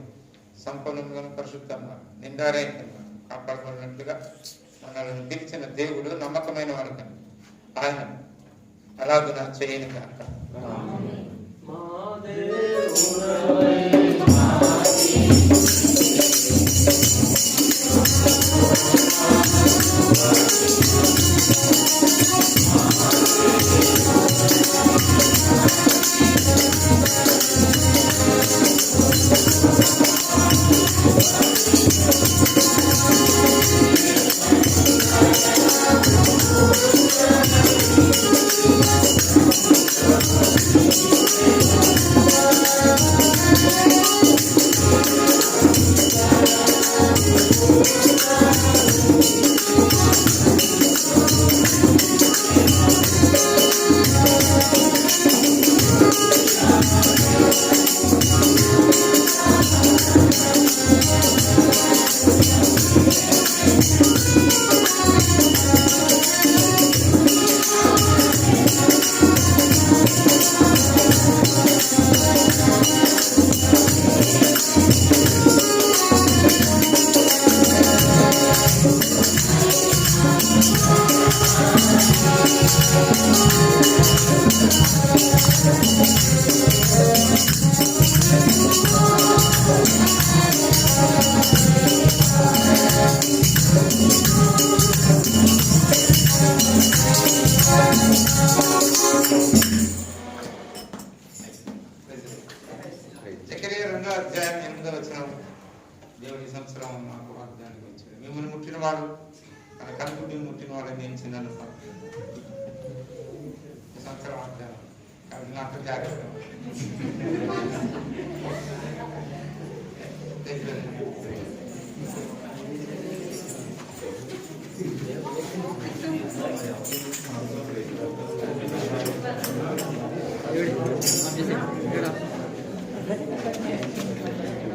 సంపూర్ణంగా పరిశుద్ధంగా నిండారైన కాపాడబడినట్లుగా మనల్ని పిలిచిన దేవుడు నమ్మకమైన వాడు కనుక ఆయన అలాగున చేయను కనుక జకరియా 2వ అధ్యాయం 8వ వచనం. దేవుడి సంవత్సరం మాకు వాగ్దానం ఇచ్చాడు. మిమ్మల్ని ముట్టిన వాడు తన కనుగుడ్డి ముట్టిన వాడని నేను చిన్నను ఈ సంవత్సరం వాగ్దానం కాబట్టి నాకు జాగ్రత్త.